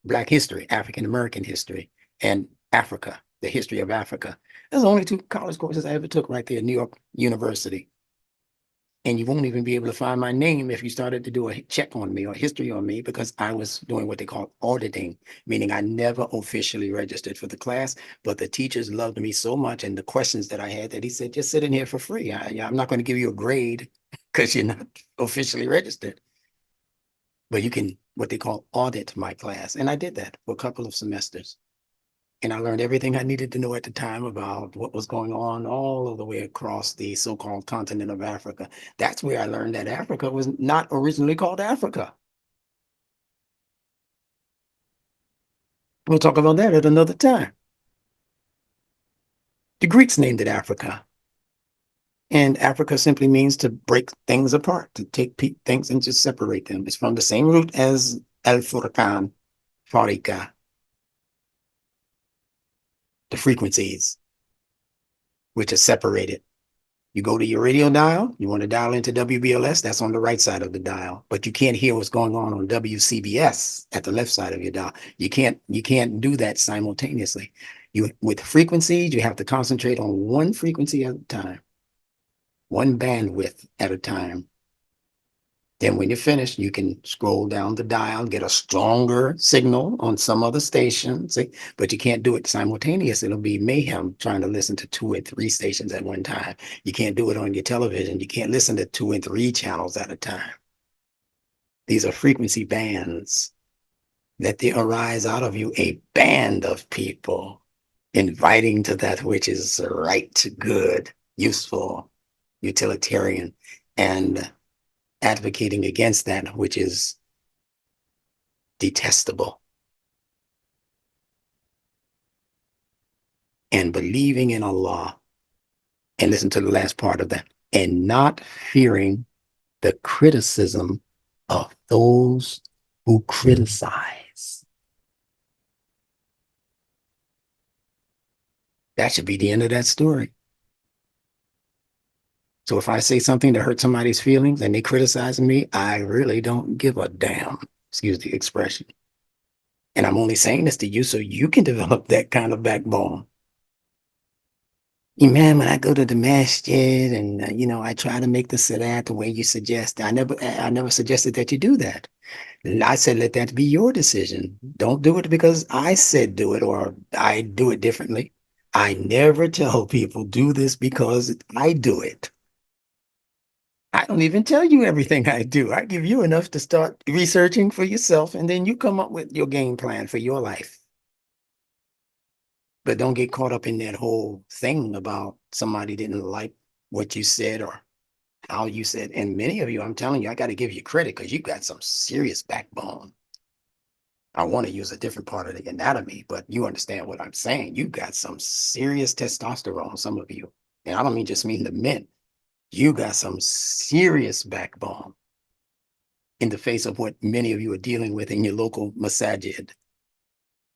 Black history, African American history, and Africa, the history of Africa. There's only 2 college courses I ever took right there at New York University. And you won't even be able to find my name if you started to do a check on me or history on me, because I was doing what they call auditing, meaning I never officially registered for the class, but the teachers loved me so much and the questions that I had that he said, just sit in here for free. I'm not going to give you a grade because you're not officially registered, but you can, what they call audit my class. And I did that for a couple of semesters. And I learned everything I needed to know at the time about what was going on all of the way across the so-called continent of Africa. That's where I learned that Africa was not originally called Africa. We'll talk about that at another time. The Greeks named it Africa. And Africa simply means to break things apart, to take things and just separate them. It's from the same root as Al-Furqan, Farika, the frequencies, which are separated. You go to your radio dial, you want to dial into WBLS, that's on the right side of the dial, but you can't hear what's going on WCBS at the left side of your dial. You can't do that simultaneously. With frequencies, you have to concentrate on one frequency at a time, one bandwidth at a time. Then when you're finished, you can scroll down the dial, get a stronger signal on some other station, see? But you can't do it simultaneously. It'll be mayhem trying to listen to 2 and 3 stations at one time. You can't do it on your television. You can't listen to 2 and 3 channels at a time. These are frequency bands. Let there arise out of you a band of people inviting to that which is right, good, useful, utilitarian, and advocating against that which is detestable, and believing in Allah, and listen to the last part of that, and not fearing the criticism of those who criticize. That should be the end of that story. So if I say something that hurts somebody's feelings and they criticize me, I really don't give a damn, excuse the expression. And I'm only saying this to you so you can develop that kind of backbone. Man, when I go to the masjid and I try to make the salat the way you suggest, I never suggested that you do that. And I said, let that be your decision. Don't do it because I said do it or I do it differently. I never tell people do this because I do it. I don't even tell you everything I do. I give you enough to start researching for yourself, and then you come up with your game plan for your life. But don't get caught up in that whole thing about somebody didn't like what you said or how you said. And many of you, I'm telling you, I got to give you credit because you got some serious backbone. I want to use a different part of the anatomy, but you understand what I'm saying. You got some serious testosterone, some of you. And I don't mean the men. You got some serious backbone in the face of what many of you are dealing with in your local masajid.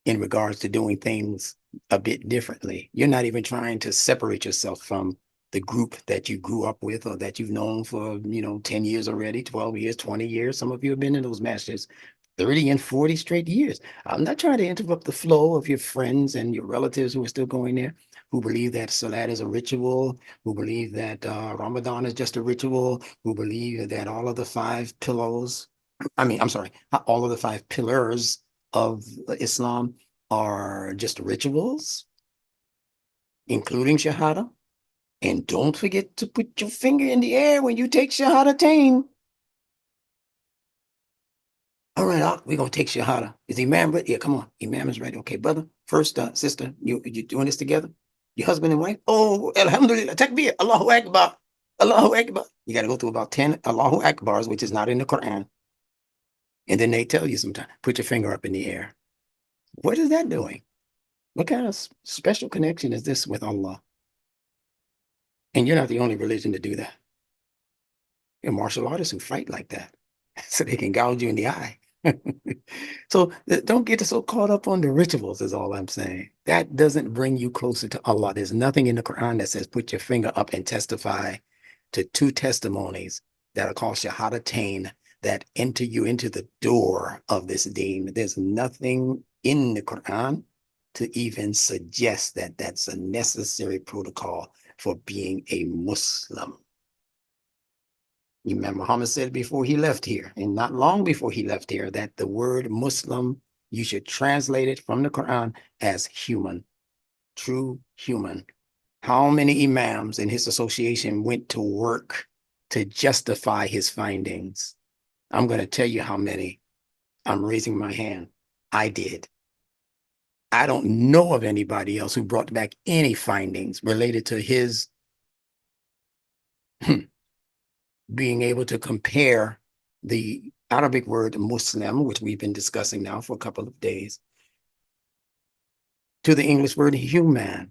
in regards to doing things a bit differently. You're not even trying to separate yourself from the group that you grew up with or that you've known for, 10 years already, 12 years, 20 years. Some of you have been in those masters 30 and 40 straight years. I'm not trying to interrupt the flow of your friends and your relatives who are still going there, who believe that Salat is a ritual, who believe that Ramadan is just a ritual, who believe that all of the five pillows, I'm sorry, all of the five pillars of Islam are just rituals, including Shahada. And don't forget to put your finger in the air when you take Shahadatain. All right, we're going to take Shahada. Is Imam ready? Yeah, come on. Imam is ready. Okay, brother. First, sister, you doing this together? Your husband and wife? Oh, Alhamdulillah. Takbir. Allahu Akbar. Allahu Akbar. You got to go through about 10 Allahu Akbars, which is not in the Quran. And then they tell you sometimes, put your finger up in the air. What is that doing? What kind of special connection is this with Allah? And you're not the only religion to do that. There are martial artists who fight like that so they can gouge you in the eye. So don't get so caught up on the rituals is all I'm saying. That doesn't bring you closer to Allah. There's nothing in the Quran that says put your finger up and testify to two testimonies that are called shahadatain that enter you into the door of this deen. There's nothing in the Quran to even suggest that that's a necessary protocol for being a Muslim. Imam Muhammad said before he left here, and not long before he left here, that the word Muslim, you should translate it from the Quran as human, true human. How many imams in his association went to work to justify his findings? I'm going to tell you how many. I'm raising my hand. I did. I don't know of anybody else who brought back any findings related to his being able to compare the Arabic word Muslim, which we've been discussing now for a couple of days, to the English word human.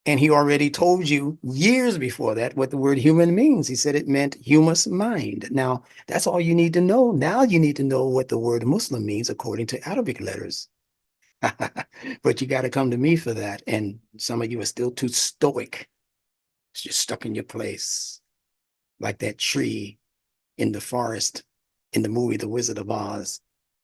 And he already told you years before that what the word human means. He said it meant humus mind. Now, that's all you need to know. Now you need to know what the word Muslim means according to Arabic letters. But you got to come to me for that. And some of you are still too stoic. You're stuck in your place, like that tree in the forest in the movie The Wizard of Oz.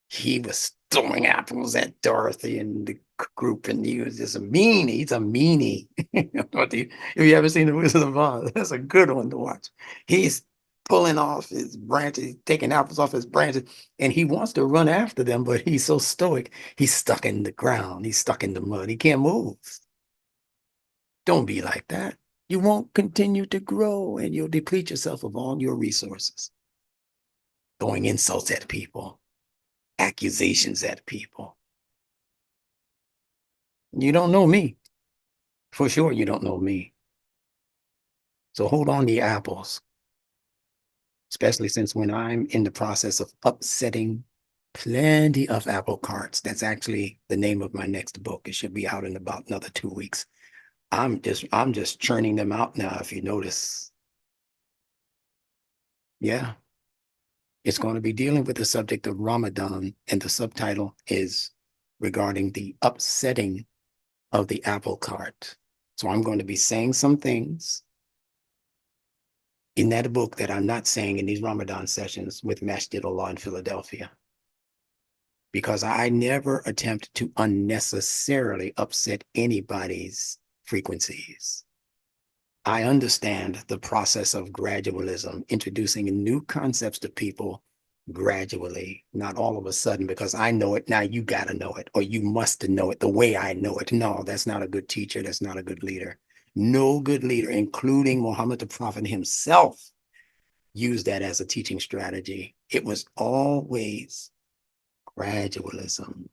He was throwing apples at Dorothy and the group, and he was just a meanie. He's a meanie. If you ever seen The Wizard of Oz, that's a good one to watch. He's pulling off his branches, taking apples off his branches, and he wants to run after them, but he's so stoic. He's stuck in the ground. He's stuck in the mud. He can't move. Don't be like that. You won't continue to grow, and you'll deplete yourself of all your resources. Throwing insults at people, accusations at people. You don't know me. For sure, you don't know me. So hold on to your apples, especially since when I'm in the process of upsetting plenty of apple carts. That's actually the name of my next book. It should be out in about another 2 weeks. I'm just churning them out now, if you notice. Yeah. It's going to be dealing with the subject of Ramadan, and the subtitle is regarding the upsetting of the apple cart. So I'm going to be saying some things in that book that I'm not saying in these Ramadan sessions with Masjid Allah in Philadelphia, because I never attempt to unnecessarily upset anybody's frequencies. I understand the process of gradualism, introducing new concepts to people gradually, not all of a sudden, because I know it, now you got to know it, or you must know it the way I know it. No, that's not a good teacher. That's not a good leader. No good leader, including Muhammad the Prophet himself, used that as a teaching strategy. It was always gradualism.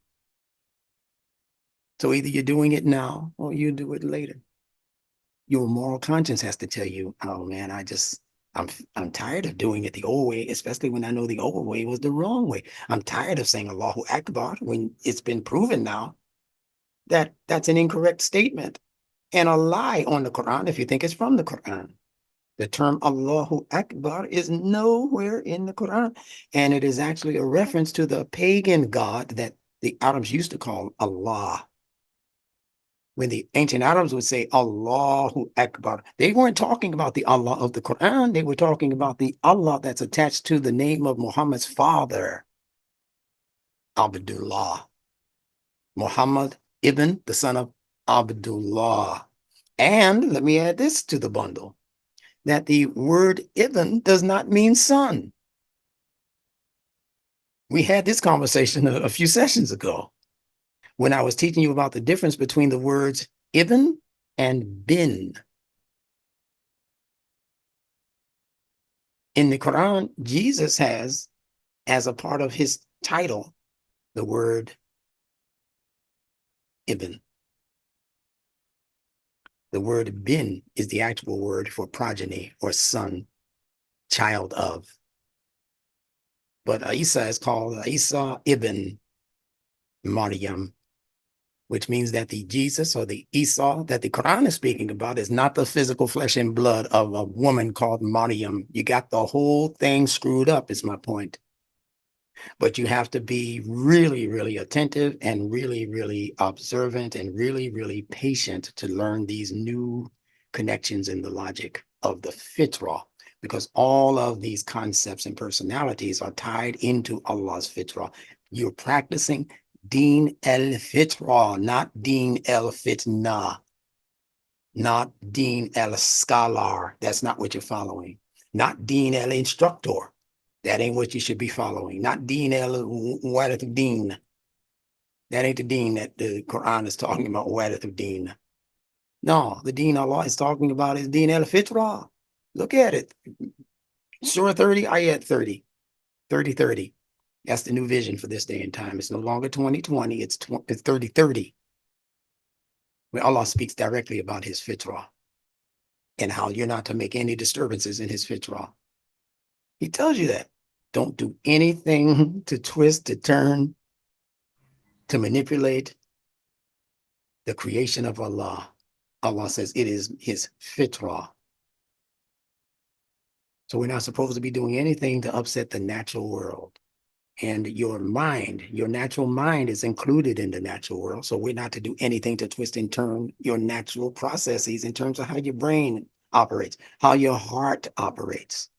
So either you're doing it now or you do it later. Your moral conscience has to tell you, oh man, I'm tired of doing it the old way, especially when I know the old way was the wrong way. I'm tired of saying Allahu Akbar when it's been proven now that that's an incorrect statement and a lie on the Quran if you think it's from the Quran. The term Allahu Akbar is nowhere in the Quran, and it is actually a reference to the pagan god that the Arabs used to call Allah. When the ancient Arabs would say Allahu Akbar, they weren't talking about the Allah of the Quran. They were talking about the Allah that's attached to the name of Muhammad's father, Abdullah. Muhammad ibn, the son of Abdullah. And let me add this to the bundle, that the word ibn does not mean son. We had this conversation a few sessions ago when I was teaching you about the difference between the words ibn and bin. In the Quran, Jesus has, as a part of his title, the word ibn. The word bin is the actual word for progeny or son, child of. But Isa is called Isa ibn Maryam, which means that the Jesus or the Isa that the Quran is speaking about is not the physical flesh and blood of a woman called Maryam. You got the whole thing screwed up, is my point. But you have to be really, really attentive and really, really observant and really, really patient to learn these new connections in the logic of the fitrah, because all of these concepts and personalities are tied into Allah's fitrah. You're practicing Deen el-Fitrah, not Deen el-Fitna, not Deen el-Scholar. That's not what you're following. Not Deen el-Instructor. That ain't what you should be following. Not Deen el-Wadath Deen. That ain't the Deen that the Quran is talking about, Wadath Deen. No, the Deen Allah is talking about is Deen el-Fitrah. Look at it. Surah 30, Ayat 30. 30. That's the new vision for this day and time. It's no longer 2020, it's 3030, where Allah speaks directly about his fitrah and how you're not to make any disturbances in his fitrah. He tells you that. Don't do anything to twist, to turn, to manipulate the creation of Allah. Allah says it is his fitrah. So we're not supposed to be doing anything to upset the natural world. And your mind, your natural mind is included in the natural world. So we're not to do anything to twist and turn your natural processes in terms of how your brain operates, how your heart operates,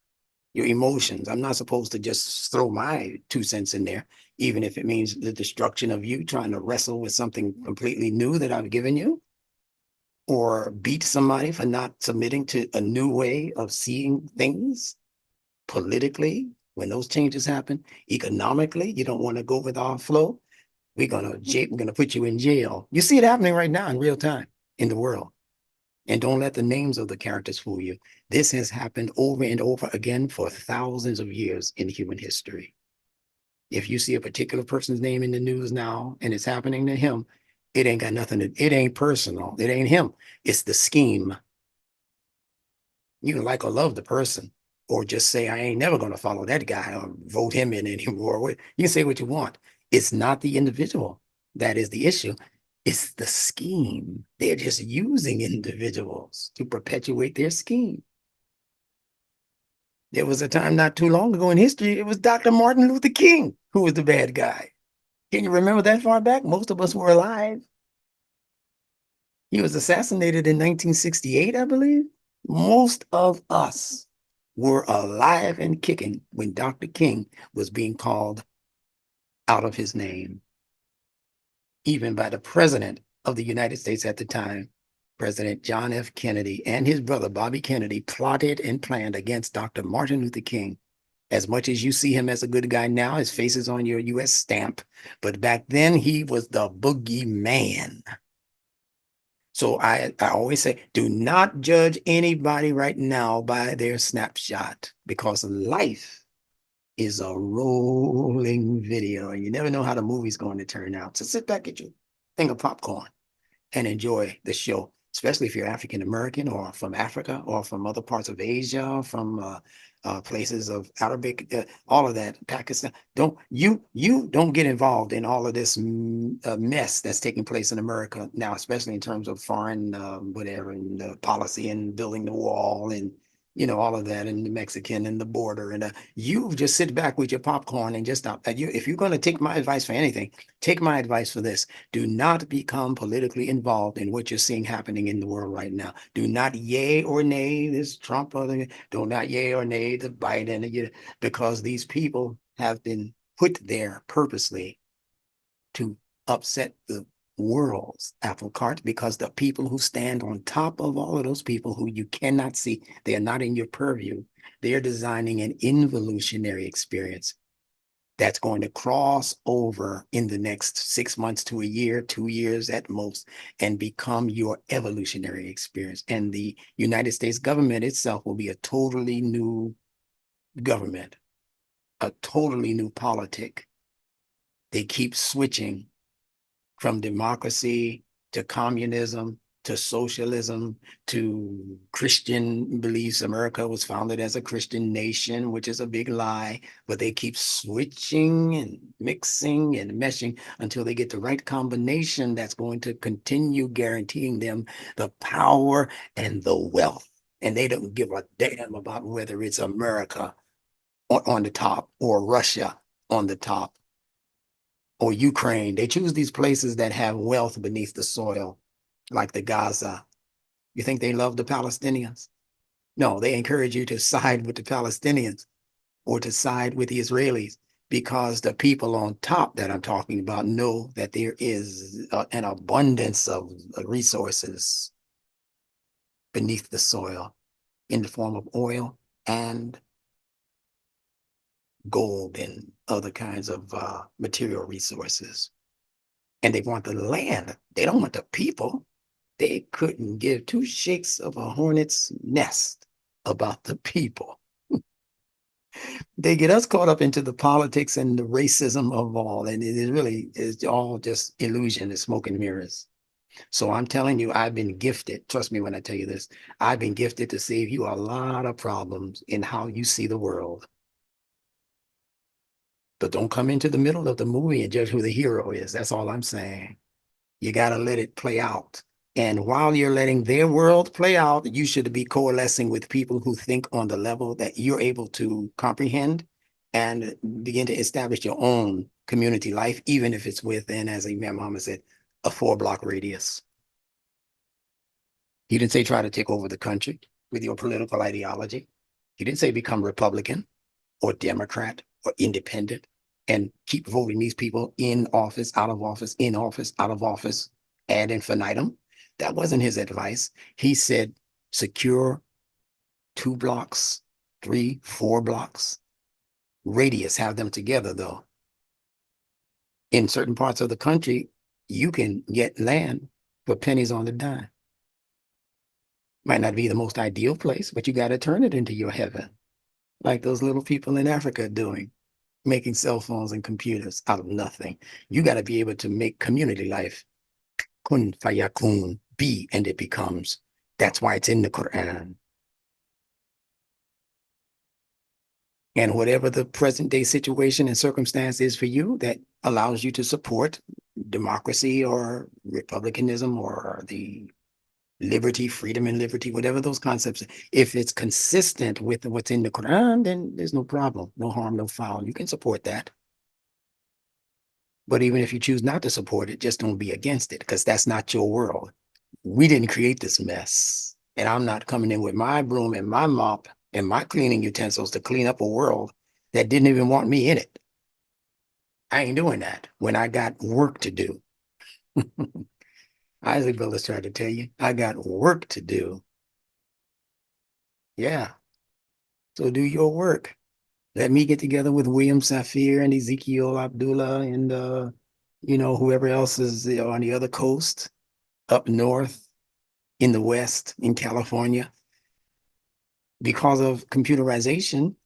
your emotions. I'm not supposed to just throw my 2 cents in there, even if it means the destruction of you trying to wrestle with something completely new that I've given you, or beat somebody for not submitting to a new way of seeing things politically. When those changes happen, economically, you don't want to go with our flow. We're gonna put you in jail. You see it happening right now in real time in the world. And don't let the names of the characters fool you. This has happened over and over again for thousands of years in human history. If you see a particular person's name in the news now and it's happening to him, it ain't got nothing to, it ain't personal. It ain't him. It's the scheme. You can like or love the person, or just say, I ain't never going to follow that guy or vote him in anymore. You can say what you want. It's not the individual that is the issue. It's the scheme. They're just using individuals to perpetuate their scheme. There was a time not too long ago in history, it was Dr. Martin Luther King who was the bad guy. Can you remember that far back? Most of us were alive. He was assassinated in 1968, I believe. Most of us were alive and kicking when Dr. King was being called out of his name, even by the president of the United States at the time. President John F. Kennedy and his brother Bobby Kennedy plotted and planned against Dr. Martin Luther King. As much as you see him as a good guy now, his face is on your U.S. stamp, but back then he was the boogeyman. So I always say, do not judge anybody right now by their snapshot, because life is a rolling video and you never know how the movie's going to turn out. So sit back, get your thing of popcorn and enjoy the show, especially if you're African American or from Africa or from other parts of Asia, from places of Arabic, all of that, Pakistan. Don't get involved in all of this mess that's taking place in America now, especially in terms of foreign whatever and policy and building the wall and all of that, and the Mexican and the border, and you just sit back with your popcorn and just stop. If you're going to take my advice for anything, take my advice for this. Do not become politically involved in what you're seeing happening in the world right now. Do not yay or nay this Trump or do not yay or nay the Biden, because these people have been put there purposely to upset the world's apple cart, because the people who stand on top of all of those people who you cannot see, they are not in your purview. They are designing an involutionary experience that's going to cross over in the next 6 months to a year, 2 years at most, and become your evolutionary experience. And the United States government itself will be a totally new government, a totally new politic. They keep switching from democracy to communism to socialism to Christian beliefs. America was founded as a Christian nation, which is a big lie, but they keep switching and mixing and meshing until they get the right combination that's going to continue guaranteeing them the power and the wealth. And they don't give a damn about whether it's America on the top or Russia on the top or Ukraine. They choose these places that have wealth beneath the soil, like the Gaza. You think they love the Palestinians? No, they encourage you to side with the Palestinians or to side with the Israelis, because the people on top that I'm talking about know that there is an abundance of resources beneath the soil in the form of oil and gold and other kinds of material resources. And they want the land. They don't want the people. They couldn't give two shakes of a hornet's nest about the people. They get us caught up into the politics and the racism of all. And it is really is all just illusion, it's smoke and mirrors. So I'm telling you, I've been gifted. Trust me when I tell you this. I've been gifted to save you a lot of problems in how you see the world. But don't come into the middle of the movie and judge who the hero is. That's all I'm saying. You got to let it play out. And while you're letting their world play out, you should be coalescing with people who think on the level that you're able to comprehend and begin to establish your own community life, even if it's within, as Imam Muhammad said, a 4-block radius. He didn't say try to take over the country with your political ideology. He didn't say become Republican or Democrat or independent and keep voting these people in office, out of office, in office, out of office, ad infinitum. That wasn't his advice. He said secure 2 blocks, 3, 4 blocks. Radius, have them together though. In certain parts of the country, you can get land for pennies on the dime. Might not be the most ideal place, but you got to turn it into your heaven, like those little people in Africa doing, making cell phones and computers out of nothing. You got to be able to make community life kun fayakun, be, and it becomes. That's why it's in the Quran. And whatever the present day situation and circumstance is for you that allows you to support democracy or republicanism or the liberty, freedom and liberty, whatever those concepts, if it's consistent with what's in the Quran, then there's no problem, no harm, no foul. You can support that. But even if you choose not to support it, just don't be against it, because that's not your world. We didn't create this mess. And I'm not coming in with my broom and my mop and my cleaning utensils to clean up a world that didn't even want me in it. I ain't doing that when I got work to do. Isaac Villas tried to tell you, I got work to do. Yeah. So do your work. Let me get together with William Safir and Ezekiel Abdullah and whoever else is on the other coast, up north, in the West, in California. Because of computerization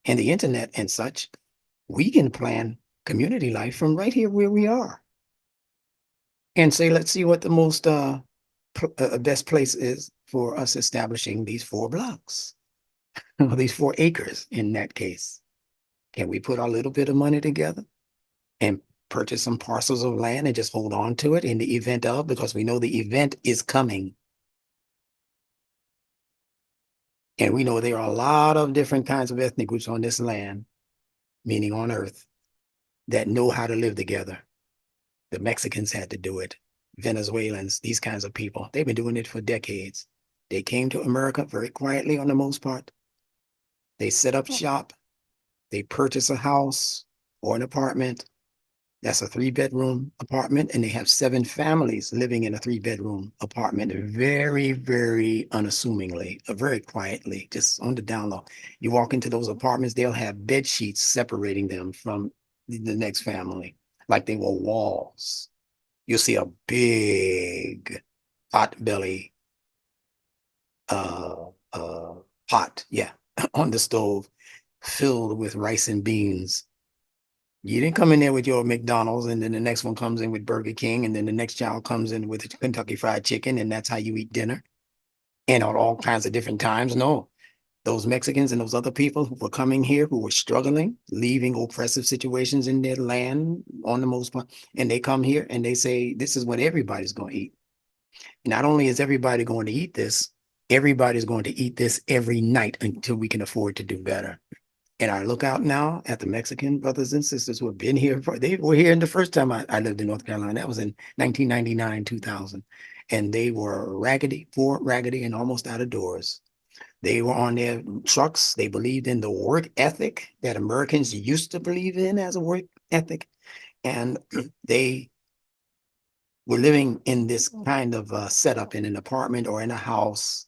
and the internet and such, we can plan community life from right here where we are. And say, let's see what the most best place is for us establishing these 4 blocks, or these 4 acres in that case. Can we put our little bit of money together and purchase some parcels of land and just hold on to it in the event of, because we know the event is coming. And we know there are a lot of different kinds of ethnic groups on this land, meaning on earth, that know how to live together. The Mexicans had to do it. Venezuelans, these kinds of people, they've been doing it for decades. They came to America very quietly on the most part. They set up shop. They purchase a house or an apartment. That's a 3-bedroom apartment, and they have 7 families living in a 3-bedroom apartment very, very unassumingly, very quietly, just on the down low. You walk into those apartments, they'll have bed sheets separating them from the next family, like they were walls. You'll see a big potbelly pot, yeah, on the stove filled with rice and beans. You didn't come in there with your McDonald's, and then the next one comes in with Burger King, and then the next child comes in with Kentucky Fried Chicken, and that's how you eat dinner. And at all kinds of different times. No, those Mexicans and those other people who were coming here, who were struggling, leaving oppressive situations in their land on the most part, and they come here and they say, this is what everybody's going to eat. Not only is everybody going to eat this, everybody's going to eat this every night until we can afford to do better. And I look out now at the Mexican brothers and sisters who have been here they were here in the first time I lived in North Carolina. That was in 1999, 2000. And they were raggedy, poor, raggedy, and almost out of doors. They were on their trucks. They believed in the work ethic that Americans used to believe in as a work ethic. And they were living in this kind of setup in an apartment or in a house.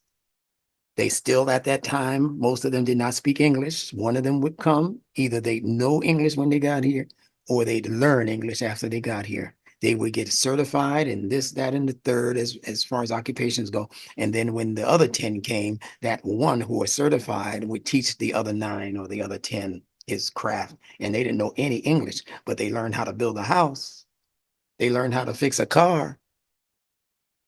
They still at that time, most of them did not speak English. One of them would come, either they'd know English when they got here, or they'd learn English after they got here. They would get certified in this, that, and the third as far as occupations go. And then when the other 10 came, that one who was certified would teach the other 9 or the other 10 his craft. And they didn't know any English, but they learned how to build a house. They learned how to fix a car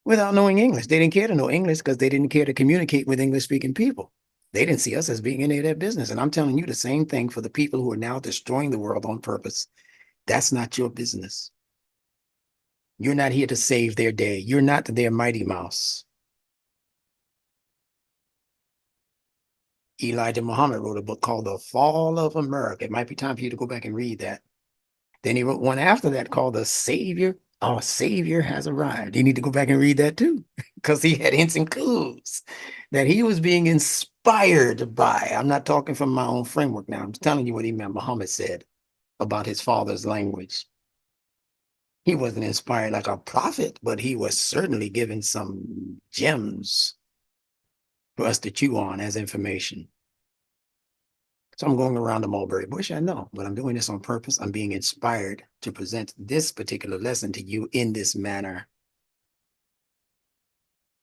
without knowing English. They didn't care to know English because they didn't care to communicate with English speaking people. They didn't see us as being any of their business. And I'm telling you the same thing for the people who are now destroying the world on purpose. That's not your business. You're not here to save their day. You're not their Mighty Mouse. Elijah Muhammad wrote a book called The Fall of America. It might be time for you to go back and read that. Then he wrote one after that called The Savior. Our Savior has arrived. You need to go back and read that too, because he had hints and clues that he was being inspired by. I'm not talking from my own framework now. I'm telling you what Imam Muhammad said about his father's language. He wasn't inspired like a prophet, but he was certainly given some gems for us to chew on as information. So I'm going around the mulberry bush, I know, but I'm doing this on purpose. I'm being inspired to present this particular lesson to you in this manner.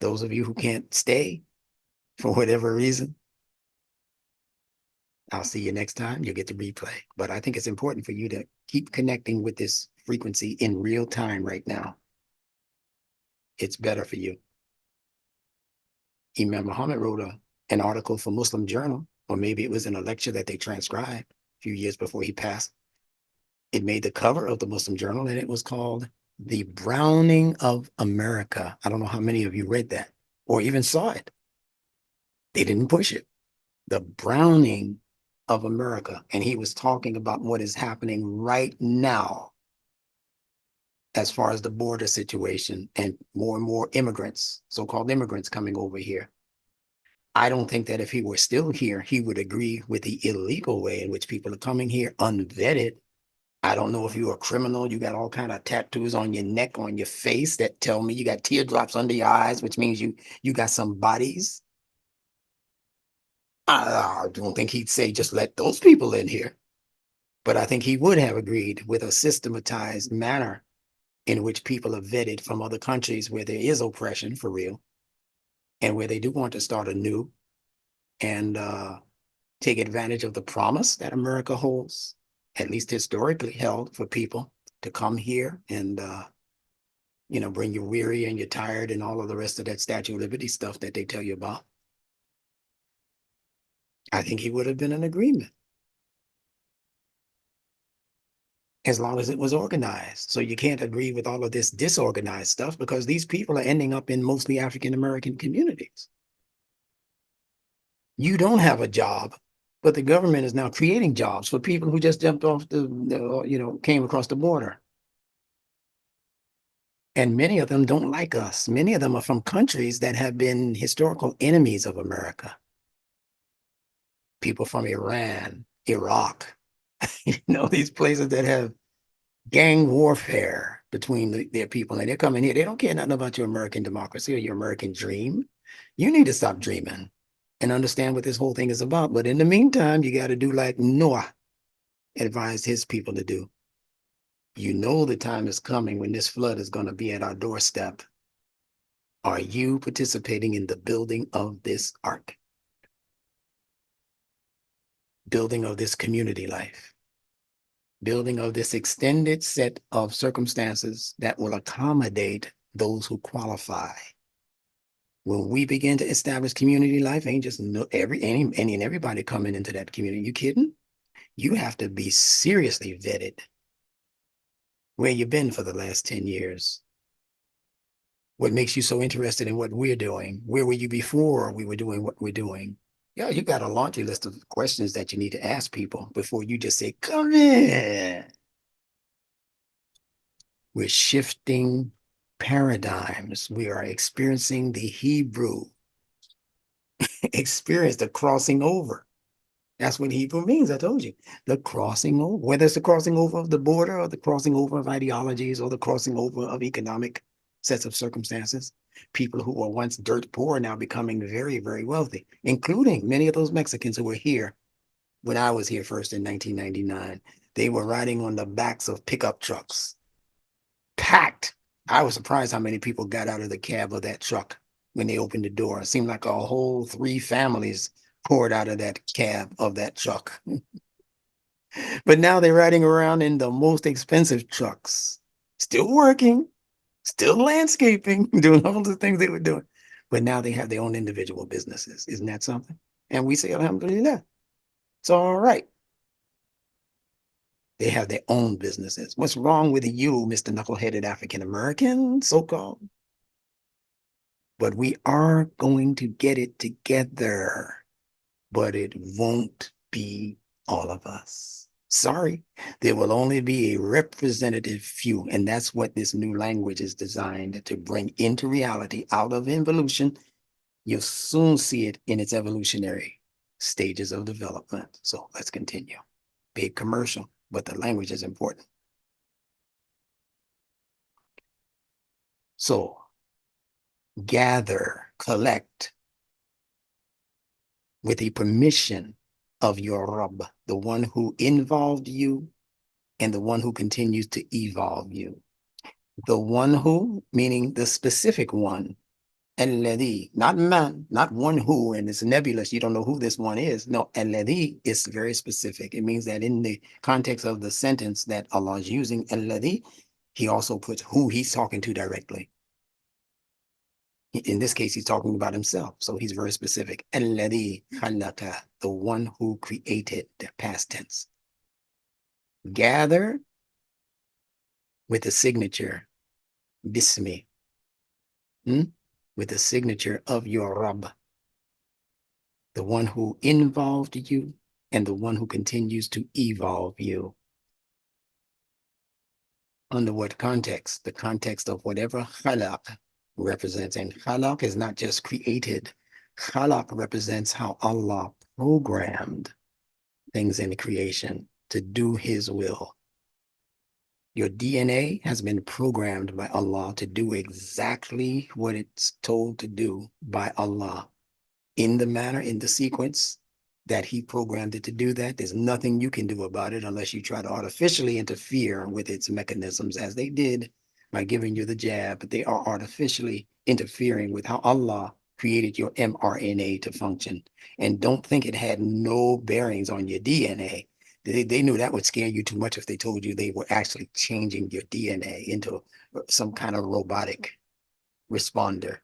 Those of you who can't stay for whatever reason, I'll see you next time. You'll get the replay. But I think it's important for you to keep connecting with this frequency in real time right now. It's better for you. Imam Muhammad wrote an article for Muslim Journal, or maybe it was in a lecture that they transcribed a few years before he passed. It made the cover of the Muslim Journal, and it was called The Browning of America. I don't know how many of you read that or even saw it. They didn't push it. The Browning of America. And he was talking about what is happening right now as far as the border situation and more immigrants, so-called immigrants coming over here. I don't think that if he were still here, he would agree with the illegal way in which people are coming here unvetted. I don't know if you're a criminal. You got all kind of tattoos on your neck, on your face that tell me you got teardrops under your eyes, which means you got some bodies. I don't think he'd say just let those people in here. But I think he would have agreed with a systematized manner in which people are vetted from other countries where there is oppression for real and where they do want to start anew and take advantage of the promise that America holds, at least historically held, for people to come here and, bring you weary and you're tired and all of the rest of that Statue of Liberty stuff that they tell you about. I think he would have been in agreement as long as it was organized. So you can't agree with all of this disorganized stuff because these people are ending up in mostly African-American communities. You don't have a job, but the government is now creating jobs for people who just jumped off came across the border. And many of them don't like us. Many of them are from countries that have been historical enemies of America. People from Iran, Iraq, these places that have gang warfare between their people. And they're coming here. They don't care nothing about your American democracy or your American dream. You need to stop dreaming and understand what this whole thing is about. But in the meantime, you got to do like Noah advised his people to do. You know the time is coming when this flood is going to be at our doorstep. Are you participating in the building of this ark? Building of this community life? Building of this extended set of circumstances that will accommodate those who qualify. When we begin to establish community life, ain't just any and everybody coming into that community. You kidding? You have to be seriously vetted. Where you been for the last 10 years? What makes you so interested in what we're doing? Where were you before we were doing what we're doing? Yeah, you got a laundry list of questions that you need to ask people before you just say, come in. We're shifting paradigms. We are experiencing the Hebrew experience, the crossing over. That's what Hebrew means. I told you, the crossing over, whether it's the crossing over of the border or the crossing over of ideologies or the crossing over of economic sets of circumstances. People who were once dirt poor are now becoming very, very wealthy, including many of those Mexicans who were here when I was here first in 1999. They were riding on the backs of pickup trucks, packed. I was surprised how many people got out of the cab of that truck when they opened the door. It seemed like a whole 3 families poured out of that cab of that truck. But now they're riding around in the most expensive trucks, still working, still landscaping, doing all the things they were doing. But now they have their own individual businesses. Isn't that something? And we say, alhamdulillah, it's all right. They have their own businesses. What's wrong with you, Mr. Knuckleheaded African American, so-called? But we are going to get it together, but it won't be all of us. Sorry, there will only be a representative few, and that's what this new language is designed to bring into reality out of evolution. You'll soon see it in its evolutionary stages of development. So let's continue. Big commercial, but the language is important. So gather, collect with the permission of your Rabb, the one who involved you and the one who continues to evolve you. The one who, meaning the specific one, alladhi, not man, not one who, and it's nebulous, you don't know who this one is. No, alladhi is very specific. It means that in the context of the sentence that Allah is using, alladhi, he also puts who he's talking to directly. In this case, he's talking about himself, so he's very specific. Alladhi khalaqa, the one who created, the past tense. Gather with the signature, Bismi, with the signature of your Rabb, the one who involved you and the one who continues to evolve you. Under what context? The context of whatever khalaq represents. And khalaq is not just created. Khalaq represents how Allah programmed things in creation to do his will. Your DNA has been programmed by Allah to do exactly what it's told to do by Allah in the manner, in the sequence that he programmed it to do that. There's nothing you can do about it unless you try to artificially interfere with its mechanisms, as they did by giving you the jab. But they are artificially interfering with how Allah created your mRNA to function. And don't think it had no bearings on your DNA. They knew that would scare you too much if they told you they were actually changing your DNA into some kind of robotic responder,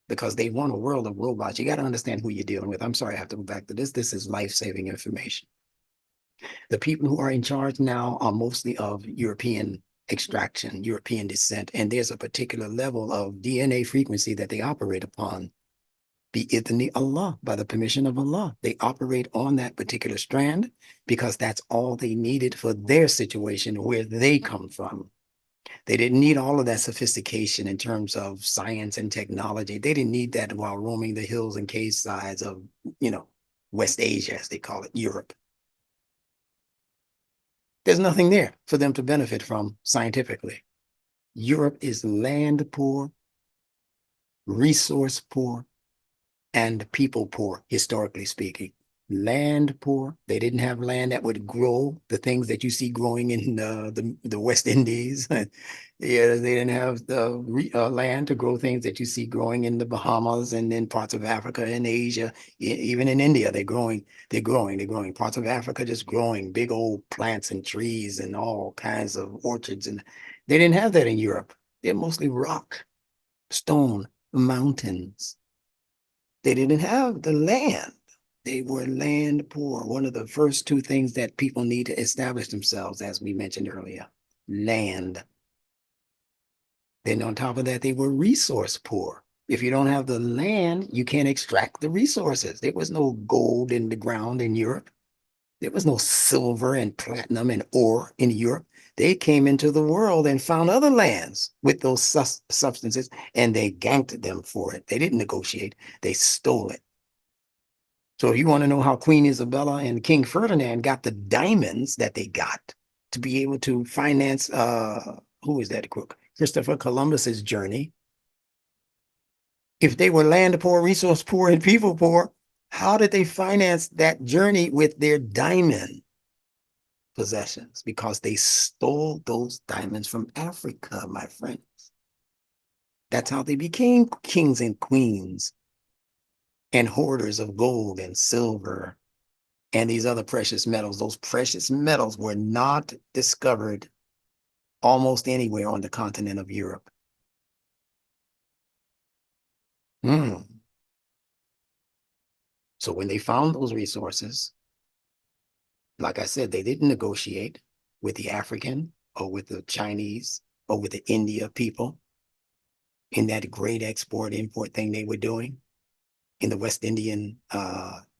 because they want a world of robots. You got to understand who you're dealing with. I'm sorry, I have to go back to this. This is life-saving information. The people who are in charge now are mostly of European extraction, European descent, and there's a particular level of DNA frequency that they operate upon Bi-idhni Allah, by the permission of Allah. They operate on that particular strand because that's all they needed for their situation where they come from. They didn't need all of that sophistication in terms of science and technology. They didn't need that while roaming the hills and cave sides of, West Asia, as they call it, Europe. There's nothing there for them to benefit from scientifically. Europe is land poor, resource poor, and people poor, historically speaking. Land poor. They didn't have land that would grow the things that you see growing in the West Indies. Yeah, they didn't have the land to grow things that you see growing in the Bahamas and in parts of Africa and Asia. Even in India, they're growing. Parts of Africa just growing big old plants and trees and all kinds of orchards. And they didn't have that in Europe. They're mostly rock, stone, mountains. They didn't have the land. They were land poor. One of the first two things that people need to establish themselves, as we mentioned earlier, land. Then on top of that, they were resource poor. If you don't have the land, you can't extract the resources. There was no gold in the ground in Europe. There was no silver and platinum and ore in Europe. They came into the world and found other lands with those substances, and they ganked them for it. They didn't negotiate. They stole it. So if you want to know how Queen Isabella and King Ferdinand got the diamonds that they got to be able to finance, who is that crook? Christopher Columbus's journey. If they were land poor, resource poor, and people poor, how did they finance that journey with their diamond possessions? Because they stole those diamonds from Africa, my friends. That's how they became kings and queens and hoarders of gold and silver and these other precious metals. Those precious metals were not discovered almost anywhere on the continent of Europe. So when they found those resources, like I said, they didn't negotiate with the African or with the Chinese or with the India people in that great export-import thing they were doing in the West Indian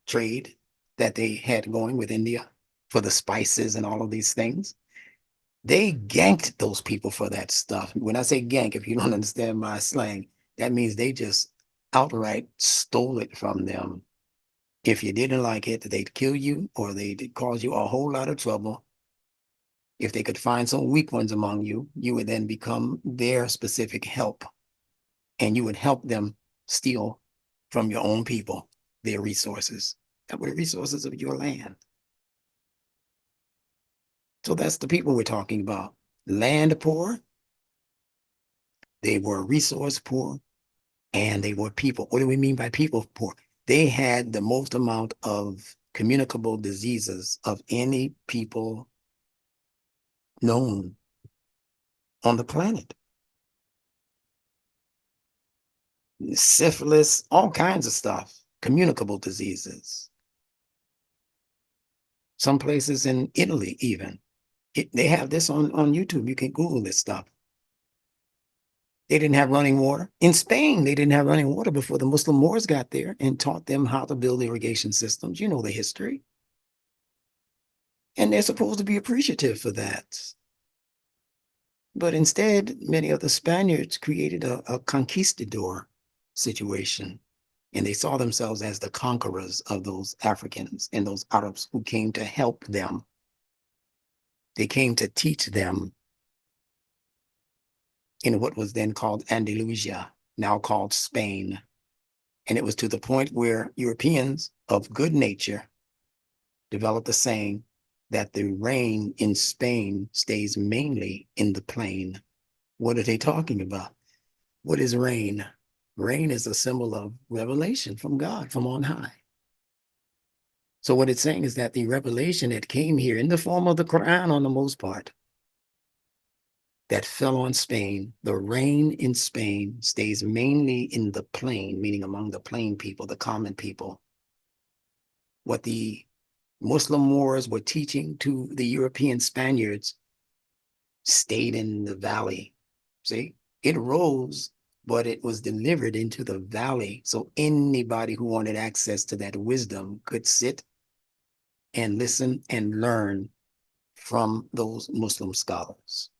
trade that they had going with India for the spices and all of these things. They ganked those people for that stuff. When I say gank, if you don't understand my slang, that means they just outright stole it from them. If you didn't like it, they'd kill you or they'd cause you a whole lot of trouble. If they could find some weak ones among you, you would then become their specific help. And you would help them steal from your own people their resources. That were the resources of your land. So that's the people we're talking about. Land poor, they were resource poor, and they were people. What do we mean by people poor? They had the most amount of communicable diseases of any people known on the planet. Syphilis, all kinds of stuff, communicable diseases. Some places in Italy even. They have this on YouTube. You can Google this stuff. They didn't have running water. In Spain, they didn't have running water before the Muslim Moors got there and taught them how to build irrigation systems. You know the history. And they're supposed to be appreciative for that. But instead, many of the Spaniards created a conquistador situation. And they saw themselves as the conquerors of those Africans and those Arabs who came to help them. They came to teach them in what was then called Andalusia, now called Spain. And it was to the point where Europeans of good nature developed a saying that the rain in Spain stays mainly in the plain. What are they talking about? What is rain? Rain is a symbol of revelation from God, from on high. So what it's saying is that the revelation that came here in the form of the Quran on the most part, that fell on Spain, the rain in Spain stays mainly in the plain, meaning among the plain people, the common people. What the Muslim Moors were teaching to the European Spaniards stayed in the valley. See, it rose but it was delivered into the valley. So anybody who wanted access to that wisdom could sit and listen and learn from those Muslim scholars.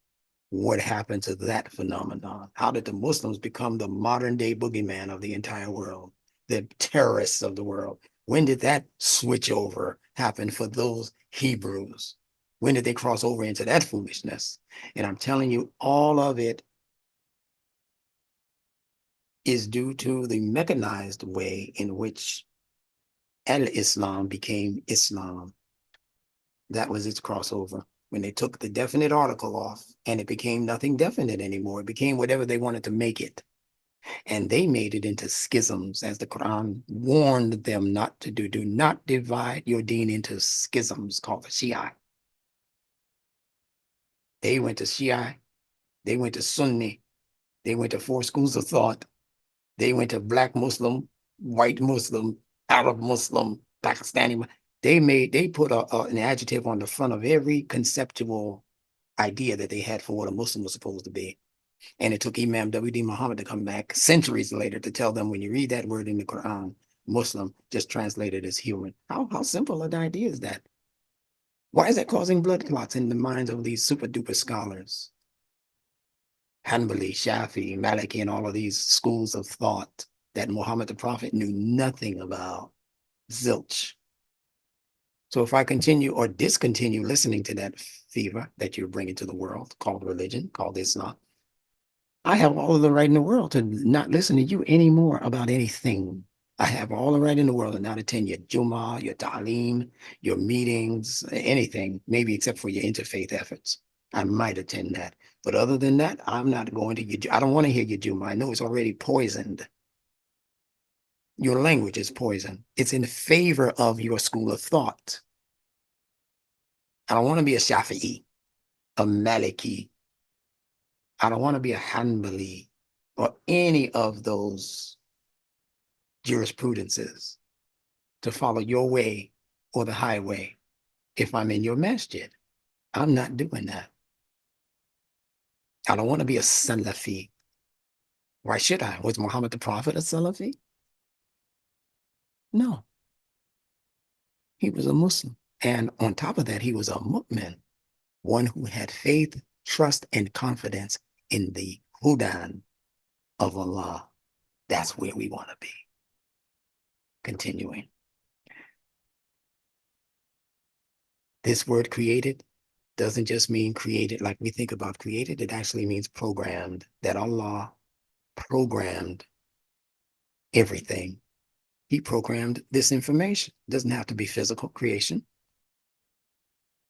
What happened to that phenomenon? How did the Muslims become the modern day boogeyman of the entire world, the terrorists of the world? When did that switch over happen for those Hebrews? When did they cross over into that foolishness? And I'm telling you, all of it is due to the mechanized way in which al-Islam became Islam. That was its crossover. When they took the definite article off and it became nothing definite anymore, it became whatever they wanted to make it. And they made it into schisms, as the Quran warned them not to do. Do not divide your deen into schisms called the Shia. They went to Shia, they went to Sunni, they went to four schools of thought, they went to Black Muslim, white Muslim, Arab Muslim, Pakistani. They put an adjective on the front of every conceptual idea that they had for what a Muslim was supposed to be. And it took Imam W.D. Muhammad to come back centuries later to tell them, when you read that word in the Quran, Muslim, just translate it as human. How simple an idea is that? Why is that causing blood clots in the minds of these super duper scholars? Hanbali, Shafi, Maliki, and all of these schools of thought that Muhammad the Prophet knew nothing about. Zilch. So if I continue or discontinue listening to that fever that you're bringing to the world, called religion, called Islam, I have all of the right in the world to not listen to you anymore about anything. I have all the right in the world to not attend your Jummah, your Ta'aleem, your meetings, anything, maybe except for your interfaith efforts. I might attend that. But other than that, I'm not going to your, I don't want to hear your Jummah. I know it's already poisoned. Your language is poison. It's in favor of your school of thought. I don't want to be a Shafi'i, a Maliki. I don't want to be a Hanbali or any of those jurisprudences to follow your way or the highway. If I'm in your masjid, I'm not doing that. I don't want to be a Salafi. Why should I? Was Muhammad the Prophet a Salafi? No, he was a Muslim. And on top of that, he was a mu'min, one who had faith, trust, and confidence in the Hudan of Allah. That's where we want to be. Continuing. This word created doesn't just mean created like we think about created. It actually means programmed, that Allah programmed everything. He programmed this information. It doesn't have to be physical creation.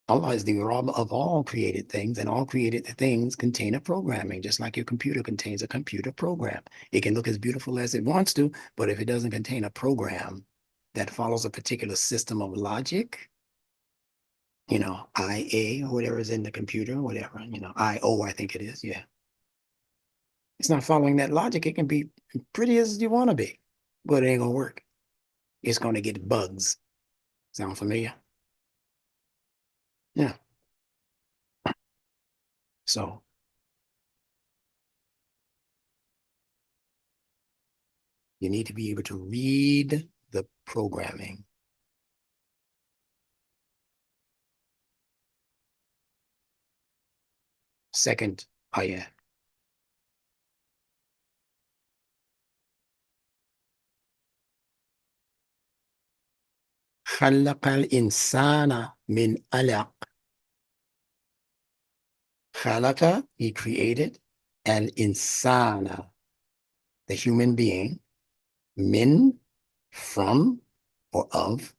Allah is the Rabb of all created things, and all created things contain a programming, just like your computer contains a computer program. It can look as beautiful as it wants to, but if it doesn't contain a program that follows a particular system of logic, IA or whatever is in the computer, whatever, IO, I think it is, yeah. It's not following that logic. It can be pretty as you want to be, but it ain't gonna work. It's gonna get bugs. Sound familiar? Yeah. So you need to be able to read the programming. Second ayah. خلق الإنسان من علق. خلق, he created, al-insana, the human being, min, from or of,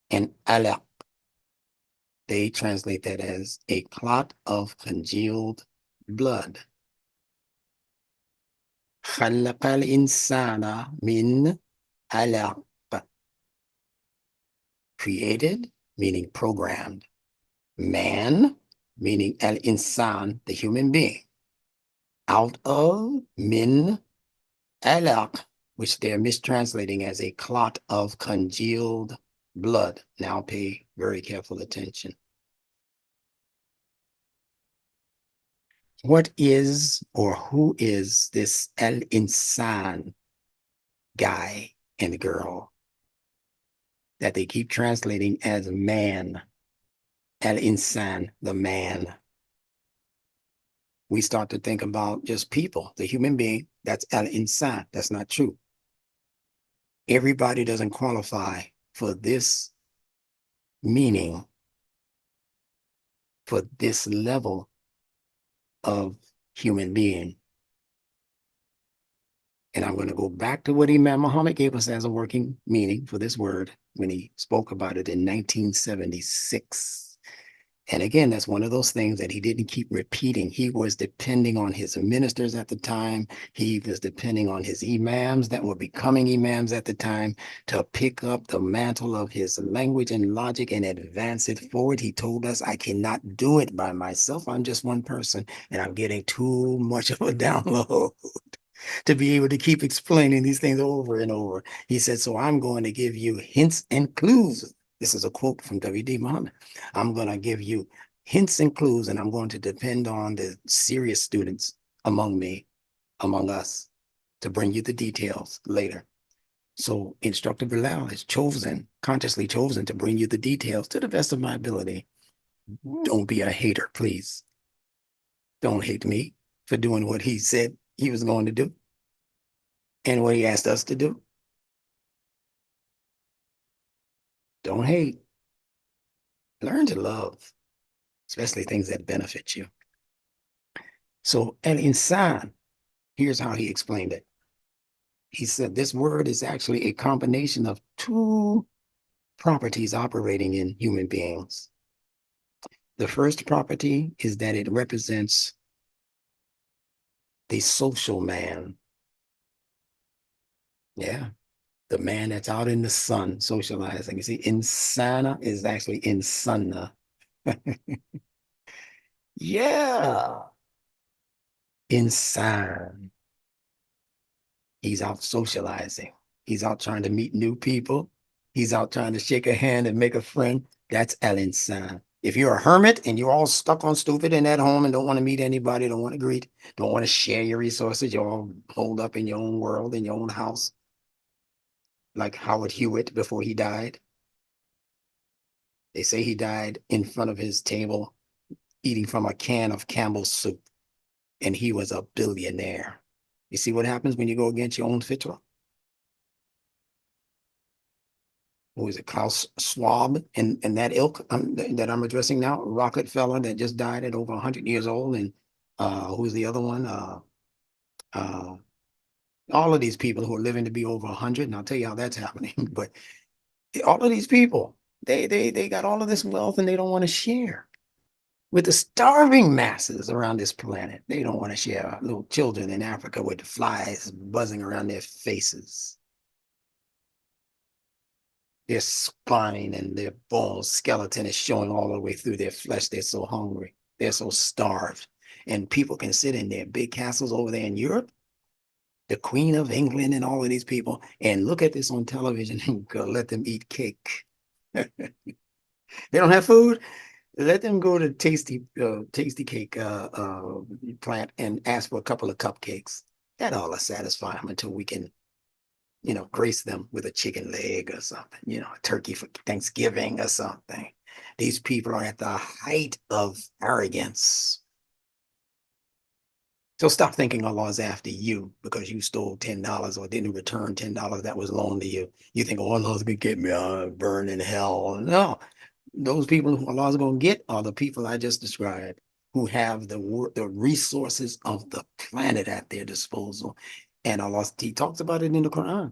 and alaq. They translate that as a clot of congealed blood. خلق الإنسان من علق. Created, meaning programmed. Man, meaning al-insan, the human being. Out of min alaq, which they're mistranslating as a clot of congealed blood. Now pay very careful attention. what is or who is this El Insan guy and girl that they keep translating as man? El Insan, the man. We start to think about just people, the human being. That's El Insan. That's not true. Everybody doesn't qualify for this meaning, for this level of human being. And I'm going to go back to what Imam Muhammad gave us as a working meaning for this word when he spoke about it in 1976. And again, that's one of those things that he didn't keep repeating. He was depending on his ministers at the time. He was depending on his imams that were becoming imams at the time to pick up the mantle of his language and logic and advance it forward. He told us, I cannot do it by myself. I'm just one person and I'm getting too much of a download to be able to keep explaining these things over and over. He said, so I'm going to give you hints and clues. This is a quote from W.D. Muhammad. I'm going to give you hints and clues, and I'm going to depend on the serious students among us, to bring you the details later. So Instructor Bilal is consciously chosen to bring you the details to the best of my ability. Don't be a hater, please. Don't hate me for doing what he said he was going to do and what he asked us to do. Don't hate. Learn to love, especially things that benefit you. So El Insan, here's how he explained it. He said this word is actually a combination of two properties operating in human beings. The first property is that it represents the social man. Yeah, the man that's out in the sun socializing. You see, insana is actually insana. Yeah, insan. He's out socializing. He's out trying to meet new people. He's out trying to shake a hand and make a friend. That's El Insan. If you're a hermit and you're all stuck on stupid and at home and don't want to meet anybody, don't want to greet, don't want to share your resources, you're all holed up in your own world, in your own house, like Howard Hewitt before he died. They say he died in front of his table eating from a can of Campbell's soup, and he was a billionaire. You see what happens when you go against your own fitra? Who is it, Klaus Schwab and that ilk that I'm addressing now, Rockefeller that just died at over 100 years old, and who's the other one? All of these people who are living to be over 100, and I'll tell you how that's happening. But all of these people, they got all of this wealth and they don't want to share with the starving masses around this planet. They don't want to share. Little children in Africa with flies buzzing around their faces. Their spine and their bone skeleton is showing all the way through their flesh. They're so hungry. They're so starved. And people can sit in their big castles over there in Europe, the Queen of England and all of these people, and look at this on television and go, let them eat cake. They don't have food. Let them go to Tasty Cake plant and ask for a couple of cupcakes. That ought to satisfy them until we can, grace them with a chicken leg or something, a turkey for Thanksgiving or something. These people are at the height of arrogance. So stop thinking Allah's after you because you stole $10 or didn't return $10 that was loaned to you. You think, oh, Allah's going to get me burned in hell. No, those people who Allah's going to get are the people I just described, who have the resources of the planet at their disposal. And Allah, he talks about it in the Quran.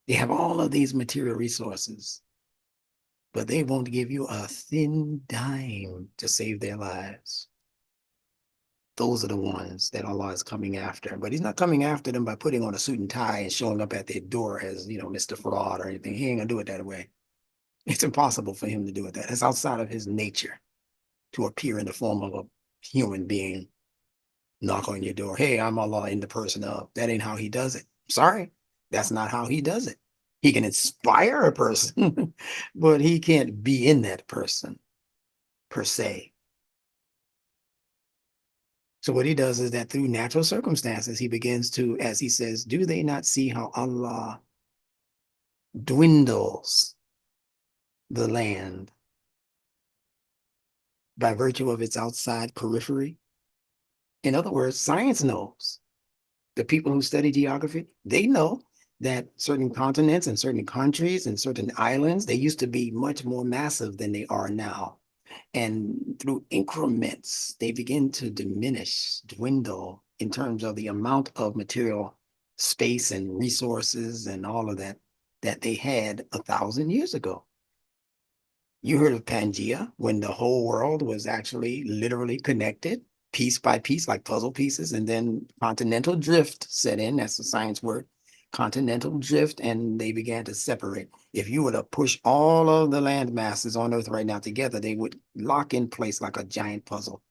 They have all of these material resources, but they won't give you a thin dime to save their lives. Those are the ones that Allah is coming after. But he's not coming after them by putting on a suit and tie and showing up at their door as, Mr. Fraud or anything. He ain't gonna do it that way. It's impossible for him to do it that. It's outside of his nature to appear in the form of a human being, knock on your door. Hey, I'm Allah in the person of. That ain't how he does it. Sorry, that's not how he does it. He can inspire a person, but he can't be in that person per se. So what he does is that through natural circumstances, he begins to, as he says, do they not see how Allah dwindles the land by virtue of its outside periphery? In other words, science knows. The people who study geography, they know that certain continents and certain countries and certain islands, they used to be much more massive than they are now. And through increments, they begin to diminish, dwindle in terms of the amount of material space and resources and all of that that they had 1,000 years ago. You heard of Pangea, when the whole world was actually literally connected piece by piece, like puzzle pieces, and then continental drift set in. That's the science word, continental drift, and they began to separate. If you were to push all of the land masses on Earth right now together, they would lock in place like a giant puzzle.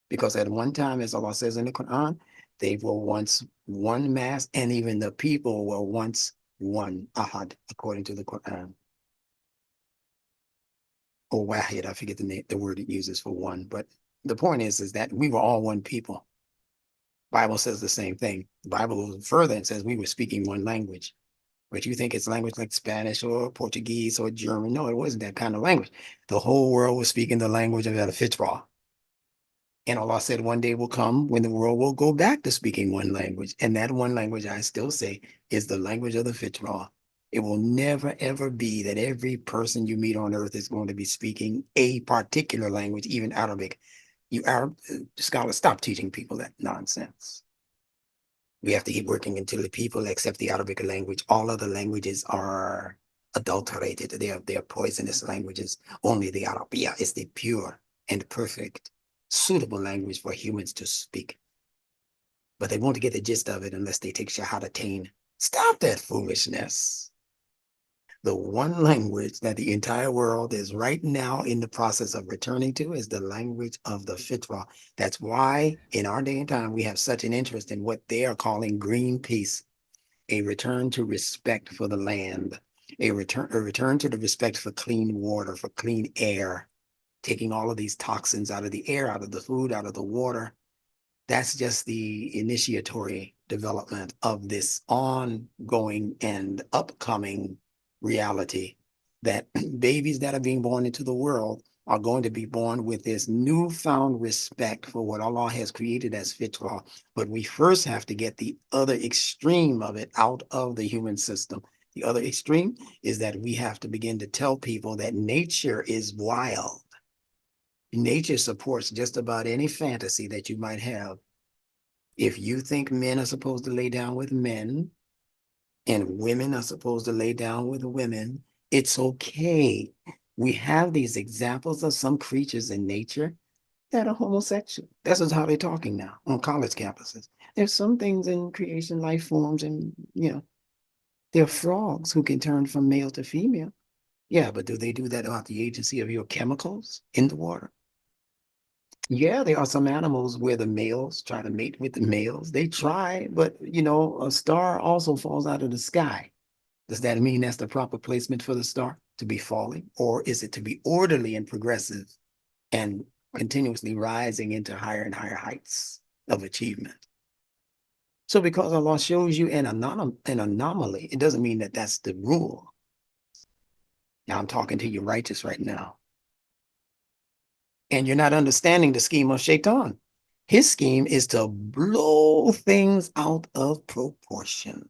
Because at one time, as Allah says in the Quran, they were once one mass, and even the people were once one, ahad, according to the Quran. Or wahid, I forget the name, the word it uses for one, but the point is that we were all one people. Bible says the same thing. The Bible goes further and says we were speaking one language. But you think it's language like Spanish or Portuguese or German. No, it wasn't that kind of language. The whole world was speaking the language of al-Fitrah. And Allah said one day will come when the world will go back to speaking one language. And that one language, I still say, is the language of the Fitrah. It will never, ever be that every person you meet on earth is going to be speaking a particular language, even Arabic. You Arab scholars, stop teaching people that nonsense. We have to keep working until the people accept the Arabic language. All other languages are adulterated. They are poisonous languages. Only the Arabiya is the pure and perfect, suitable language for humans to speak. But they won't get the gist of it unless they take Shahadatain. Stop that foolishness. The one language that the entire world is right now in the process of returning to is the language of the Fitrah. That's why in our day and time, we have such an interest in what they are calling green peace, a return to respect for the land, a return to the respect for clean water, for clean air, taking all of these toxins out of the air, out of the food, out of the water. That's just the initiatory development of this ongoing and upcoming reality that babies that are being born into the world are going to be born with this newfound respect for what Allah has created as fitrah. But we first have to get the other extreme of it out of the human system. The other extreme is that we have to begin to tell people that nature is wild. Nature supports just about any fantasy that you might have. If you think men are supposed to lay down with men and women are supposed to lay down with women, it's okay. We have these examples of some creatures in nature that are homosexual. That's just how they're talking now on college campuses. There's some things in creation, life forms, and there are frogs who can turn from male to female. Yeah, but do they do that without the agency of your chemicals in the water? Yeah, there are some animals where the males try to mate with the males. They try, but a star also falls out of the sky. Does that mean that's the proper placement for the star to be falling? Or is it to be orderly and progressive and continuously rising into higher and higher heights of achievement? So because Allah shows you an anomaly, it doesn't mean that that's the rule. Now I'm talking to you righteous right now. And you're not understanding the scheme of Shaitan. His scheme is to blow things out of proportion.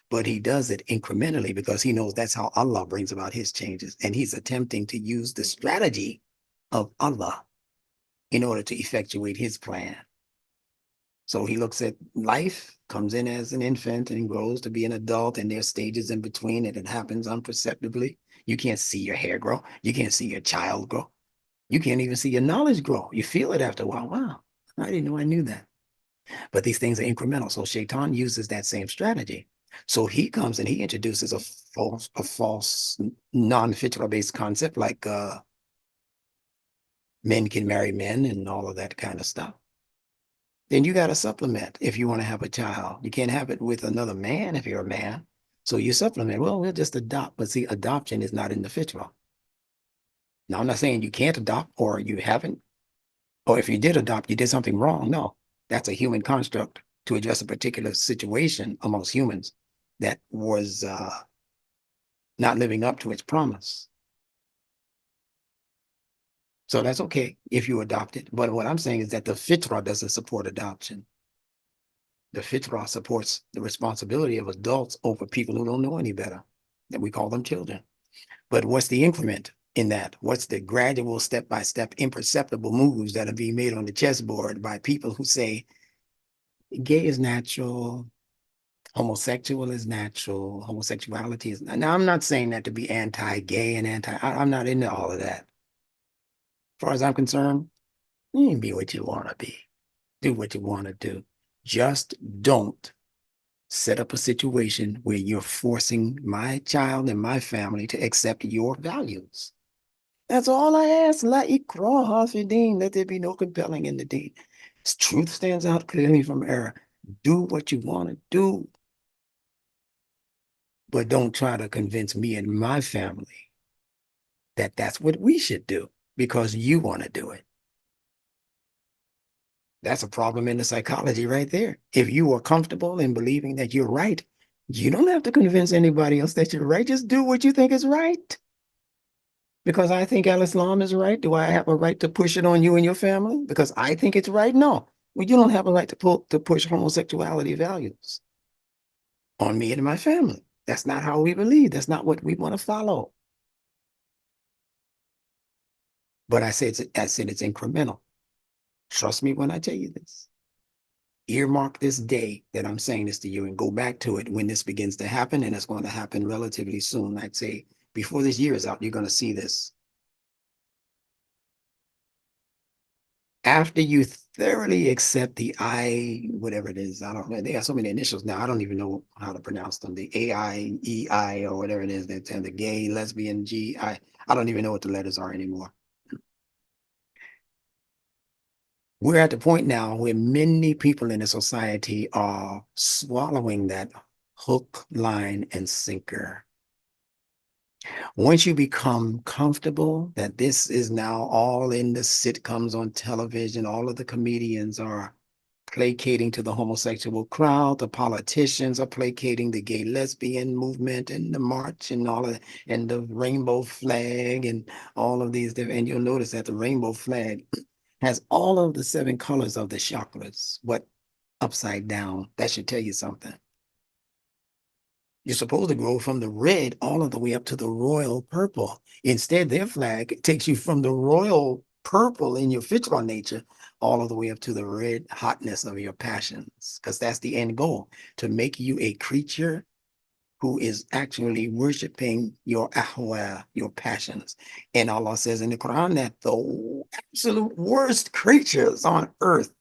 But he does it incrementally because he knows that's how Allah brings about his changes. And he's attempting to use the strategy of Allah in order to effectuate his plan. So he looks at life, comes in as an infant and grows to be an adult, and there's stages in between, and it happens imperceptibly. You can't see your hair grow. You can't see your child grow. You can't even see your knowledge grow. You feel it after a while. Wow, I didn't know I knew that. But these things are incremental. So Shaitan uses that same strategy. So he comes and he introduces a false non-fitrah based concept like men can marry men and all of that kind of stuff. Then you got to supplement if you want to have a child. You can't have it with another man if you're a man. So you supplement. Well, we'll just adopt. But see, adoption is not in the fitrah. Now, I'm not saying you can't adopt or you haven't, or if you did adopt, you did something wrong. No, That's a human construct to address a particular situation amongst humans that was not living up to its promise. So that's okay if you adopt it. But what I'm saying is that the fitra doesn't support adoption. The fitra supports the responsibility of adults over people who don't know any better, that we call them children. But what's the increment in that? What's the gradual, step-by-step, imperceptible moves that are being made on the chessboard by people who say gay is natural, homosexual is natural, homosexuality is. Now, I'm not saying that to be anti-gay and I'm not into all of that. As far as I'm concerned, you can be what you want to be, do what you want to do. Just don't set up a situation where you're forcing my child and my family to accept your values. That's all I ask. La IQRA hafidin. Let there be no compelling in the deed. Truth stands out clearly from error. Do what you want to do, but don't try to convince me and my family that that's what we should do because you want to do it. That's a problem in the psychology right there. If you are comfortable in believing that you're right, you don't have to convince anybody else that you're right. Just do what you think is right. Because I think Al-Islam is right, do I have a right to push it on you and your family? Because I think it's right? No. Well, you don't have a right to push homosexuality values on me and my family. That's not how we believe. That's not what we want to follow. But I said it's incremental. Trust me when I tell you this. Earmark this day that I'm saying this to you and go back to it when this begins to happen, and it's going to happen relatively soon. I'd say before this year is out, you're going to see this. After you thoroughly accept the whatever it is, I don't know, they have so many initials now, I don't even know how to pronounce them, the AIEI or whatever it is, that the gay, lesbian, GI, I don't even know what the letters are anymore. We're at the point now where many people in the society are swallowing that hook, line, and sinker. Once you become comfortable that this is now all in the sitcoms on television, all of the comedians are placating to the homosexual crowd, the politicians are placating the gay lesbian movement and the march and all of and the rainbow flag and all of these different, and you'll notice that the rainbow flag has all of the 7 colors of the chakras, but upside down. That should tell you something. You're supposed to go from the red all of the way up to the royal purple. Instead, their flag takes you from the royal purple in your fitra nature all of the way up to the red hotness of your passions, because that's the end goal, to make you a creature who is actually worshiping your ahwa, your passions. And Allah says in the Quran that the absolute worst creatures on earth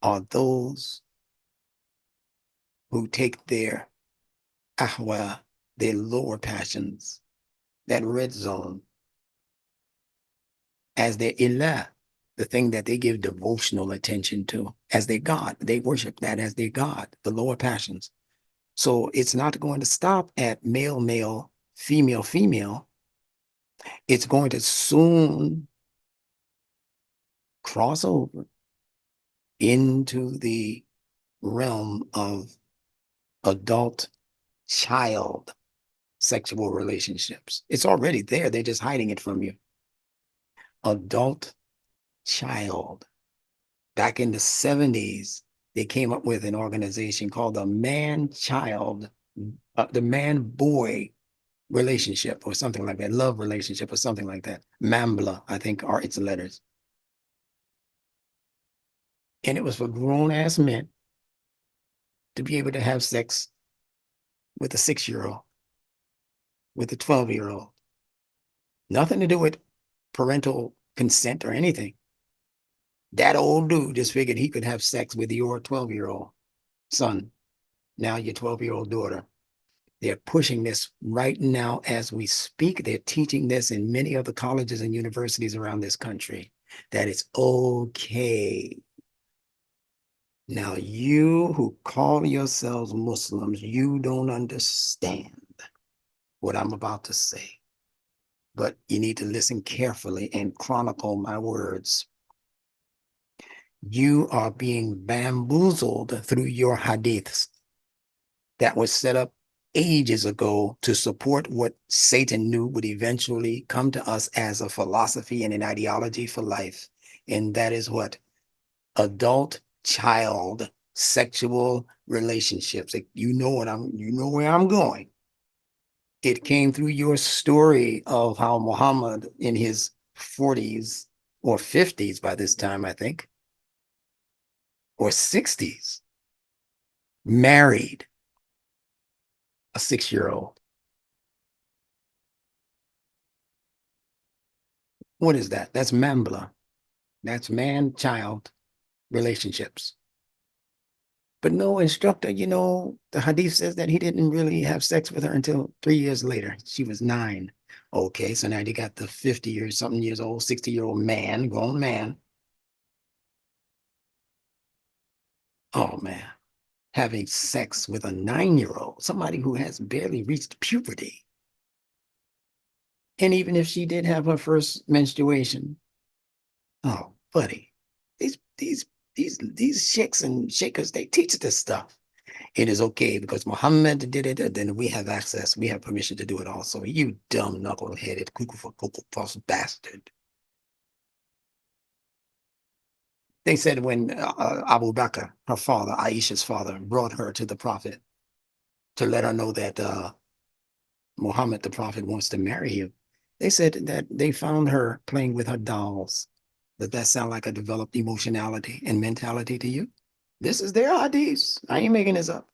are those who take their ahwa, their lower passions, that red zone, as their ilah, the thing that they give devotional attention to, as their God. They worship that as their God, the lower passions. So it's not going to stop at male, male, female, female. It's going to soon cross over into the realm of adult child sexual relationships. It's already there. They're just hiding it from you. Adult child. Back in the 70s, they came up with an organization called the man-child, the man-boy relationship or something like that, love relationship or something like that. Mambla, I think, are its letters. And it was for grown-ass men to be able to have sex with a 6-year-old, with a 12-year-old. Nothing to do with parental consent or anything. That old dude just figured he could have sex with your 12-year-old son, now your 12-year-old daughter. They're pushing this right now as we speak. They're teaching this in many of the colleges and universities around this country, that it's okay. Now, you who call yourselves Muslims, you don't understand what I'm about to say, but you need to listen carefully and chronicle my words. You are being bamboozled through your hadiths that was set up ages ago to support what Satan knew would eventually come to us as a philosophy and an ideology for life. And that is what? Adult child sexual relationships. Like, you know where I'm going. It came through your story of how Muhammad in his 40s or 50s by this time, I think, or 60s, married a 6-year-old. What is that? That's Mambla. That's man-child relationships. But no instructor, the hadith says that he didn't really have sex with her until 3 years later. She was 9. Okay, so now you got the 50 or something years old, 60-year-old man, grown man. Oh man, having sex with a 9-year-old, somebody who has barely reached puberty. And even if she did have her first menstruation, oh, buddy, these sheikhs and shakers, they teach this stuff. It is okay because Muhammad did it, then we have access. We have permission to do it also. You dumb, knuckle-headed, cuckoo for cocoa puffs bastard. They said when Abu Bakr, her father, Aisha's father, brought her to the Prophet to let her know that Muhammad, the Prophet, wants to marry you. They said that they found her playing with her dolls. Does that sound like a developed emotionality and mentality to you? This is their ideas. I ain't making this up.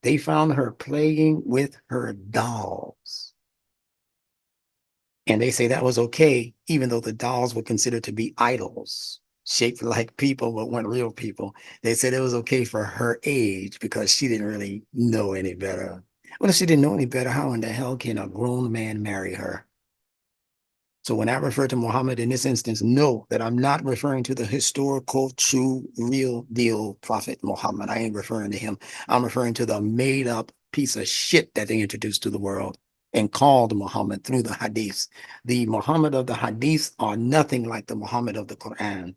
They found her playing with her dolls. And they say that was okay, even though the dolls were considered to be idols, shaped like people, but weren't real people. They said it was okay for her age because she didn't really know any better. Well, if she didn't know any better, how in the hell can a grown man marry her? So when I refer to Muhammad in this instance, know that I'm not referring to the historical, true, real deal Prophet Muhammad. I ain't referring to him. I'm referring to the made up piece of shit that they introduced to the world and called Muhammad through the hadiths. The Muhammad of the hadiths are nothing like the Muhammad of the Quran.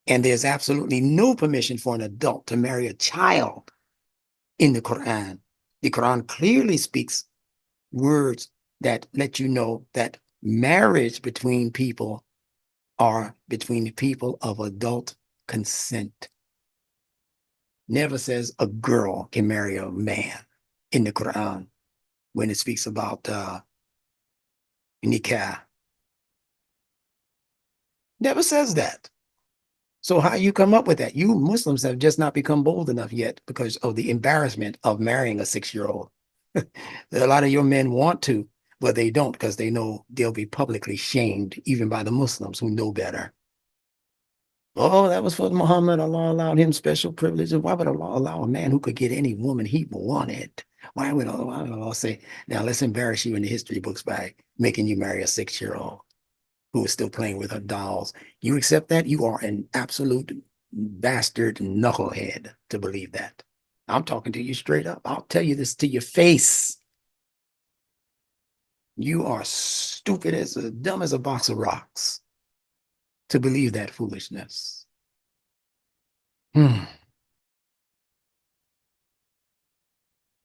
And there's absolutely no permission for an adult to marry a child in the Quran. The Quran clearly speaks words that let you know that marriage between people are between the people of adult consent. Never says a girl can marry a man in the Quran when it speaks about nikah. Never says that. So how you come up with that? You Muslims have just not become bold enough yet because of the embarrassment of marrying a 6-year-old. A lot of your men want to, but they don't because they know they'll be publicly shamed even by the Muslims who know better. Oh, that was for Muhammad. Allah allowed him special privileges. Why would Allah allow a man who could get any woman he wanted? Why would Allah say, now let's embarrass you in the history books by making you marry a 6-year-old who is still playing with her dolls? You accept that? You are an absolute bastard knucklehead to believe that. I'm talking to you straight up. I'll tell you this to your face. You are stupid as dumb as a box of rocks to believe that foolishness. And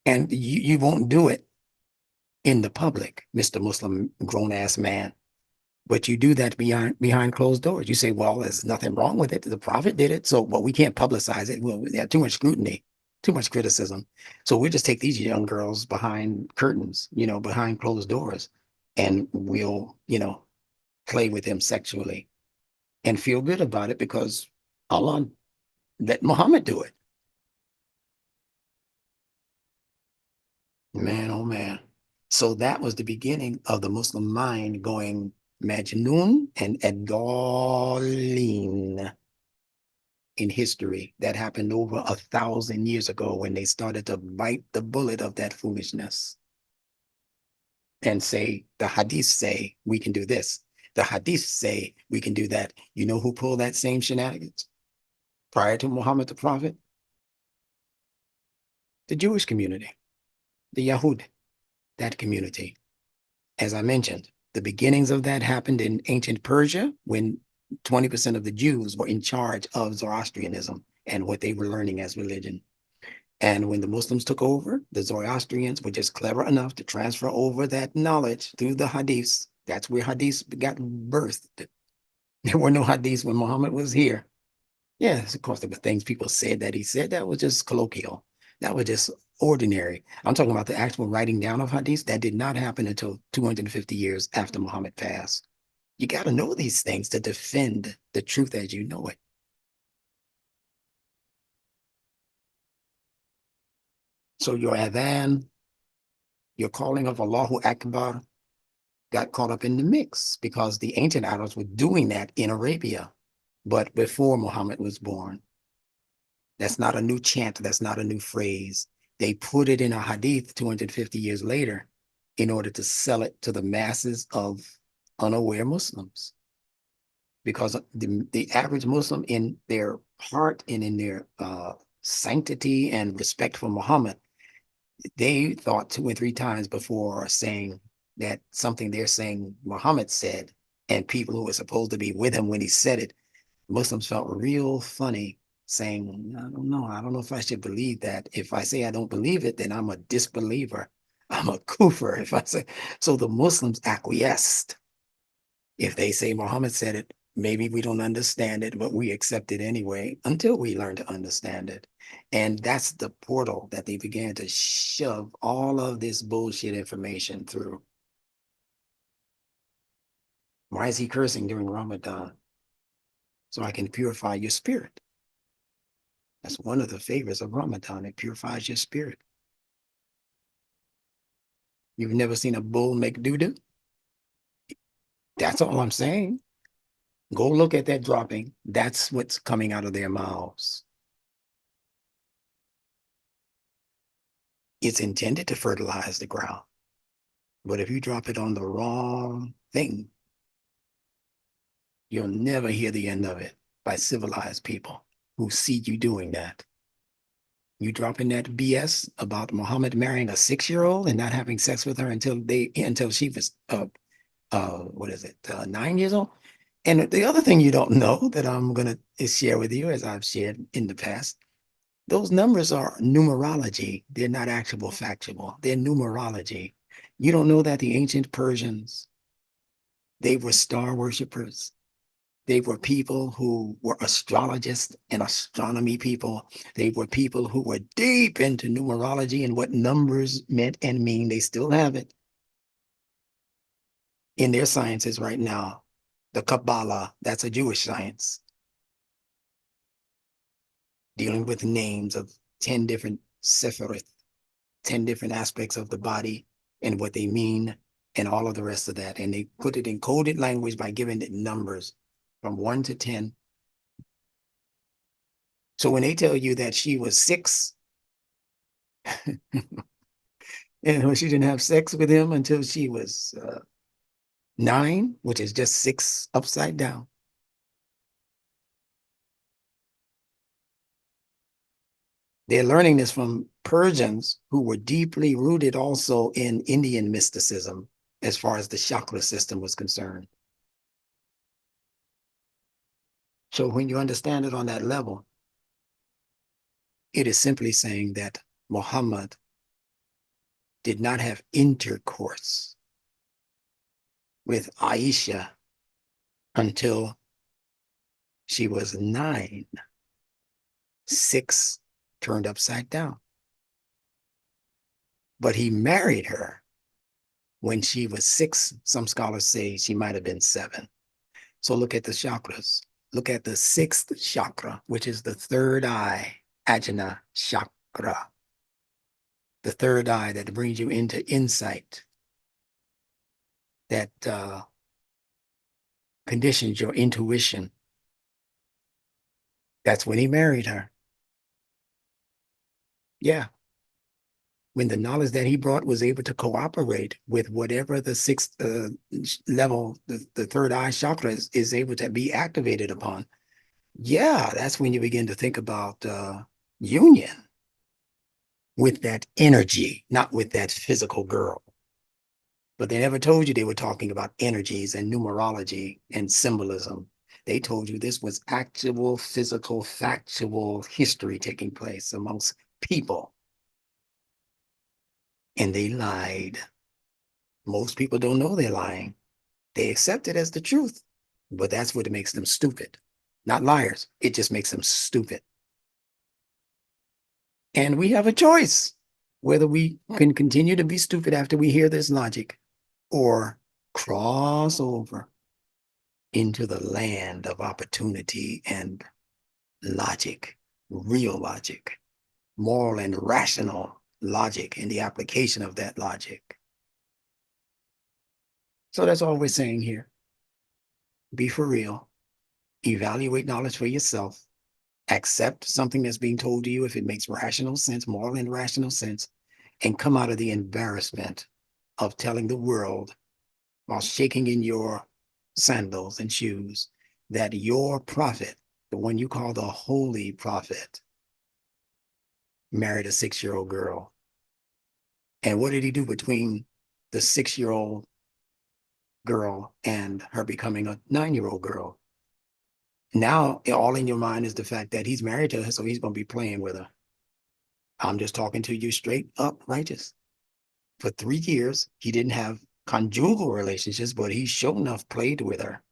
you won't do it in the public, Mr. Muslim grown-ass man. But you do that behind closed doors. You say, well, there's nothing wrong with it. The Prophet did it. So, well, we can't publicize it. Well, we have too much scrutiny, too much criticism. So we'll just take these young girls behind curtains, behind closed doors, and we'll, play with them sexually and feel good about it because Allah let Muhammad do it. Man, oh man. So that was the beginning of the Muslim mind going Majnun and Adolin in history. That happened over 1,000 years ago when they started to bite the bullet of that foolishness and say, the hadiths say we can do this. The hadiths say we can do that. You know who pulled that same shenanigans prior to Muhammad the Prophet? The Jewish community, the Yahud, that community. As I mentioned, the beginnings of that happened in ancient Persia when 20% of the Jews were in charge of Zoroastrianism and what they were learning as religion. And when the Muslims took over, the Zoroastrians were just clever enough to transfer over that knowledge through the hadiths. That's where hadiths got birthed. There were no hadiths when Muhammad was here. Yes, of course, there were things people said that he said that was just colloquial. That was just ordinary. I'm talking about the actual writing down of hadiths. That did not happen until 250 years after Muhammad passed. You got to know these things to defend the truth as you know it. So your adhan, your calling of Allahu Akbar got caught up in the mix because the ancient Arabs were doing that in Arabia, but before Muhammad was born. That's not a new chant. That's not a new phrase. They put it in a hadith 250 years later in order to sell it to the masses of unaware Muslims. Because the average Muslim in their heart and in their sanctity and respect for Muhammad, they thought 2 and 3 times before saying that something they're saying Muhammad said, and people who were supposed to be with him when he said it, Muslims felt real funny saying, I don't know if I should believe that. If I say I don't believe it, then I'm a disbeliever. I'm a kufr. If I say, so the Muslims acquiesced. If they say Muhammad said it, maybe we don't understand it, but we accept it anyway until we learn to understand it. And that's the portal that they began to shove all of this bullshit information through. Why is he cursing during Ramadan? So I can purify your spirit. That's one of the favors of Ramadan. It purifies your spirit. You've never seen a bull make doo-doo? That's all I'm saying. Go look at that dropping. That's what's coming out of their mouths. It's intended to fertilize the ground. But if you drop it on the wrong thing, you'll never hear the end of it by civilized people who see you doing that. You dropping that BS about Muhammad marrying a 6-year-old and not having sex with her until she was 9 years old. And the other thing you don't know that I'm gonna share with you, as I've shared in the past, those numbers are numerology. They're not actual factual. They're numerology. You don't know that the ancient Persians, they were star worshipers. They were people who were astrologists and astronomy people. They were people who were deep into numerology and what numbers meant and mean. They still have it in their sciences right now. The Kabbalah, that's a Jewish science, dealing with names of 10 different Sephiroth, 10 different aspects of the body and what they mean and all of the rest of that. And they put it in coded language by giving it numbers from 1 to 10. So when they tell you that she was 6, and she didn't have sex with him until she was 9, which is just 6 upside down. They're learning this from Persians who were deeply rooted also in Indian mysticism as far as the chakra system was concerned. So when you understand it on that level, it is simply saying that Muhammad did not have intercourse with Aisha until she was 9. 6 turned upside down. But he married her when she was 6. Some scholars say she might have been 7. So look at the chakras. Look at the 6th chakra, which is the third eye, Ajna chakra. The third eye that brings you into insight, that conditions your intuition. That's when he married her. Yeah. When the knowledge that he brought was able to cooperate with whatever the 6th level, the third eye chakra is able to be activated upon. Yeah, that's when you begin to think about union with that energy, not with that physical girl. But they never told you they were talking about energies and numerology and symbolism. They told you this was actual, physical, factual history taking place amongst people. And they lied. Most people don't know they're lying. They accept it as the truth, but that's what makes them stupid. Not liars. It just makes them stupid. And we have a choice whether we can continue to be stupid after we hear this logic or cross over into the land of opportunity and logic, real logic, moral and rational logic, and the application of that logic. So that's all we're saying here. Be for real. Evaluate knowledge for yourself. Accept something that's being told to you if it makes rational sense, moral and rational sense, and come out of the embarrassment of telling the world while shaking in your sandals and shoes that your prophet, the one you call the holy prophet, married a 6-year-old girl. And what did he do between the 6-year-old girl and her becoming a 9-year-old girl? Now, all in your mind is the fact that he's married to her, so he's going to be playing with her. I'm just talking to you straight up righteous. For 3 years, he didn't have conjugal relationships, but he sure enough played with her.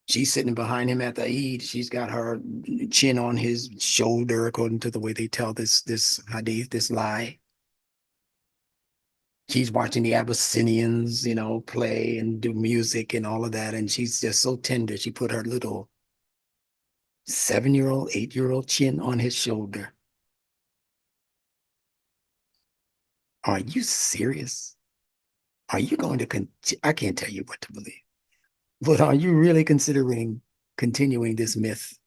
She's sitting behind him at the Eid. She's got her chin on his shoulder, according to the way they tell this hadith, this lie. She's watching the Abyssinians, play and do music and all of that. And she's just so tender. She put her little 7-year-old, 8-year-old chin on his shoulder. Are you serious? Are you going to I can't tell you what to believe, but are you really considering continuing this myth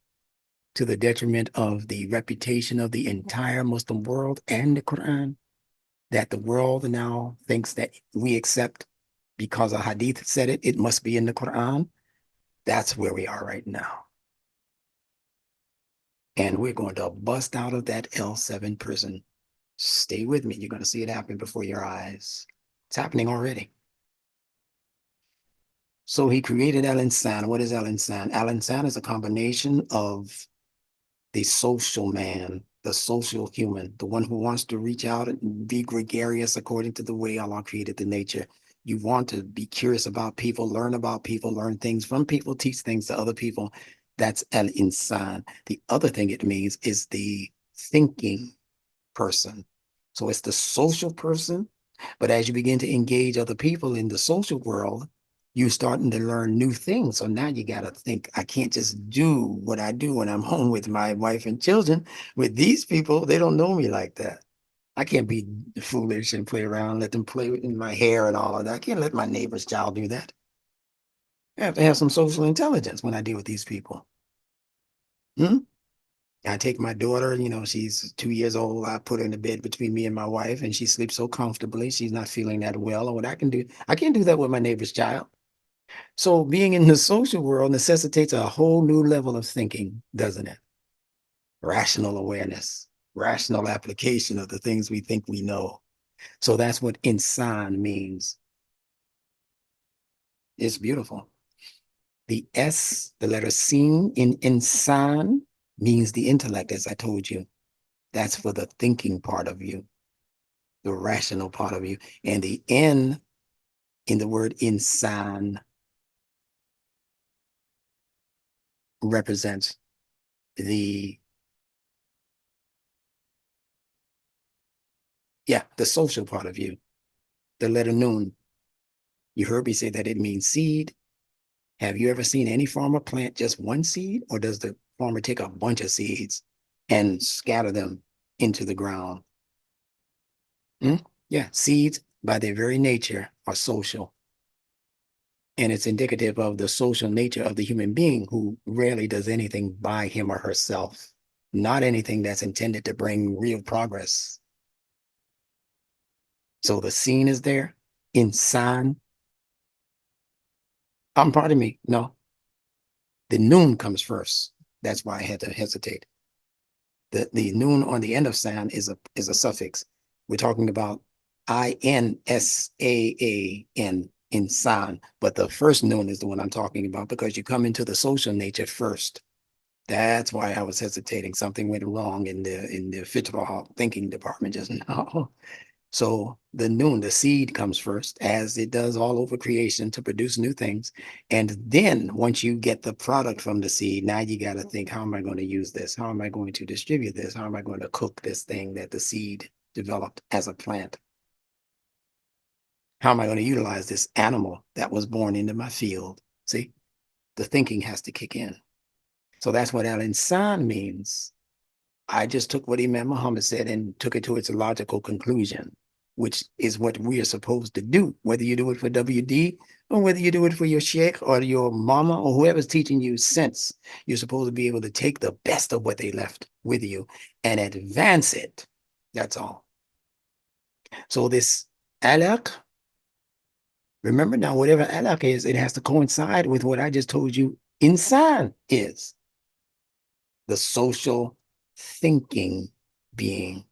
to the detriment of the reputation of the entire Muslim world and the Quran, that the world now thinks that we accept because a hadith said it, it must be in the Quran? That's where we are right now. And we're going to bust out of that L7 prison. Stay with me. You're going to see it happen before your eyes. It's happening already. So he created Al-Insan. What is Al-Insan? Al-Insan is a combination of the social man, the social human, the one who wants to reach out and be gregarious according to the way Allah created the nature. You want to be curious about people, learn things from people, teach things to other people. That's Al-Insan. The other thing it means is the thinking person. So it's the social person, but as you begin to engage other people in the social world, you're starting to learn new things. So now you got to think, I can't just do what I do when I'm home with my wife and children. With these people, they don't know me like that. I can't be foolish and play around, let them play in my hair and all of that. I can't let my neighbor's child do that. I have to have some social intelligence when I deal with these people. I take my daughter, she's 2 years old. I put her in the bed between me and my wife, and she sleeps so comfortably. She's not feeling that well. Or what I can do, I can't do that with my neighbor's child. So being in the social world necessitates a whole new level of thinking, doesn't it? Rational awareness, rational application of the things we think we know. So that's what insan means. It's beautiful. The S, the letter sin in insan means the intellect, as I told you. That's for the thinking part of you, the rational part of you. And the N in the word insan represents the social part of you. The letter nun, you heard me say that it means seed. Have you ever seen any farmer plant just one seed, or does the farmer take a bunch of seeds and scatter them into the ground? Yeah, seeds by their very nature are social. And it's indicative of the social nature of the human being, who rarely does anything by him or herself, not anything that's intended to bring real progress. So the scene is there, insan. Pardon me, no. The noon comes first. That's why I had to hesitate. The noon on the end of san is a suffix. We're talking about INSAAN, insan. But the first noon is the one I'm talking about because you come into the social nature first. That's why I was hesitating. Something went wrong in the fitra thinking department just now. So the noon, the seed comes first, as it does all over creation to produce new things. And then once you get the product from the seed, now you got to think, how am I going to use this? How am I going to distribute this? How am I going to cook this thing that the seed developed as a plant? How am I going to utilize this animal that was born into my field? See, the thinking has to kick in. So that's what al-insan means. I just took what Imam Muhammad said and took it to its logical conclusion, which is what we are supposed to do, whether you do it for WD or whether you do it for your sheikh or your mama or whoever's teaching you sense. You're supposed to be able to take the best of what they left with you and advance it. That's all. So this alaq, remember now, whatever alaq is, it has to coincide with what I just told you insan is. The social thinking being.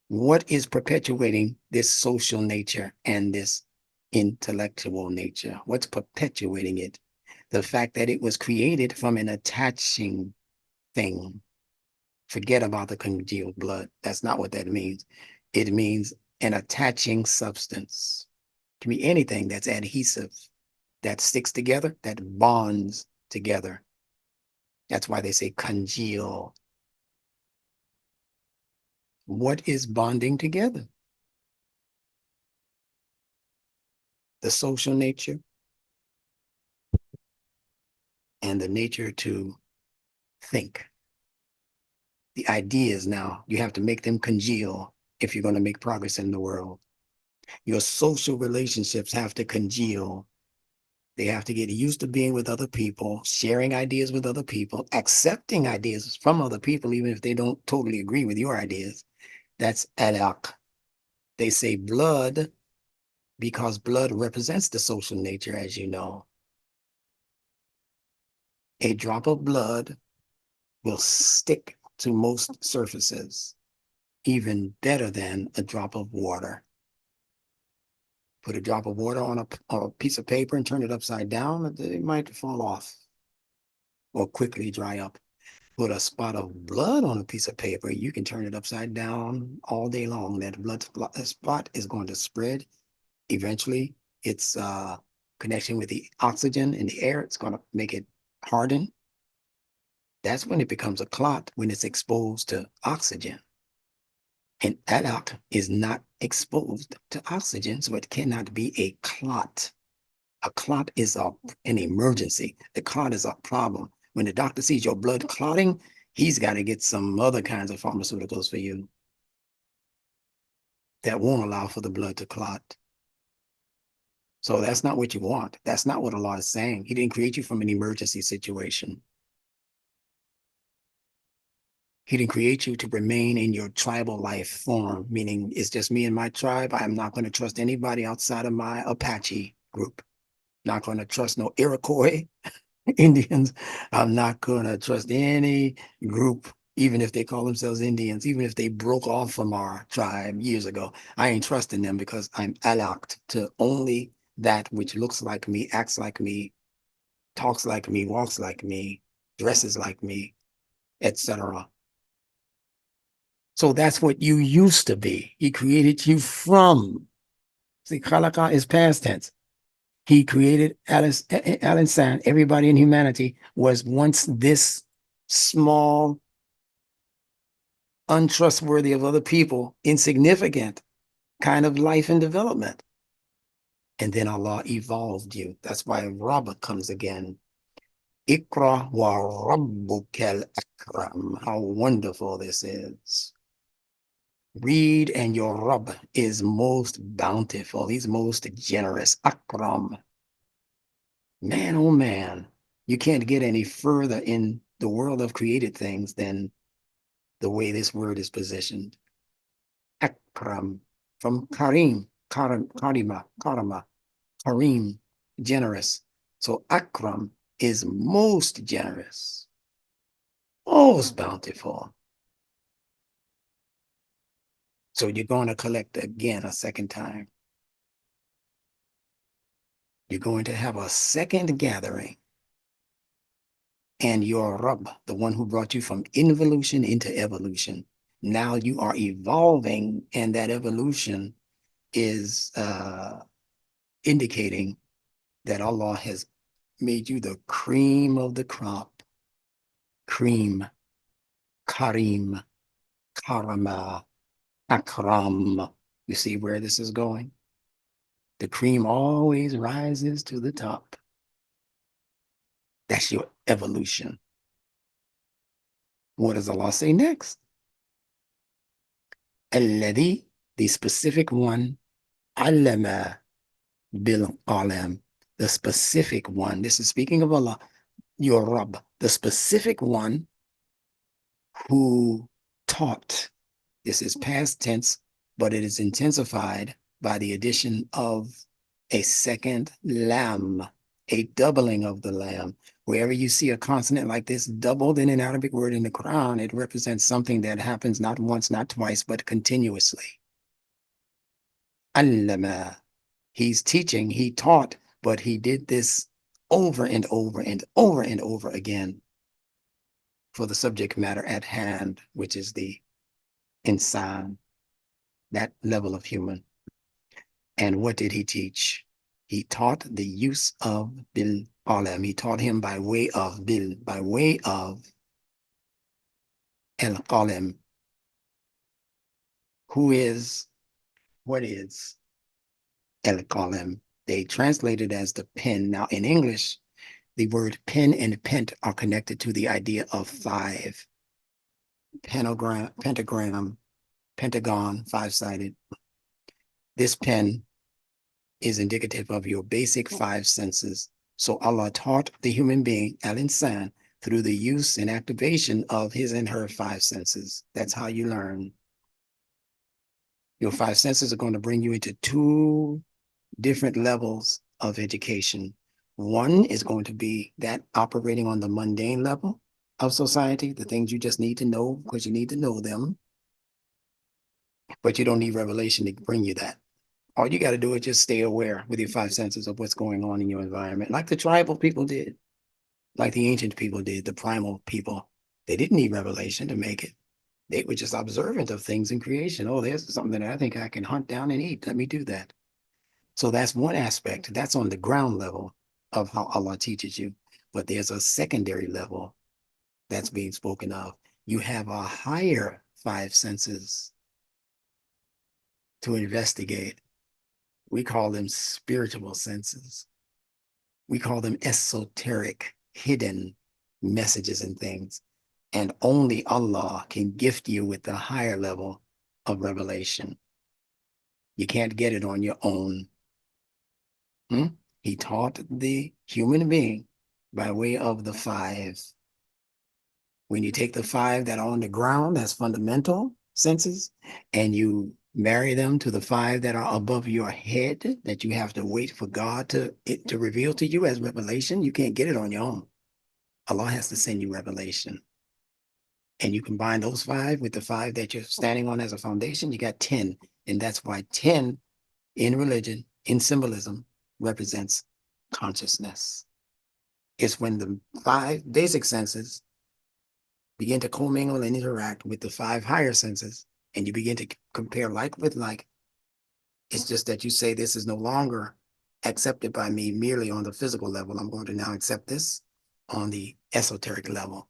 What is perpetuating this social nature and this intellectual nature? What's perpetuating it? The fact that it was created from an attaching thing. Forget about the congealed blood. That's not what that means. It means an attaching substance. It can be anything that's adhesive, that sticks together, that bonds together. That's why they say congeal. What is bonding together? The social nature and the nature to think. The ideas now, you have to make them congeal if you're going to make progress in the world. Your social relationships have to congeal. They have to get used to being with other people, sharing ideas with other people, accepting ideas from other people, even if they don't totally agree with your ideas. That's alaq. They say blood because blood represents the social nature, as you know. A drop of blood will stick to most surfaces, even better than a drop of water. Put a drop of water on a piece of paper and turn it upside down, it might fall off or quickly dry up. Put a spot of blood on a piece of paper, you can turn it upside down all day long. That blood spot is going to spread. Eventually, its connection with the oxygen in the air, it's going to make it harden. That's when it becomes a clot, when it's exposed to oxygen. An adult is not exposed to oxygen, so it cannot be a clot. A clot is an emergency. The clot is a problem. When the doctor sees your blood clotting, he's got to get some other kinds of pharmaceuticals for you that won't allow for the blood to clot. So that's not what you want. That's not what Allah is saying. He didn't create you from an emergency situation. He didn't create you to remain in your tribal life form, meaning it's just me and my tribe. I'm not going to trust anybody outside of my Apache group. Not going to trust no Iroquois Indians. I'm not going to trust any group, even if they call themselves Indians, even if they broke off from our tribe years ago. I ain't trusting them because I'm alaqed to only that which looks like me, acts like me, talks like me, walks like me, dresses like me, etc. So that's what you used to be. He created you from. See, khalaqa is past tense. He created al-insan. Everybody in humanity was once this small, untrustworthy of other people, insignificant kind of life and development. And then Allah evolved you. That's why Rabbah comes again. Iqra wa rabbukal akram. How wonderful this is. Read, and your Rabb is most bountiful. He's most generous. Akram. Man, oh man, you can't get any further in the world of created things than the way this word is positioned. Akram, from Karim, Karima, Karim, generous. So Akram is most generous, most bountiful. So you're going to collect again a second time. You're going to have a second gathering. And your Rabb, the one who brought you from involution into evolution, now you are evolving, and that evolution is indicating that Allah has made you the cream of the crop. Cream, Karim, Karama, Akram. You see where this is going? The cream always rises to the top. That's your evolution. What does Allah say next? Alladhi, the specific one, allama bil qalam, the specific one. This is speaking of Allah, your Rabb, the specific one who taught. This is past tense, but it is intensified by the addition of a second lam, a doubling of the lam. Wherever you see a consonant like this doubled in an Arabic word in the Quran, it represents something that happens not once, not twice, but continuously. Allama, he's teaching, he taught, but he did this over and over and over and over again for the subject matter at hand, which is the insan, that level of human. And what did he teach? He taught the use of bil qalam. He taught him by way of bil, by way of al qalam, who is, what is al qalam? They translate it as the pen. Now in English, the word pen and pent are connected to the idea of five. Pentagram, pentagon, five-sided. This pen is indicative of your basic five senses. So Allah taught the human being, al-insan, through the use and activation of his and her five senses. That's how you learn. Your five senses are going to bring you into two different levels of education. One is going to be that operating on the mundane level of society, the things you just need to know because you need to know them, but you don't need revelation to bring you that. All you got to do is just stay aware with your five senses of what's going on in your environment, like the tribal people did, like the ancient people did, the primal people. They didn't need revelation to make it. They were just observant of things in creation. Oh, there's something that I think I can hunt down and eat. Let me do that. So that's one aspect. That's on the ground level of how Allah teaches you. But there's a secondary level that's being spoken of. You have a higher five senses to investigate. We call them spiritual senses. We call them esoteric, hidden messages and things. And only Allah can gift you with the higher level of revelation. You can't get it on your own. He taught the human being by way of the five. When you take the five that are on the ground, that's fundamental senses, and you marry them to the five that are above your head, that you have to wait for God to reveal to you as revelation, you can't get it on your own. Allah has to send you revelation. And you combine those five with the five that you're standing on as a foundation, you got 10. And that's why 10 in religion, in symbolism, represents consciousness. It's when the five basic senses begin to commingle and interact with the five higher senses, and you begin to compare like with like. It's just that you say this is no longer accepted by me merely on the physical level. I'm going to now accept this on the esoteric level,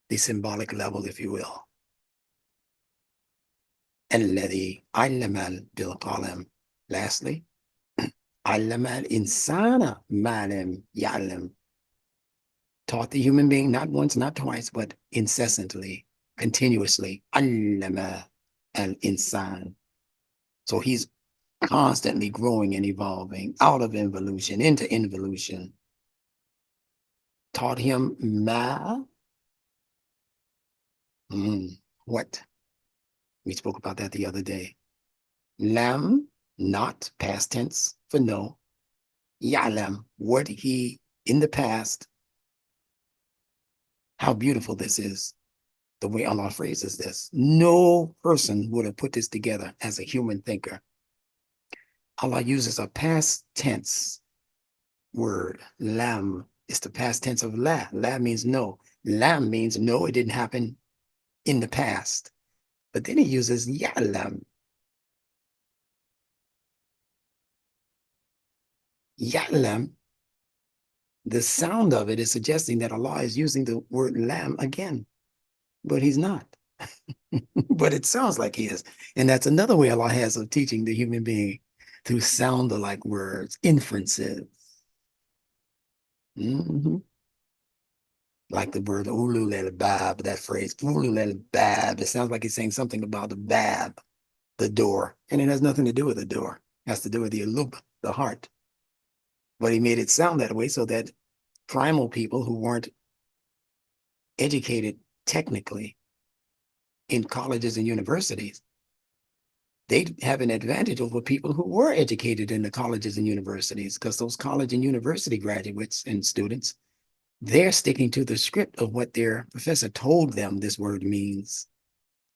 the symbolic level, if you will. الذي علم بالقلم. Lastly, علم الإنسان ما لم يعلم. Taught the human being not once, not twice, but incessantly, continuously. Allama al-insan. So he's constantly growing and evolving out of involution into involution. Taught him ma. What? We spoke about that the other day. Lam, not, past tense for no. Ya'lam, what he in the past. How beautiful this is, the way Allah phrases this. No person would have put this together as a human thinker. Allah uses a past tense word, lam. It's the past tense of la. La means no. Lam means no, it didn't happen in the past. But then he uses ya'lam. Ya'lam, the sound of it is suggesting that Allah is using the word lam again, but he's not. But it sounds like he is. And that's another way Allah has of teaching the human being through sound-alike words, inferences. Mhm. Like the word ulul al-bab, that phrase, ulul al-bab. It sounds like he's saying something about the bab, the door. And it has nothing to do with the door. It has to do with the ulub, the heart. But he made it sound that way so that primal people who weren't educated technically in colleges and universities, they'd have an advantage over people who were educated in the colleges and universities, because those college and university graduates and students, they're sticking to the script of what their professor told them this word means.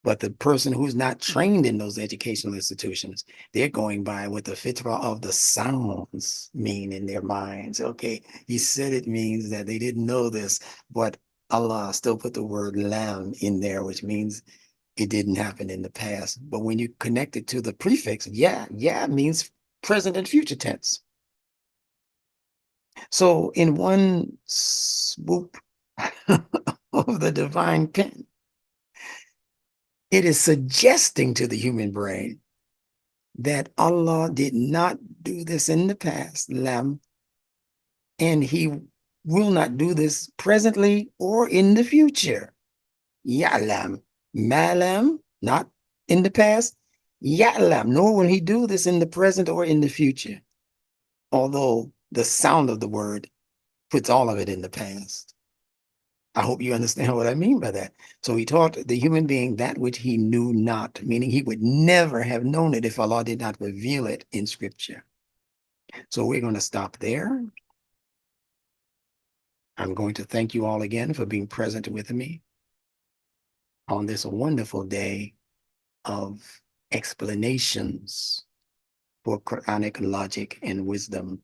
But the person who's not trained in those educational institutions, they're going by what the fitra of the sounds mean in their minds. Okay, he said it means that they didn't know this, but Allah still put the word lam in there, which means it didn't happen in the past. But when you connect it to the prefix, yeah means present and future tense. So in one swoop of the divine pen, it is suggesting to the human brain that Allah did not do this in the past, lam, and he will not do this presently or in the future. Ya'lam, malam, not in the past. Ya'lam, nor will he do this in the present or in the future. Although the sound of the word puts all of it in the past. I hope you understand what I mean by that. So he taught the human being that which he knew not, meaning he would never have known it if Allah did not reveal it in scripture. So we're going to stop there. I'm going to thank you all again for being present with me on this wonderful day of explanations for Quranic logic and wisdom.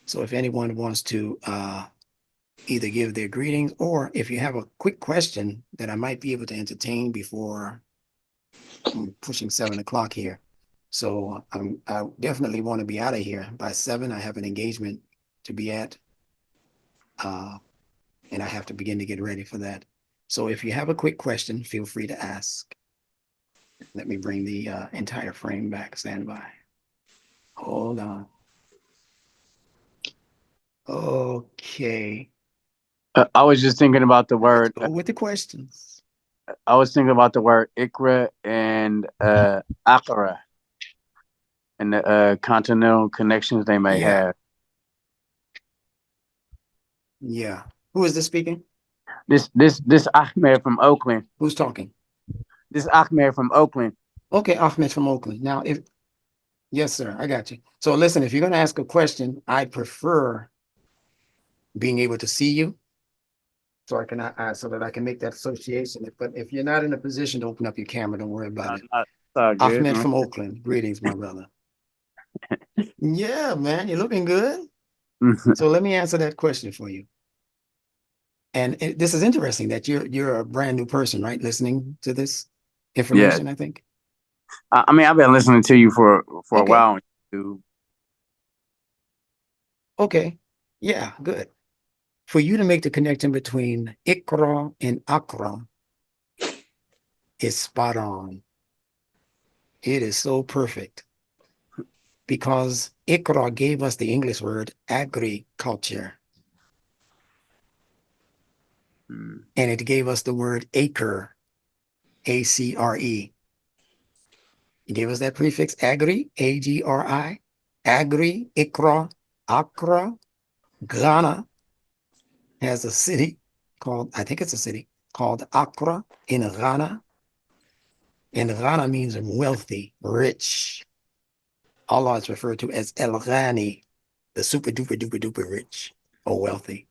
So if anyone wants to either give their greetings, or if you have a quick question that I might be able to entertain before I'm pushing 7 o'clock here. So I definitely want to be out of here by 7. I have an engagement to be at, and I have to begin to get ready for that. So if you have a quick question, feel free to ask. Let me bring the entire frame back. Stand by. Hold on. Okay. I was just thinking about the Let's word. go with the questions. I was thinking about the word IQRA and IQRA and the continental connections they may Yeah. have. Yeah. Who is this speaking? This Ahmed from Oakland. Who's talking? This Ahmed from Oakland. Okay, Ahmed from Oakland. Now, yes, sir, I got you. So listen, if you're going to ask a question, I prefer being able to see you, so I can so that I can make that association. But if you're not in a position to open up your camera, don't worry about it. It's all good, Ahmed man. from Oakland. Greetings, my brother. Yeah, man, you're looking good. So let me answer that question for you. And this is interesting that you're a brand new person, right? Listening to this information, I think. I mean, I've been listening to you for a Okay. while. Dude. Okay. Yeah, good. For you to make the connection between IQRA and AQRA is spot on. It is so perfect, because IQRA gave us the English word agriculture, and it gave us the word acre, A-C-R-E. It gave us that prefix agri, A-G-R-I, agri, IQRA, AQRA. Ghana has a city called, I think it's a city called Accra in Ghana. And Ghana means wealthy, rich. Allah is referred to as El Ghani, the super duper duper duper rich or wealthy,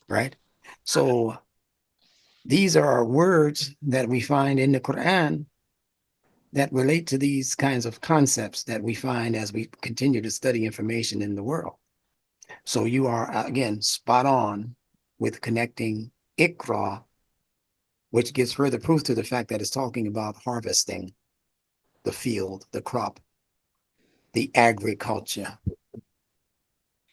right? So these are words that we find in the Quran that relate to these kinds of concepts that we find as we continue to study information in the world. So you are, again, spot on with connecting IQRA, which gives further proof to the fact that it's talking about harvesting the field, the crop, the agriculture.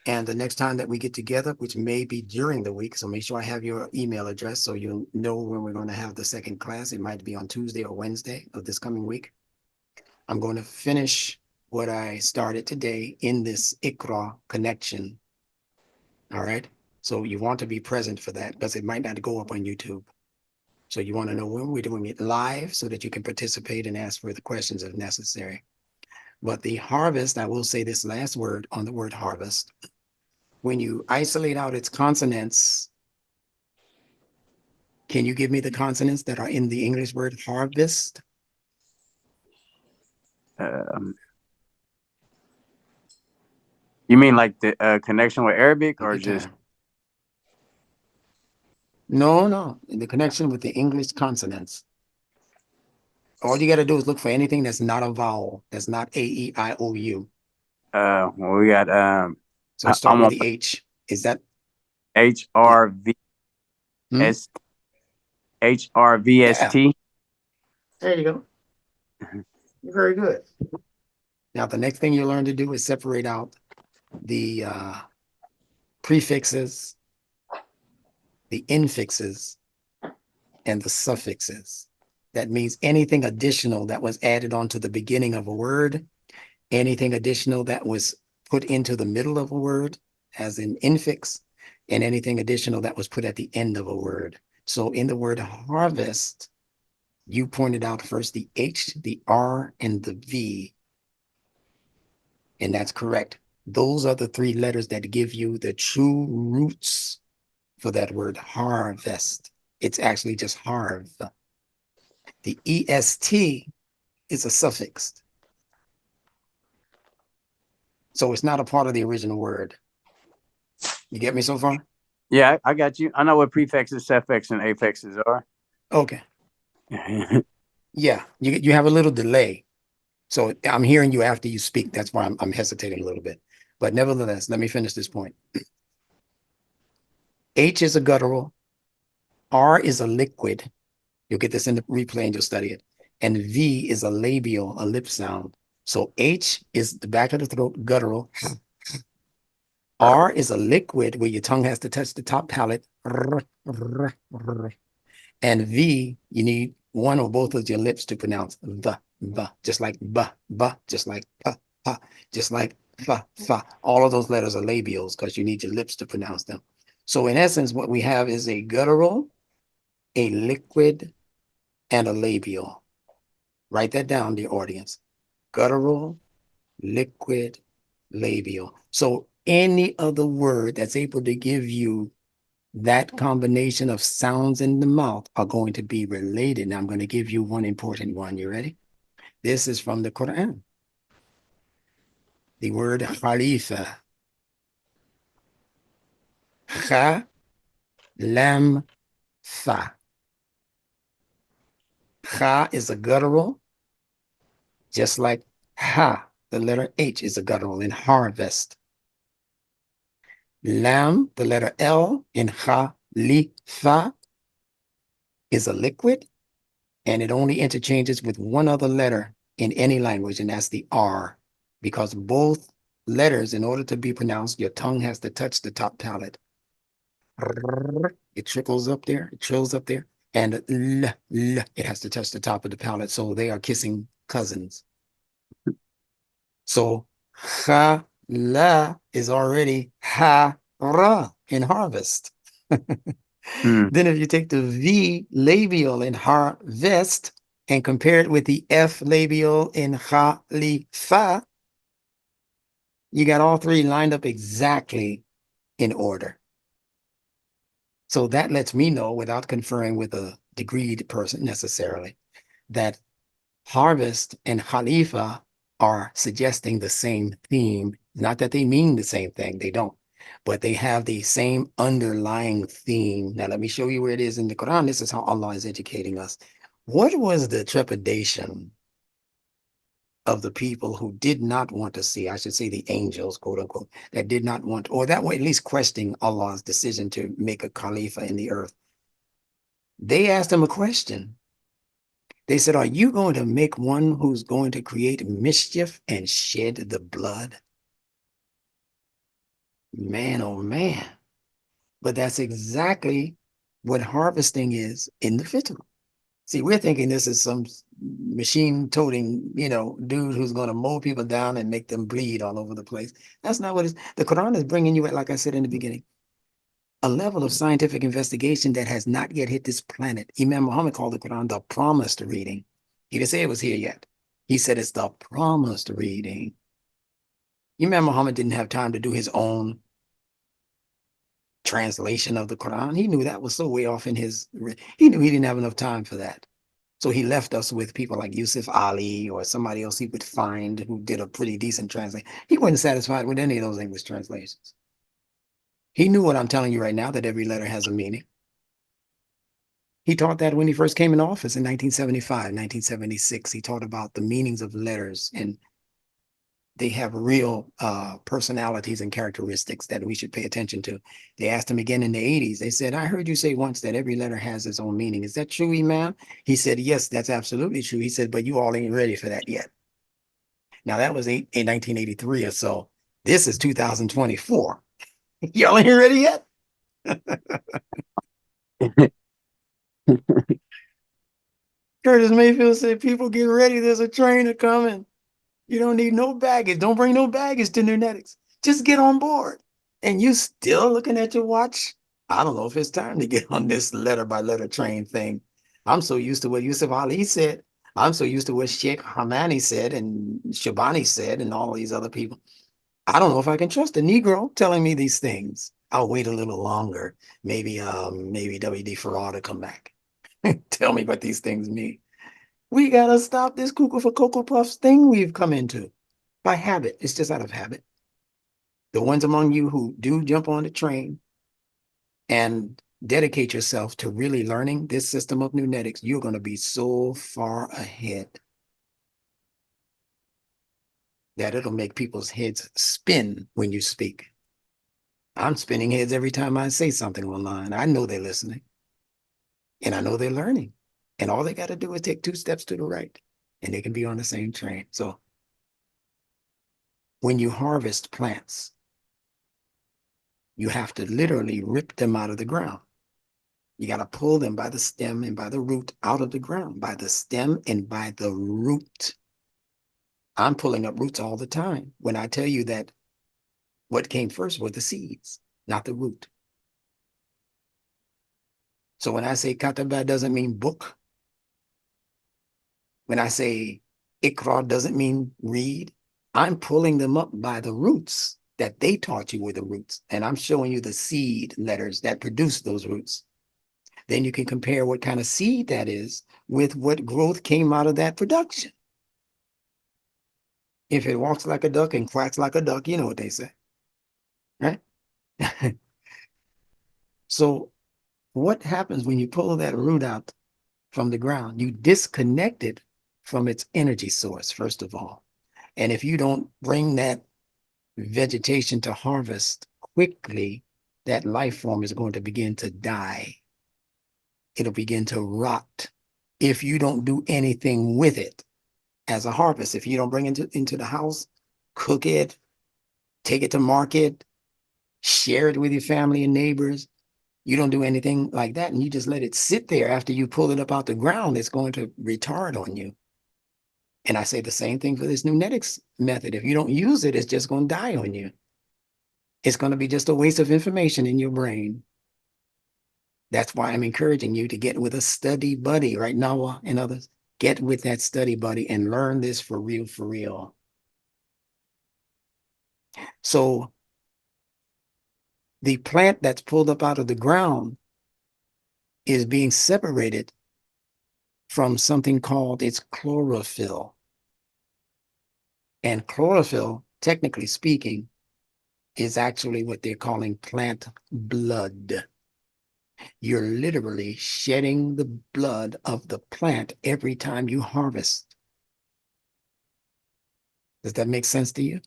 And the next time that we get together, which may be during the week, so make sure I have your email address so you know when we're going to have the second class. It might be on Tuesday or Wednesday of this coming week. I'm going to finish what I started today in this IQRA connection. All right. So you want to be present for that because it might not go up on YouTube. So you want to know when we're doing it live so that you can participate and ask further questions if necessary. But the harvest, I will say this last word on the word harvest. When you isolate out its consonants, can you give me the consonants that are in the English word harvest? You mean like the connection with Arabic or Take your just? time. No, in the connection with the English consonants. All you got to do is look for anything that's not a vowel, that's not A-E-I-O-U. Well, we got So start I'm with on the H. Is that HRVS Hmm? HRVST. There you go. Very good. Now, the next thing you learn to do is separate out the prefixes, the infixes, and the suffixes. That means anything additional that was added onto the beginning of a word, anything additional that was put into the middle of a word, as in infix, and anything additional that was put at the end of a word. So in the word harvest, you pointed out first the H, the R, and the V. And that's correct. Those are the three letters that give you the true roots for that word harvest. It's actually just harv. The EST is a suffix. So it's not a part of the original word. You get me so far? Yeah, I got you. I know what prefixes, suffixes, and affixes are. Okay. Yeah, you have a little delay. So I'm hearing you after you speak. That's why I'm hesitating a little bit. But nevertheless, let me finish this point. H is a guttural. R is a liquid. You'll get this in the replay and you'll study it. And V is a labial, a lip sound. So H is the back of the throat, guttural. R is a liquid where your tongue has to touch the top palate. And V, you need one or both of your lips to pronounce the, just like just like just like fa. All of those letters are labials because you need your lips to pronounce them. So in essence, what we have is a guttural, a liquid, and a labial. Write that down, dear audience. Guttural, liquid, labial. So any other word that's able to give you that combination of sounds in the mouth are going to be related. Now I'm going to give you one important one. You ready? This is from the Quran. The word Khalifa. Kha, lam, fa. Kha is a guttural, just like ha, the letter H is a guttural in harvest. Lam, the letter L in Khalifa is a liquid, and it only interchanges with one other letter in any language, and that's the R, because both letters, in order to be pronounced, your tongue has to touch the top palate. It trickles up there, it trills up there, and it has to touch the top of the palate, so they are kissing cousins. So la is already ha-ra in harvest. Then if you take the V labial in harvest and compare it with the F labial in khalifa, you got all three lined up exactly in order. So that lets me know, without conferring with a degreed person necessarily, that harvest and khalifa are suggesting the same theme. Not that they mean the same thing, they don't, but they have the same underlying theme. Now, let me show you where it is in the Quran. This is how Allah is educating us. What was the trepidation of the people who did not want to see, I should say the angels, quote unquote, that did not want, or that were at least questioning Allah's decision to make a Khalifa in the earth. They asked him a question. They said, are you going to make one who's going to create mischief and shed the blood? Man, oh man. But that's exactly what harvesting is in the fitrah. See, we're thinking this is some machine toting, dude who's going to mow people down and make them bleed all over the place. That's not what it's. The Quran is bringing you, like I said in the beginning, a level of scientific investigation that has not yet hit this planet. Imam Muhammad called the Quran the promised reading. He didn't say it was here yet. He said it's the promised reading. Imam Muhammad didn't have time to do his own translation of the Quran. He knew that was so way off in his, he knew he didn't have enough time for that. So he left us with people like Yusuf Ali or somebody else he would find who did a pretty decent translation. He wasn't satisfied with any of those English translations. He knew what I'm telling you right now, that every letter has a meaning. He taught that when he first came in office in 1975, 1976. He taught about the meanings of letters, and they have real personalities and characteristics that we should pay attention to. They asked him again in the 80s. They said, I heard you say once that every letter has its own meaning. Is that true, Imam? He said, yes, that's absolutely true. He said, but you all ain't ready for that yet. Now, that was in 1983 or so. This is 2024. Y'all ain't ready yet? Curtis Mayfield said, people get ready. There's a train coming. You don't need no baggage. Don't bring no baggage to Nunetics. Just get on board. And you still looking at your watch? I don't know if it's time to get on this letter by letter train thing. I'm so used to what Yusuf Ali said. I'm so used to what Sheikh Hamani said and Shabani said and all these other people. I don't know if I can trust a Negro telling me these things. I'll wait a little longer. Maybe WD Farrar to come back. Tell me what these things mean. We gotta stop this cuckoo for Cocoa Puffs thing we've come into by habit. It's just out of habit. The ones among you who do jump on the train and dedicate yourself to really learning this system of Nunetics, you're going to be so far ahead that it'll make people's heads spin when you speak. I'm spinning heads every time I say something online. I know they're listening and I know they're learning. And all they got to do is take 2 steps to the right and they can be on the same train. So when you harvest plants, you have to literally rip them out of the ground. You got to pull them by the stem and by the root out of the ground, by the stem and by the root. I'm pulling up roots all the time when I tell you that what came first were the seeds, not the root. So when I say kataba doesn't mean book, when I say IQRA doesn't mean read, I'm pulling them up by the roots that they taught you were the roots. And I'm showing you the seed letters that produce those roots. Then you can compare what kind of seed that is with what growth came out of that production. If it walks like a duck and quacks like a duck, you know what they say, right? So what happens when you pull that root out from the ground? You disconnect it from its energy source, first of all. And if you don't bring that vegetation to harvest quickly, that life form is going to begin to die. It'll begin to rot if you don't do anything with it as a harvest. If you don't bring it into the house, cook it, take it to market, share it with your family and neighbors, you don't do anything like that, and you just let it sit there after you pull it up out the ground, it's going to retard on you. And I say the same thing for this Nunetics method. If you don't use it, it's just going to die on you. It's going to be just a waste of information in your brain. That's why I'm encouraging you to get with a study buddy, right, Nawa and others. Get with that study buddy and learn this for real, for real. So the plant that's pulled up out of the ground is being separated from something called its chlorophyll. And chlorophyll, technically speaking, is actually what they're calling plant blood. You're literally shedding the blood of the plant every time you harvest. Does that make sense to you?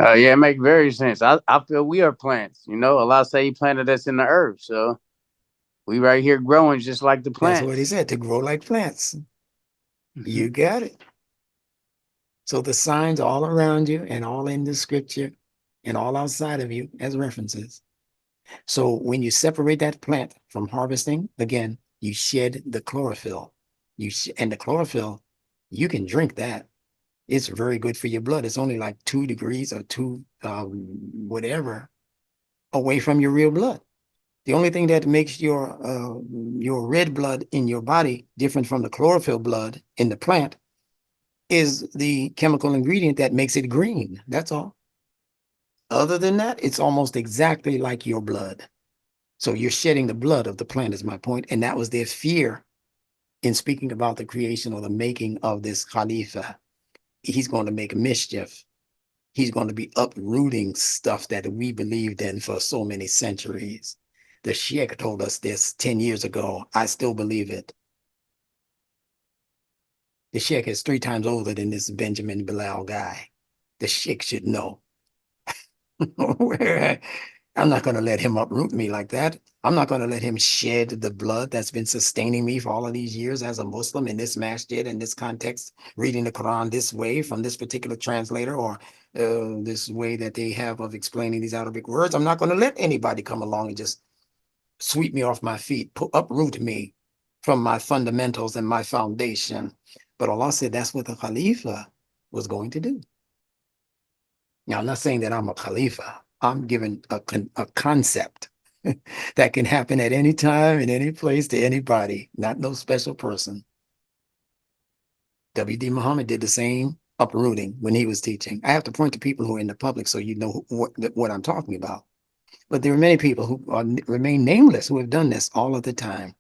Yeah, it make very sense. I feel we are plants. You know, Allah say He planted us in the earth, so we right here growing just like the That's what he plants. said, to grow like plants. Mhm. You got it. So the signs all around you and all in the scripture and all outside of you as references. So when you separate that plant from harvesting, again, you shed the chlorophyll. And the chlorophyll, you can drink that. It's very good for your blood. It's only like 2 degrees or two whatever away from your real blood. The only thing that makes your red blood in your body different from the chlorophyll blood in the plant is the chemical ingredient that makes it green. That's all. Other than that, it's almost exactly like your blood. So you're shedding the blood of the plant is my point. And that was their fear in speaking about the creation or the making of this Khalifa. He's going to make mischief. He's going to be uprooting stuff that we believed in for so many centuries. The Sheikh told us this 10 years ago. I still believe it. The Sheikh is 3 times older than this Benjamin Bilal guy. The Sheikh should know. I'm not going to let him uproot me like that. I'm not going to let him shed the blood that's been sustaining me for all of these years as a Muslim in this masjid, in this context, reading the Quran this way from this particular translator or this way that they have of explaining these Arabic words. I'm not going to let anybody come along and just sweep me off my feet, uproot me from my fundamentals and my foundation. But Allah said that's what the Khalifa was going to do. Now, I'm not saying that I'm a Khalifa. I'm giving a concept that can happen at any time, in any place, to anybody, not no special person. W.D. Muhammad did the same uprooting when he was teaching. I have to point to people who are in the public so you know what I'm talking about. But there are many people who remain nameless who have done this all of the time.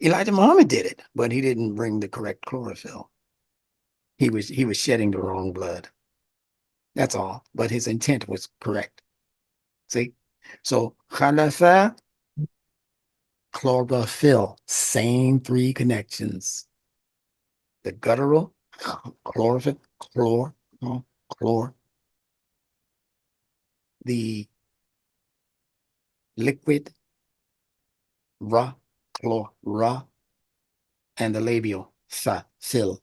Elijah Muhammad did it, but he didn't bring the correct chlorophyll. He was shedding the wrong blood. That's all. But his intent was correct. See? So khalafa, chlorophyll, same 3 connections. The guttural, chlorophyll, chlor. The liquid, ra, chlor, ra, and the labial, fa, fill.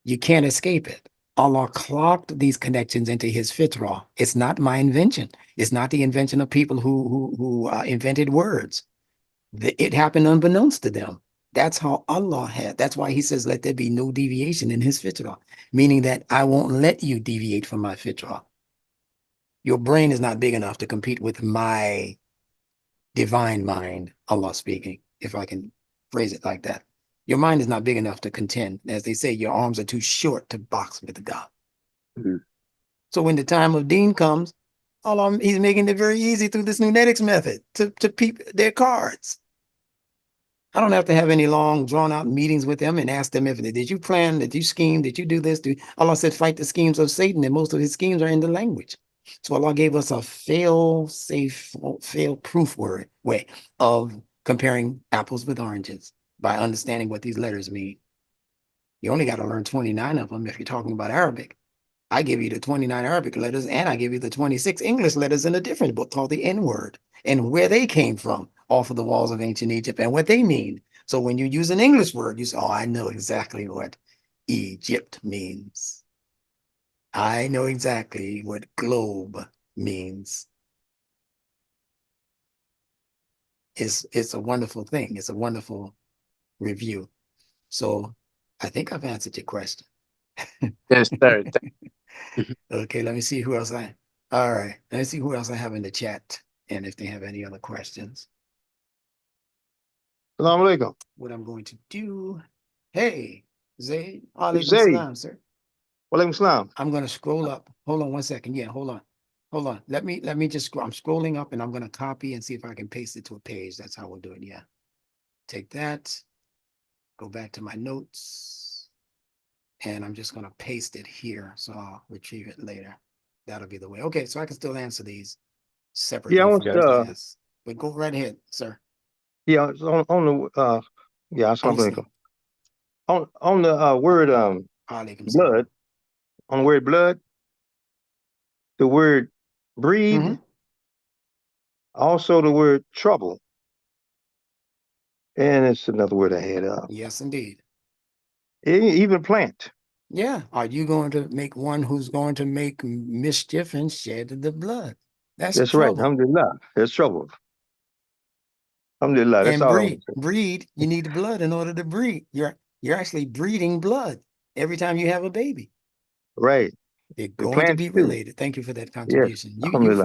You can't escape it. Allah clocked these connections into his fitrah. It's not my invention. It's not the invention of people who invented words. It happened unbeknownst to them. That's how Allah had. That's why he says, let there be no deviation in his fitrah, meaning that I won't let you deviate from my fitrah. Your brain is not big enough to compete with my divine mind, Allah speaking, if I can phrase it like that. Your mind is not big enough to contend. As they say, your arms are too short to box with God. Mhm. So when the time of Deen comes, Allah, he's making it very easy through this numetics method to peep their cards. I don't have to have any long, drawn out meetings with them and ask them if did you plan, did you scheme, did you do this? Allah said, fight the schemes of Satan, and most of his schemes are in the language. So Allah gave us a fail-safe, fail-proof way of comparing apples with oranges by understanding what these letters mean. You only got to learn 29 of them if you're talking about Arabic. I give you the 29 Arabic letters and I give you the 26 English letters in a different book called the N-word and where they came from off of the walls of ancient Egypt and what they mean. So when you use an English word, you say, oh, I know exactly what Egypt means. I know exactly what globe means. It's a wonderful thing. It's a wonderful review. So I think I've answered your question. Yes, sir. Okay, let me see who else all right. Let me see who else I have in the chat and if they have any other questions. Assalamu alaikum. What I'm going to do. Hey, Zayd. Alaikum Zayd. salam, sir. Walaikum salam. I'm going to scroll up. Hold on 1 second. Yeah, hold on. Hold on. Let me just scroll. I'm scrolling up and I'm going to copy and see if I can paste it to a page. That's how we'll do it. Yeah. Take that. Go back to my notes. And I'm just going to paste it here. So I'll retrieve it later. That'll be the way. Okay, so I can still answer these separately Yeah, I want from the class. But go right ahead, sir. yeah, it's on the yeah, assalamu Understand. alaikum. On the word Alaikum salam. blood, on the word blood, the word breed, Mhm. also the word trouble, and it's another word I had. Yes, indeed. Even plant. Yeah. Are you going to make one who's going to make mischief and shed the blood? That's That's right. trouble. Alhamdulillah. There's trouble. Alhamdulillah. That's And all I want to say. breed, you need the blood in order to breed. You're actually breeding blood every time you have a baby. Right. They're The going to plants be too. related. Thank you for that Yes. contribution. Alhamdulillah.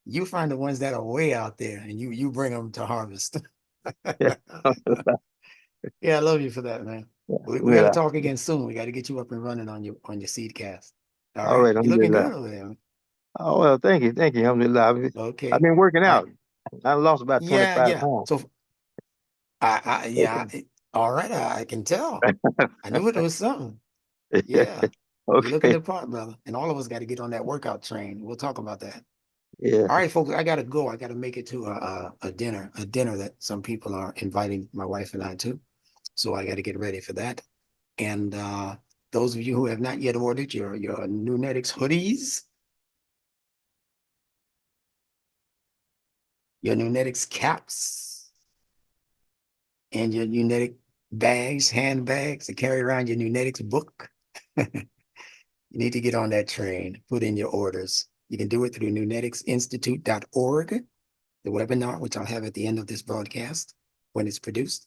You find the ones that are way out there and you bring them to harvest. Yeah. Yeah, I love you for that, man. Yeah. We got to Alhamdulillah. talk again soon. We got to get you up and running on your seed cast. All All right. right. You're looking Alhamdulillah. good over there, man. Oh, well, thank you. Thank you. Alhamdulillah. I've Okay. been working All right. out. I lost about Yeah, 25 yeah. pounds. So all right, I can tell. I knew it was something. Yeah. You're looking Okay. the part, brother. And all of us got to get on that workout train. We'll talk about that. Yeah. All right, folks, I gotta go. I gotta make it to a dinner that some people are inviting my wife and I to. So I gotta get ready for that. And those of you who have not yet ordered your Nunetics hoodies, your Nunetics caps, and your Nunetic bags, handbags to carry around your Nunetics book, you need to get on that train, put in your orders. You can do it through nuneticsinstitute.org, the webinar, which I'll have at the end of this broadcast when it's produced.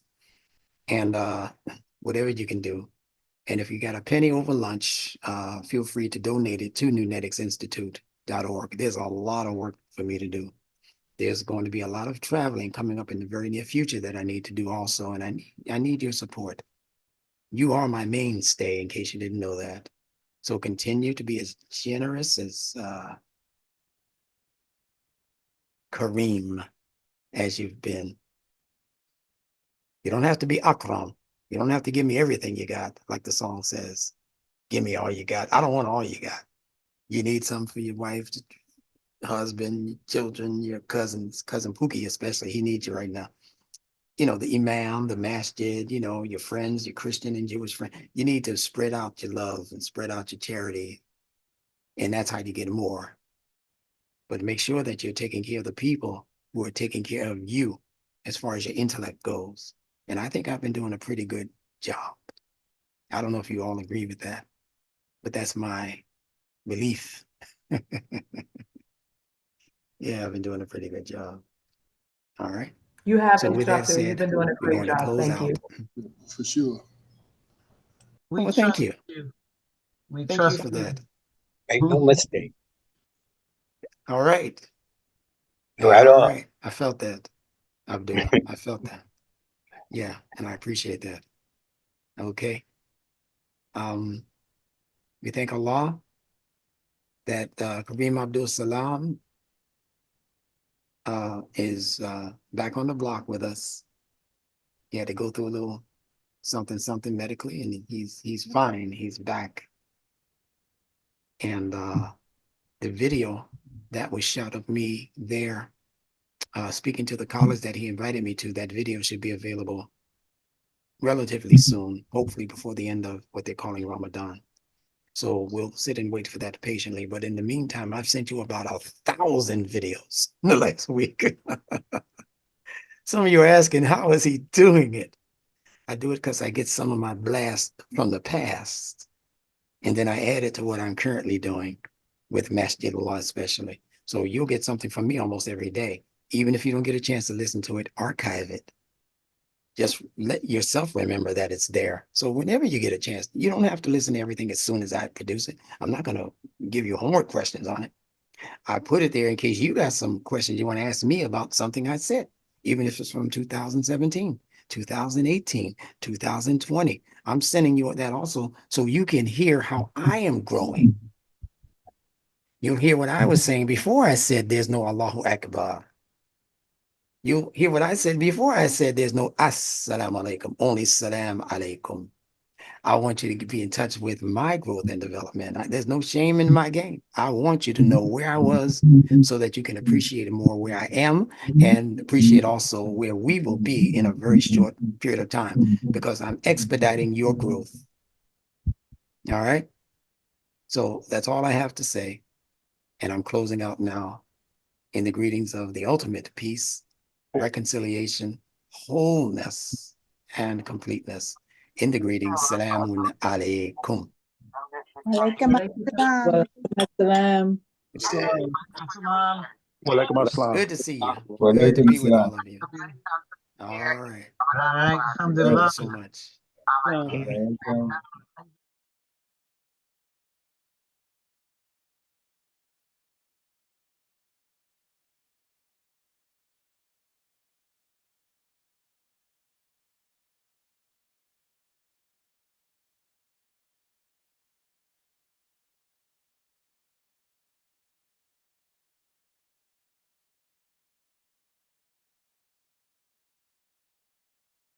And whatever you can do. And if you got a penny over lunch, feel free to donate it to nuneticsinstitute.org. There's a lot of work for me to do. There's going to be a lot of traveling coming up in the very near future that I need to do also, and I need your support. You are my mainstay, in case you didn't know that. So continue to be as generous as Kareem as you've been. You don't have to be Akram. You don't have to give me everything you got, like the song says. Give me all you got. I don't want all you got. You need something for your wife, husband, your children, your cousins, cousin Pookie especially. He needs you right now. You know, the imam, the masjid, you know, your friends, your Christian and Jewish friends. You need to spread out your love and spread out your charity. And that's how you get more. But make sure that you're taking care of the people who are taking care of you as far as your intellect goes. And I think I've been doing a pretty good job. I don't know if you all agree with that, but that's my belief. Yeah, I've been doing a pretty good job. All right. You have, So with that instructor. You've said, been doing a we're great going to job. close Thank you. out. For sure. We Well, thank trust you. you. We Thank you trust for you. that. Make no mistake. All right. Right All on. right. I felt that, Abdullah. I felt that. Yeah, and I appreciate that. Okay. We thank Allah that Kareem Abdul Salam is back on the block with us. He had to go through a little something medically, and he's fine. He's back. And the video that was shot of me there speaking to the college that he invited me to, that video should be available relatively soon, hopefully before the end of what they're calling Ramadan. So we'll sit and wait for that patiently. But in the meantime, I've sent you about 1,000 videos in the last week. Some of you are asking, how is he doing it? I do it because I get some of my blast from the past, and then I add it to what I'm currently doing with Masjidullah especially. So you'll get something from me almost every day. Even if you don't get a chance to listen to it, archive it. Just let yourself remember that it's there. So whenever you get a chance, you don't have to listen to everything as soon as I produce it. I'm not going to give you homework questions on it. I put it there in case you got some questions you want to ask me about something I said, even if it's from 2017, 2018, 2020. I'm sending you that also so you can hear how I am growing. You'll hear what I was saying before I said there's no Allahu Akbar. You'll hear what I said before I said there's no Assalamu alaikum, only Salam alaikum. I want you to be in touch with my growth and development. There's no shame in my game. I want you to know where I was so that you can appreciate more where I am and appreciate also where we will be in a very short period of time because I'm expediting your growth. All right. So that's all I have to say. And I'm closing out now in the greetings of the ultimate peace, reconciliation, wholeness, and completeness. In the greetings, Salamun Alaikum. Alaikum assalam. Assalam. Salam. Walaikum assalam. Good to see you. Wa Good to alaikum be with salam. all of you. All right. All right. Thank you Alhamdulillah. so much. No. All right. Welcome.